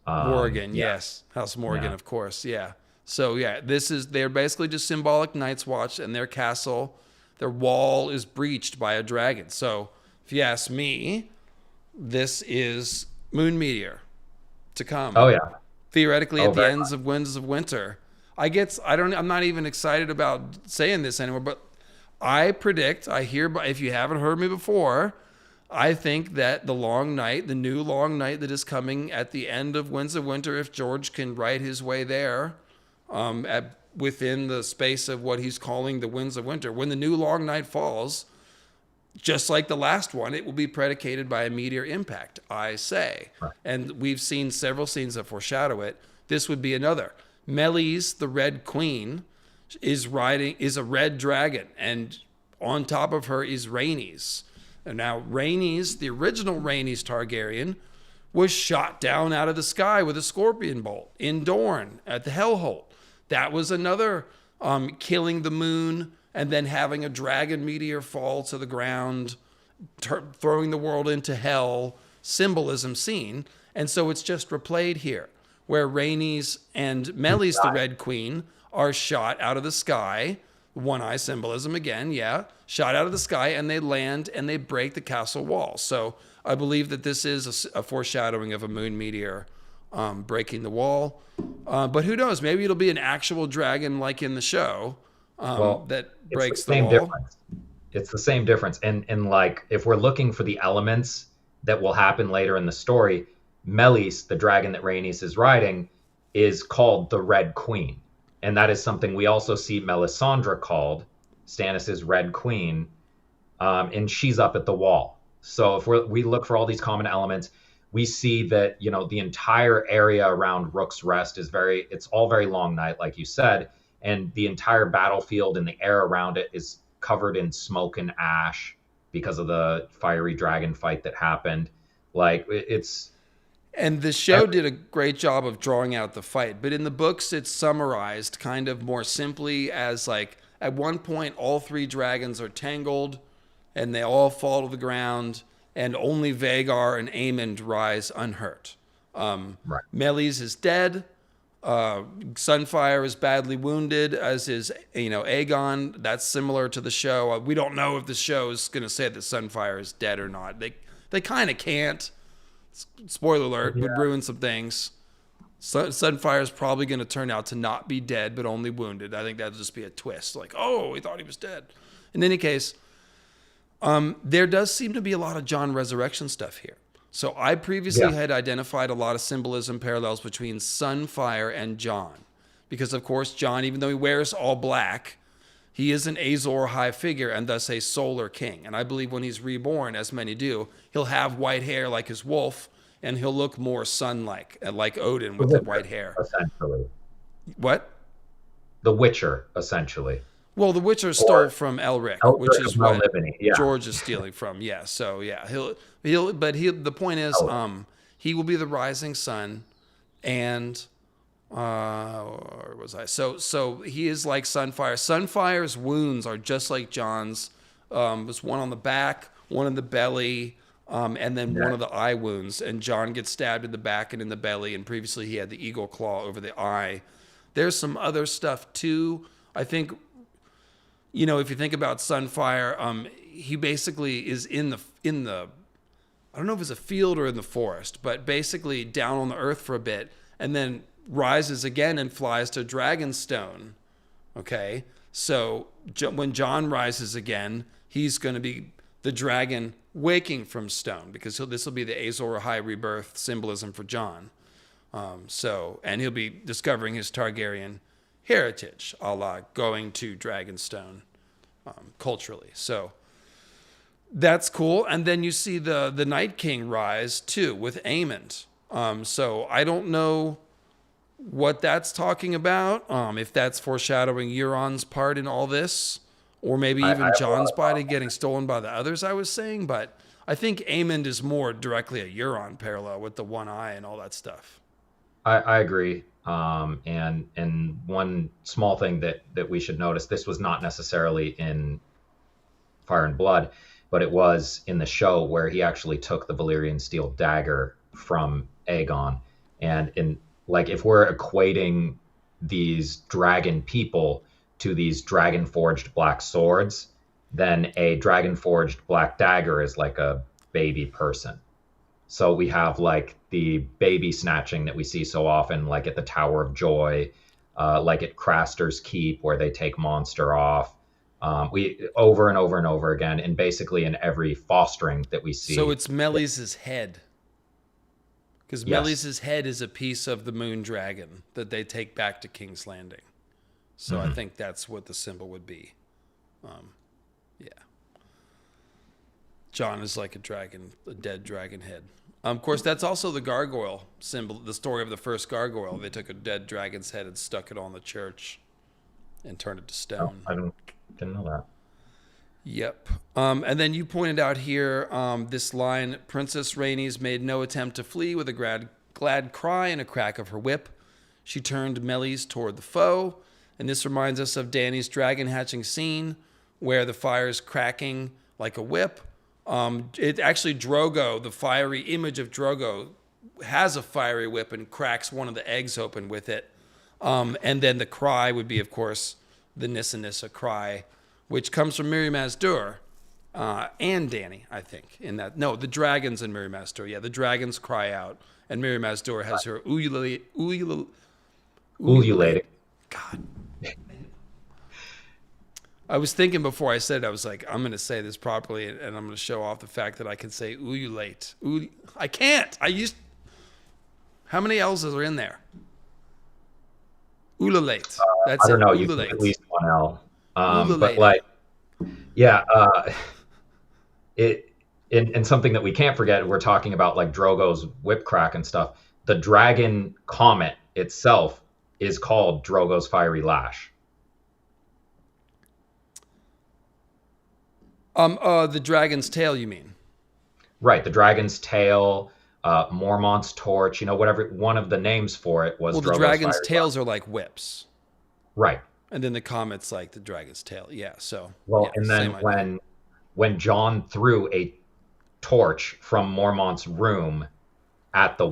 Morgan, yes. House Morgan, of course, yeah. So yeah, they're basically just symbolic Night's Watch, and their castle, their wall is breached by a dragon. So if you ask me, this is Moon Meteor to come. Oh yeah. Theoretically, at the very ends of Winds of Winter. I'm not even excited about saying this anymore, but I predict, if you haven't heard me before, I think that the long night, the new long night that is coming at the end of Winds of Winter, if George can write his way there, within the space of what he's calling the Winds of Winter, when the new long night falls, just like the last one, it will be predicated by a meteor impact, I say. Right. And we've seen several scenes that foreshadow it. This would be another. Melis, the Red Queen, is a red dragon, and on top of her is Rhaenys. And now Rhaenys, the original Rhaenys Targaryen, was shot down out of the sky with a scorpion bolt in Dorne at the Hellholt. That was another killing the moon and then having a dragon meteor fall to the ground, throwing the world into hell symbolism scene. And so it's just replayed here, where Rhaenys and Melis, the Red Queen, are shot out of the sky. One eye symbolism again, yeah. Shot out of the sky, and they land and they break the castle wall. So I believe that this is a foreshadowing of a moon meteor breaking the wall. But who knows? Maybe it'll be an actual dragon like in the show that breaks the wall. Difference. It's the same difference. And like, if we're looking for the elements that will happen later in the story, Melis, the dragon that Rhaenys is riding, is called the Red Queen. And that is something we also see Melisandre called, Stannis' Red Queen, and she's up at the wall. So if we look for all these common elements, we see that, you know, the entire area around Rook's Rest it's all very long night, like you said, and the entire battlefield and the air around it is covered in smoke and ash because of the fiery dragon fight that happened. Like, it's... And the show did a great job of drawing out the fight, but in the books it's summarized kind of more simply as, like, at one point all three dragons are tangled and they all fall to the ground, and only Vhagar and Aemond rise unhurt. Right. Melis is dead. Sunfire is badly wounded, as is, Aegon. That's similar to the show. We don't know if the show is going to say that Sunfire is dead or not. They kind of can't. Spoiler alert, would ruin some things. Sunfire is probably going to turn out to not be dead, but only wounded. I think that'll just be a twist. Like, oh, we thought he was dead. In any case, there does seem to be a lot of Jon resurrection stuff here. So I previously had identified a lot of symbolism parallels between Sunfire and Jon. Because, of course, Jon, even though he wears all black, he is an Azor high figure and thus a solar king. And I believe when he's reborn, as many do, he'll have white hair like his wolf, and he'll look more sun-like, like Odin with the white hair. Essentially. What? The Witcher, essentially. Well, the Witcher stole from Elric, which is what George is stealing from. Yeah, so yeah, the point is, he will be the rising sun, and or was I? So he is like Sunfire. Sunfire's wounds are just like Jon's. There's one on the back, one in the belly, and then one of the eye wounds. And Jon gets stabbed in the back and in the belly. And previously he had the eagle claw over the eye. There's some other stuff too. I think, if you think about Sunfire, he basically is in the I don't know if it's a field or in the forest, but basically down on the earth for a bit, and then rises again and flies to Dragonstone. Okay, so when Jon rises again, he's going to be the dragon waking from stone, because this will be the Azor High rebirth symbolism for Jon. And he'll be discovering his Targaryen heritage, a la going to Dragonstone culturally. So that's cool. And then you see the Night King rise too with Aemond. So I don't know what that's talking about. If that's foreshadowing Euron's part in all this, or maybe even Jon's body getting stolen by the others, I was saying. But I think Aemond is more directly a Euron parallel with the one eye and all that stuff. I agree. And one small thing that we should notice, this was not necessarily in Fire and Blood, but it was in the show, where he actually took the Valyrian steel dagger from Aegon. And if we're equating these dragon people to these dragon forged black swords, then a dragon forged black dagger is like a baby person. So we have like the baby snatching that we see so often, like at the Tower of Joy, like at Craster's Keep, where they take Monster off. We over and over and over again, and basically in every fostering that we see. So it's Melis's head. Because Yes. Melis's head is a piece of the moon dragon that they take back to King's Landing. So I think that's what the symbol would be. Yeah. Jon is like a dragon, a dead dragon head. Of course, that's also the gargoyle symbol, the story of the first gargoyle. They took a dead dragon's head and stuck it on the church and turned it to stone. I didn't know that. Yep. And then you pointed out here this line, Princess Rhaenys made no attempt to flee with a glad cry and a crack of her whip. She turned Melis toward the foe. And this reminds us of Dany's dragon hatching scene where the fire is cracking like a whip. It actually, Drogo, the fiery image of Drogo, has a fiery whip and cracks one of the eggs open with it. And then the cry would be, of course, the Nissa Nissa cry, which comes from Mirri Maz Dur and Dany, I think. The dragons in Mirri Maz Dur. Yeah, the dragons cry out, and Mirri Maz Dur has her ululating. God. I was thinking before I said it, I was like, I'm going to say this properly, and I'm going to show off the fact that I can say ululate. I can't. How many L's are in there? Ululate. That's I don't know. Ululate. You can at least one L. But Ululate. like, yeah, and something that we can't forget, we're talking about like Drogo's whip crack and stuff. The dragon comet itself is called Drogo's fiery lash. The dragon's tail, you mean? Right, the dragon's tail, Mormont's torch, whatever one of the names for it was. Well, the Drogo's dragon's fiery tails are like whips. Right. And then the comet's like the dragon's tail. Yeah, so. Well, yeah, and same then idea. when Jon threw a torch from Mormont's room at the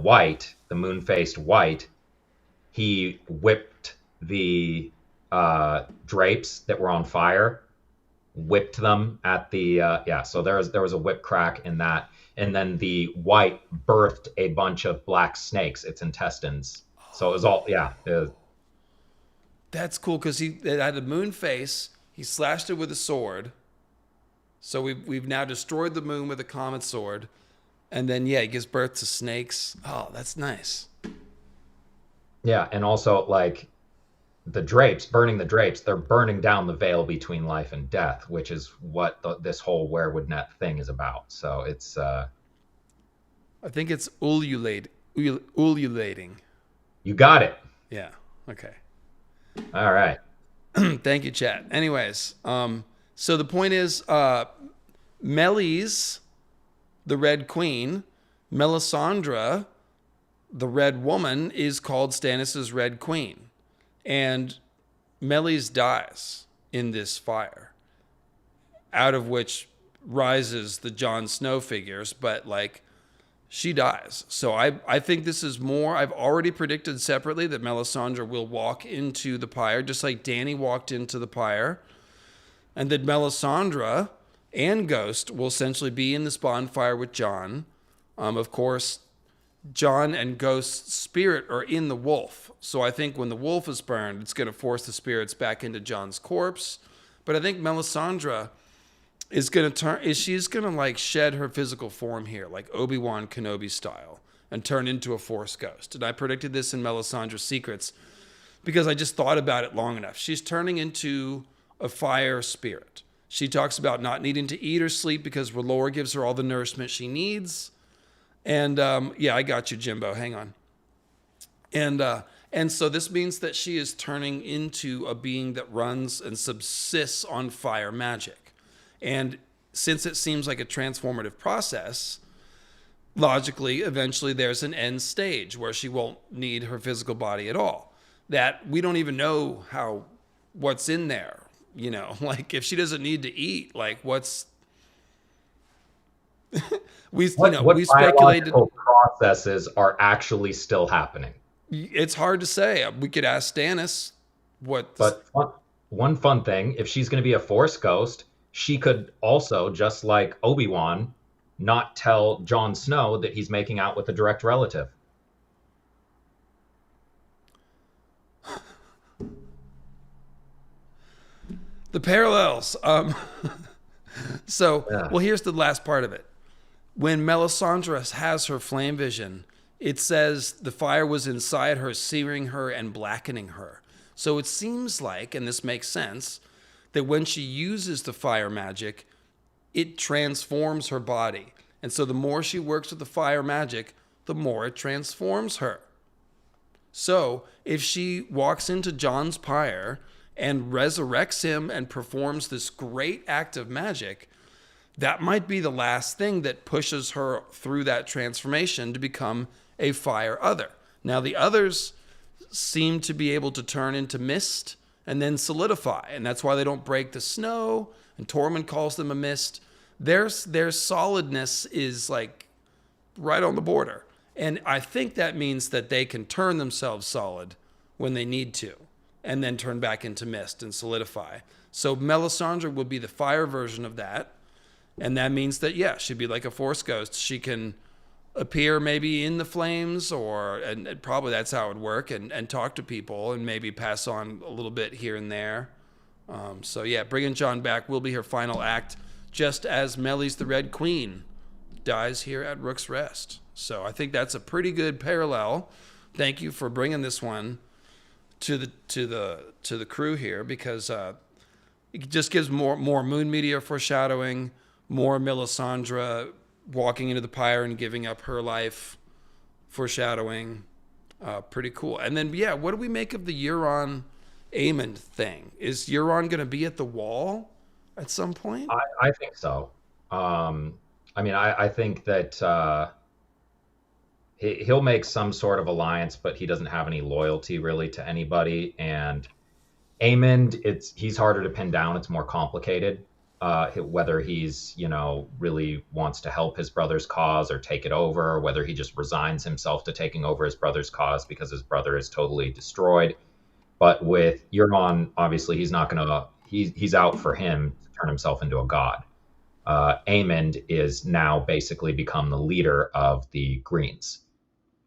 moon-faced white, he whipped the drapes that were on fire, whipped them at the so there was a whip crack in that, and then the white birthed a bunch of black snakes, its intestines. So it was all That's cool because it had a moon face. He slashed it with a sword. So we've now destroyed the moon with a comet sword, and then he gives birth to snakes. Oh, that's nice. Yeah, and also like the drapes, burning the drapes, they're burning down the veil between life and death, which is what this whole werewood net thing is about. So it's I think it's ululating. You got it. Yeah. Okay. All right. Thank you, chat. Anyways, so the point is, Melis, the Red Queen, Melisandre, the Red Woman, is called Stannis' Red Queen. And Melis dies in this fire, out of which rises the Jon Snow figures, but like she dies. So I think this is more, I've already predicted separately that Melisandre will walk into the pyre, just like Dany walked into the pyre, and that Melisandre and Ghost will essentially be in this bonfire with Jon. Of course, Jon and Ghost's spirit are in the wolf. So I think when the wolf is burned, it's going to force the spirits back into Jon's corpse. But I think Melisandre is going to she's going to like shed her physical form here, like Obi-Wan Kenobi style, and turn into a Force ghost. And I predicted this in Melisandre's Secrets because I just thought about it long enough. She's turning into a fire spirit. She talks about not needing to eat or sleep because R'hllor gives her all the nourishment she needs. And I got you, Jimbo. Hang on. And so this means that she is turning into a being that runs and subsists on fire magic. And since it seems like a transformative process, logically, eventually there's an end stage where she won't need her physical body at all. That we don't even know what's in there. Like if she doesn't need to eat, like what's we speculated biological processes are actually still happening. It's hard to say. We could ask Stannis what. But one fun thing, if she's going to be a Force ghost, she could also, just like Obi-Wan, not tell Jon Snow that he's making out with a direct relative. The parallels. So, Yeah. well, here's the last part of it. When Melisandre has her flame vision, it says the fire was inside her, searing her and blackening her. So it seems like, and this makes sense, that when she uses the fire magic, it transforms her body. And so the more she works with the fire magic, the more it transforms her. So if she walks into Jon's pyre and resurrects him and performs this great act of magic, that might be the last thing that pushes her through that transformation to become a fire other. Now, the others seem to be able to turn into mist and then solidify, and that's why they don't break the snow, and Tormund calls them a mist. Their solidness is like right on the border. And I think that means that they can turn themselves solid when they need to, and then turn back into mist and solidify. So Melisandre would be the fire version of that. And that means that, yeah, she'd be like a Force ghost. She can appear maybe in the flames, and probably that's how it would work, and talk to people and maybe pass on a little bit here and there. So, yeah, bringing Jon back will be her final act, just as Melly's the Red Queen dies here at Rook's Rest. So I think that's a pretty good parallel. Thank you for bringing this one to the crew here, because it just gives more Moon Meteor foreshadowing, more Melisandre walking into the pyre and giving up her life foreshadowing. Pretty cool. And then, yeah, what do we make of the Euron Aemond thing? Is Euron going to be at the wall at some point? I think so. I think that he'll make some sort of alliance, but he doesn't have any loyalty really to anybody. And Aemond, he's harder to pin down. It's more complicated. Whether he's, really wants to help his brother's cause or take it over, or whether he just resigns himself to taking over his brother's cause because his brother is totally destroyed. But with Euron, obviously, he's not going to, he's out for him to turn himself into a god. Aemond is now basically become the leader of the Greens.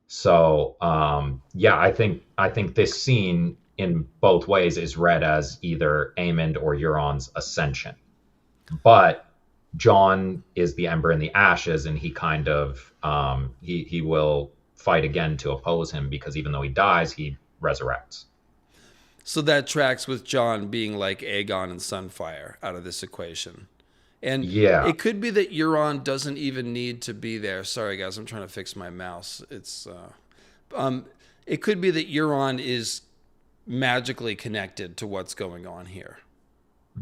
So, I think this scene in both ways is read as either Aemond or Euron's ascension. But Jon is the ember in the ashes, and he kind of he will fight again to oppose him, because even though he dies, he resurrects. So that tracks with Jon being like Aegon and Sunfire out of this equation. And yeah, it could be that Euron doesn't even need to be there. Sorry, guys, I'm trying to fix my mouse. It could be that Euron is magically connected to what's going on here.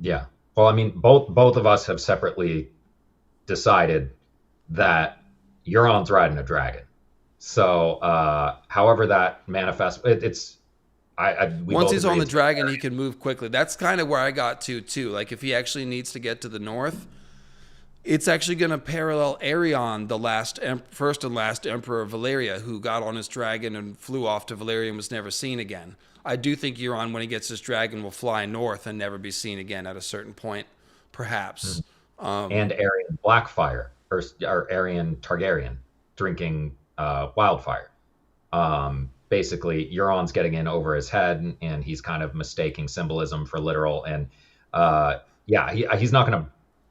Yeah. Well, I mean, both of us have separately decided that Euron's riding a dragon. So, however that manifests, Once he's on the dragon, he can move quickly. That's kind of where I got to, too. Like, if he actually needs to get to the north, it's actually going to parallel Aerion, the first and last emperor of Valyria, who got on his dragon and flew off to Valyria and was never seen again. I do think Euron, when he gets his dragon, will fly north and never be seen again at a certain point, perhaps. And Aerion Blackfire, or Aerion Targaryen, drinking wildfire. Basically, Euron's getting in over his head, and he's kind of mistaking symbolism for literal. And he's not going to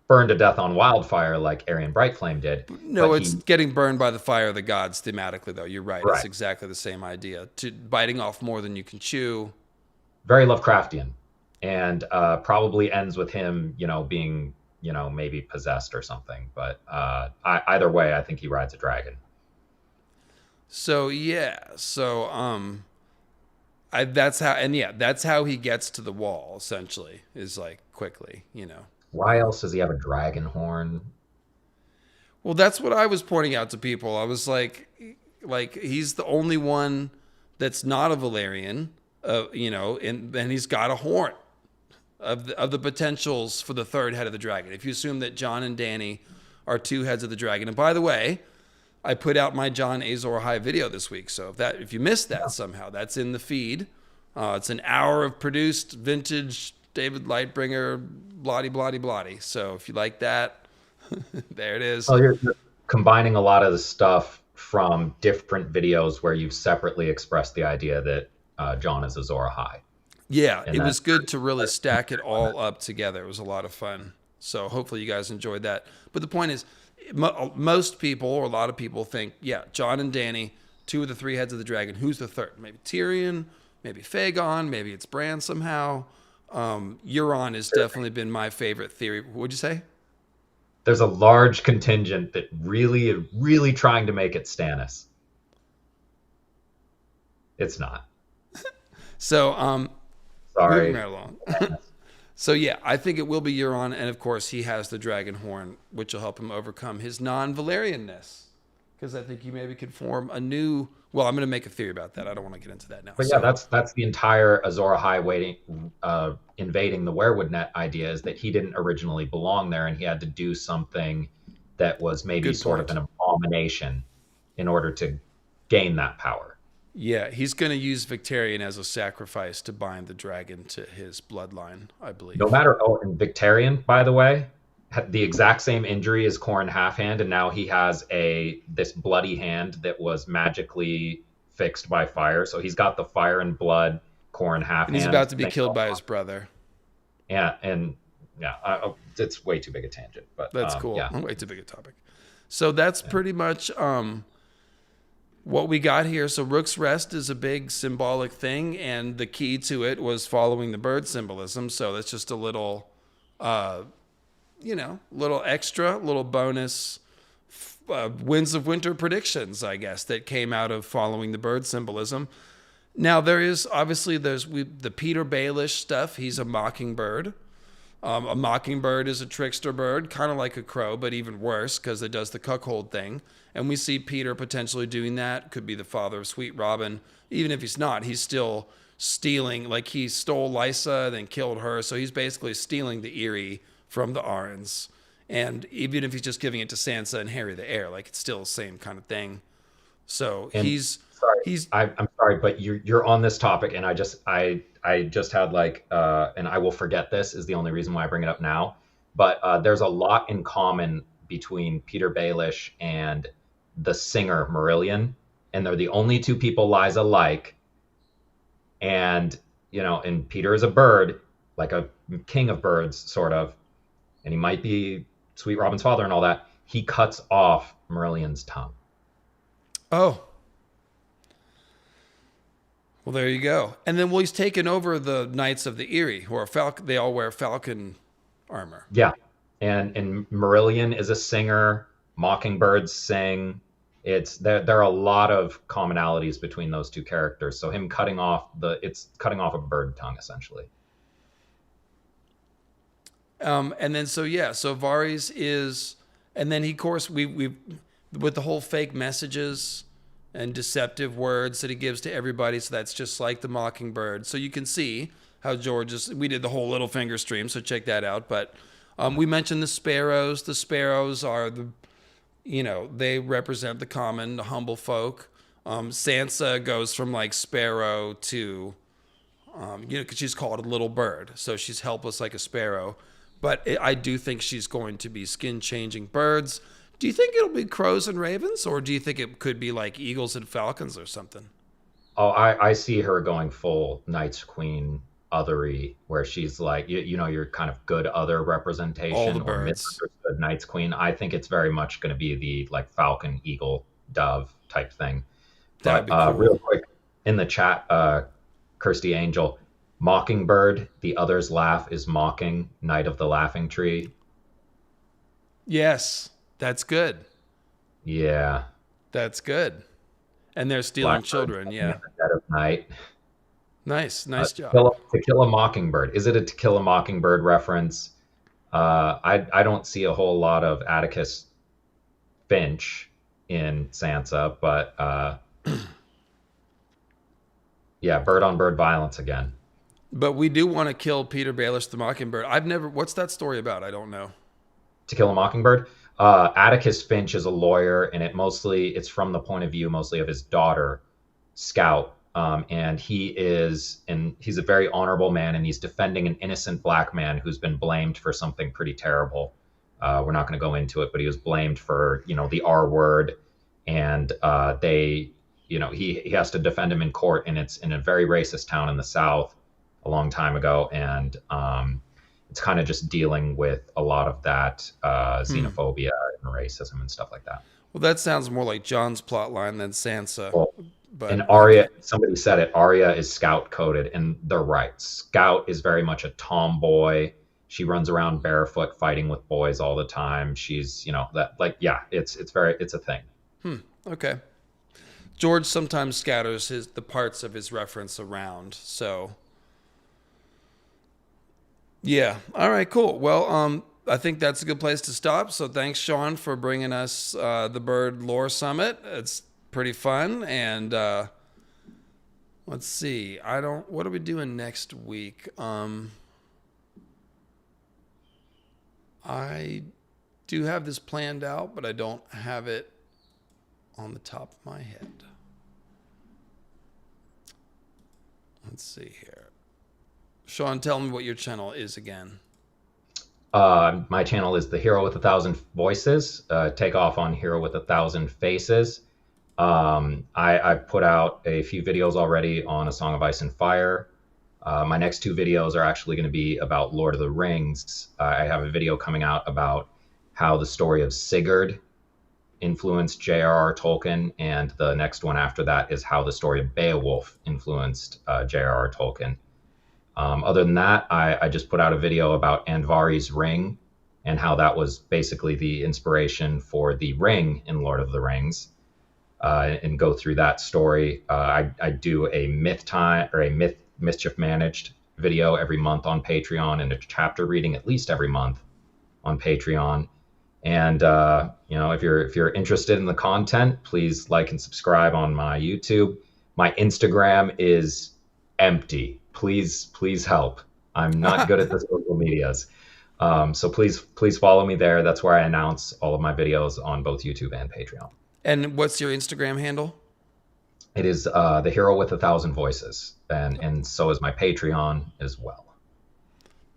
burn to death on wildfire like Aerion Brightflame did. No, it's getting burned by the fire of the gods thematically, though. You're right. Right. It's exactly the same idea. Biting off more than you can chew. Very Lovecraftian. And probably ends with him, being, maybe possessed or something. But either way, I think he rides a dragon. So, yeah. So, that's how he gets to the wall, essentially, is like quickly, Why else does he have a dragon horn? Well, that's what I was pointing out to people. I was like he's the only one that's not a Valyrian, and he's got a horn of the potentials for the third head of the dragon. If you assume that Jon and Dany are two heads of the dragon, and by the way, I put out my Jon Azor Ahai video this week. So if you missed that somehow, that's in the feed. It's an hour of produced vintage David Lightbringer, bloody, bloody, bloody. So if you like that, there it is. Well, you're combining a lot of the stuff from different videos where you've separately expressed the idea that Jon is Azor Ahai. Yeah, it was good to really stack it all up together. It was a lot of fun. So hopefully you guys enjoyed that. But the point is, most people, or a lot of people, think, yeah, Jon and Dany, 2 of the 3 heads of the dragon. Who's the third? Maybe Tyrion, maybe Fagon, maybe it's Bran somehow. Euron has definitely been my favorite theory. What'd you say? There's a large contingent that really trying to make it Stannis. It's not. So, sorry. Moving right along. So yeah, I think it will be Euron, and of course he has the dragon horn, which will help him overcome his non-Valerianness. Because I think he maybe could form a new. Well, I'm going to make a theory about that. I don't want to get into that now. But yeah, that's the entire Azor Ahai invading the Werewood Net idea, is that he didn't originally belong there, and he had to do something that was maybe sort of an abomination in order to gain that power. Yeah, he's going to use Victarion as a sacrifice to bind the dragon to his bloodline, I believe. No matter, and Victarion, by the way, had the exact same injury as Qhorin Halfhand, and now he has this bloody hand that was magically fixed by fire. So he's got the fire and blood Qhorin Halfhand. And he's about to be killed by his brother. Yeah, it's way too big a tangent, but that's cool. Yeah. Way too big a topic. So that's pretty much what we got here. So Rook's Rest is a big symbolic thing, and the key to it was following the bird symbolism. So that's just a little, little extra, little bonus Winds of Winter predictions, I guess, that came out of following the bird symbolism. Now there is obviously the Peter Baelish stuff. He's a mockingbird. A mockingbird is a trickster bird, kind of like a crow, but even worse because it does the cuckold thing. And we see Peter potentially doing that. Could be the father of Sweet Robin. Even if he's not, he's still stealing. Like he stole Lysa, then killed her. So he's basically stealing the Eyrie from the Arryns. And even if he's just giving it to Sansa and Harry the Heir, like it's still the same kind of thing. So I'm sorry, but you're on this topic, and I just had and I will forget this is the only reason why I bring it up now. But there's a lot in common between Peter Baelish and the singer Marillion, and they're the only 2 people Lysa like. And and Peter is a bird, like a king of birds, sort of, and he might be Sweet Robin's father and all that. He cuts off Marillion's tongue. Oh. Well, there you go. And then, he's taken over the Knights of the Eyrie, who are they all wear falcon armor. Yeah, and Marillion is a singer. Mockingbirds sing. There are a lot of commonalities between those 2 characters. So him cutting off a bird tongue essentially. And then so Varys is, and then he, of course, we with the whole fake messages and deceptive words that he gives to everybody. So that's just like the Mockingbird. So you can see how we did the whole Littlefinger stream. So check that out. But we mentioned the sparrows. The sparrows are they represent the common, the humble folk. Sansa goes from like sparrow to, because she's called a little bird. So she's helpless like a sparrow. But I do think she's going to be skin-changing birds. Do you think it'll be crows and ravens, or do you think it could be like eagles and falcons or something? Oh, I see her going full Night's Queen othery, where she's like, your kind of good other representation, all the or birds. Misunderstood Night's Queen. I think it's very much going to be the like falcon, eagle, dove type thing. That'd be cool. Real quick in the chat, Kirsty Angel, Mockingbird, the others laugh is mocking, Knight of the Laughing Tree. Yes, that's good. Yeah. That's good. And they're stealing children, yeah. Dead of night. Nice job. To Kill a Mockingbird. Is it a To Kill a Mockingbird reference? I don't see a whole lot of Atticus Finch in Sansa, but yeah, bird on bird violence again. But we do want to kill Peter Baelish the Mockingbird. What's that story about? I don't know. To Kill a Mockingbird? Atticus Finch is a lawyer, and it's from the point of view mostly of his daughter, Scout. And he's a very honorable man, and he's defending an innocent black man who's been blamed for something pretty terrible. We're not going to go into it, but he was blamed for, the R word, and he has to defend him in court, and it's in a very racist town in the South a long time ago, and it's kind of just dealing with a lot of that xenophobia and racism and stuff like that. Well, that sounds more like John's plot line than Sansa. Well, but and Arya, somebody said it, Arya is Scout coded, and they're right. Scout is very much a tomboy. She runs around barefoot fighting with boys all the time. She's, it's a thing. Okay. George sometimes scatters the parts of his reference around, so yeah. All right, cool. Well, I think that's a good place to stop. So thanks, Sean, for bringing us the Bird Lore Summit. It's pretty fun, and let's see. What are we doing next week? I do have this planned out, but I don't have it on the top of my head. Let's see here. Sean, tell me what your channel is again. My channel is The Hero with 1,000 Voices. Take off on Hero with 1,000 Faces. I've put out a few videos already on A Song of Ice and Fire. My next 2 videos are actually going to be about Lord of the Rings. I have a video coming out about how the story of Sigurd influenced J.R.R. Tolkien, and the next one after that is how the story of Beowulf influenced J.R.R. Tolkien. Other than that, I just put out a video about Andvari's Ring and how that was basically the inspiration for the ring in Lord of the Rings, and go through that story. I do a Mischief Managed video every month on Patreon, and a chapter reading at least every month on Patreon. And if you're interested in the content, please like and subscribe on my YouTube. My Instagram is empty. Please help. I'm not good at the social medias. So please follow me there. That's where I announce all of my videos on both YouTube and Patreon. And what's your Instagram handle? It is The Hero with 1,000 Voices, and so is my Patreon as well.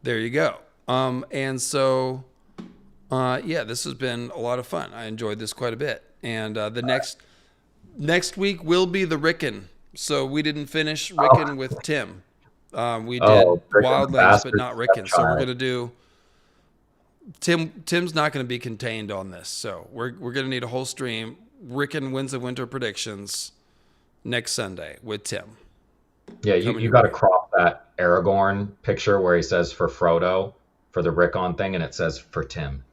There you go. And so, this has been a lot of fun. I enjoyed this quite a bit. And the next week will be the Rickon. So we didn't finish Rickon with Tim. We did Wildlings, but not Rickon. So we're gonna do Tim's not gonna be contained on this. So we're gonna need a whole stream. Rickon Winds of Winter predictions next Sunday with Tim. Yeah, you got to crop that Aragorn picture where he says for Frodo for the Rickon thing, and it says for Tim.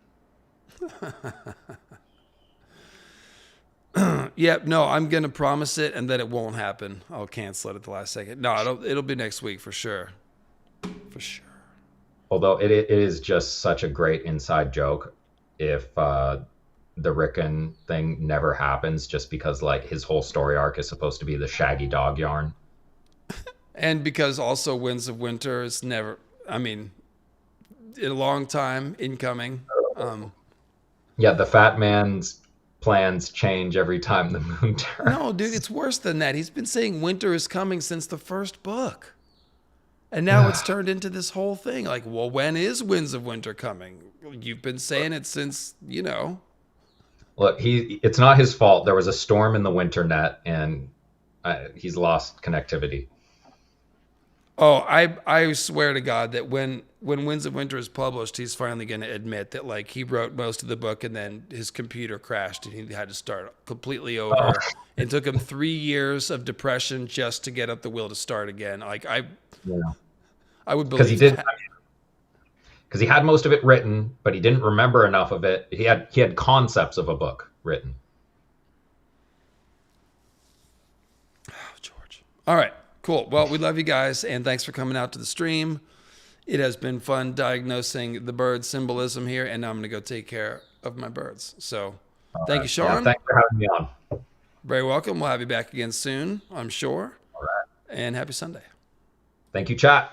Yeah, no, I'm gonna promise it, and then it won't happen. I'll cancel it at the last second. No, it'll be next week for sure. For sure. Although it is just such a great inside joke if the Rickon thing never happens, just because like his whole story arc is supposed to be the shaggy dog yarn. And because also Winds of Winter is never, a long time incoming. Yeah, the fat man's plans change every time the moon turns. No, dude, it's worse than that. He's been saying winter is coming since the first book. And now it's turned into this whole thing. Like, well, when is Winds of Winter coming? You've been saying it since, Look, it's not his fault. There was a storm in the winter net, and he's lost connectivity. Oh, I swear to God that when Winds of Winter is published, he's finally going to admit that like he wrote most of the book and then his computer crashed and he had to start completely over. It took him 3 years of depression just to get up the will to start again. Like I would believe that. Because he had most of it written, but he didn't remember enough of it. He had concepts of a book written. Oh, George. All right. Cool. Well, we love you guys, and thanks for coming out to the stream. It has been fun diagnosing the bird symbolism here, and now I'm going to go take care of my birds. So thank you, Sean. Thanks for having me on. Very welcome. We'll have you back again soon, I'm sure. All right. And happy Sunday. Thank you, chat.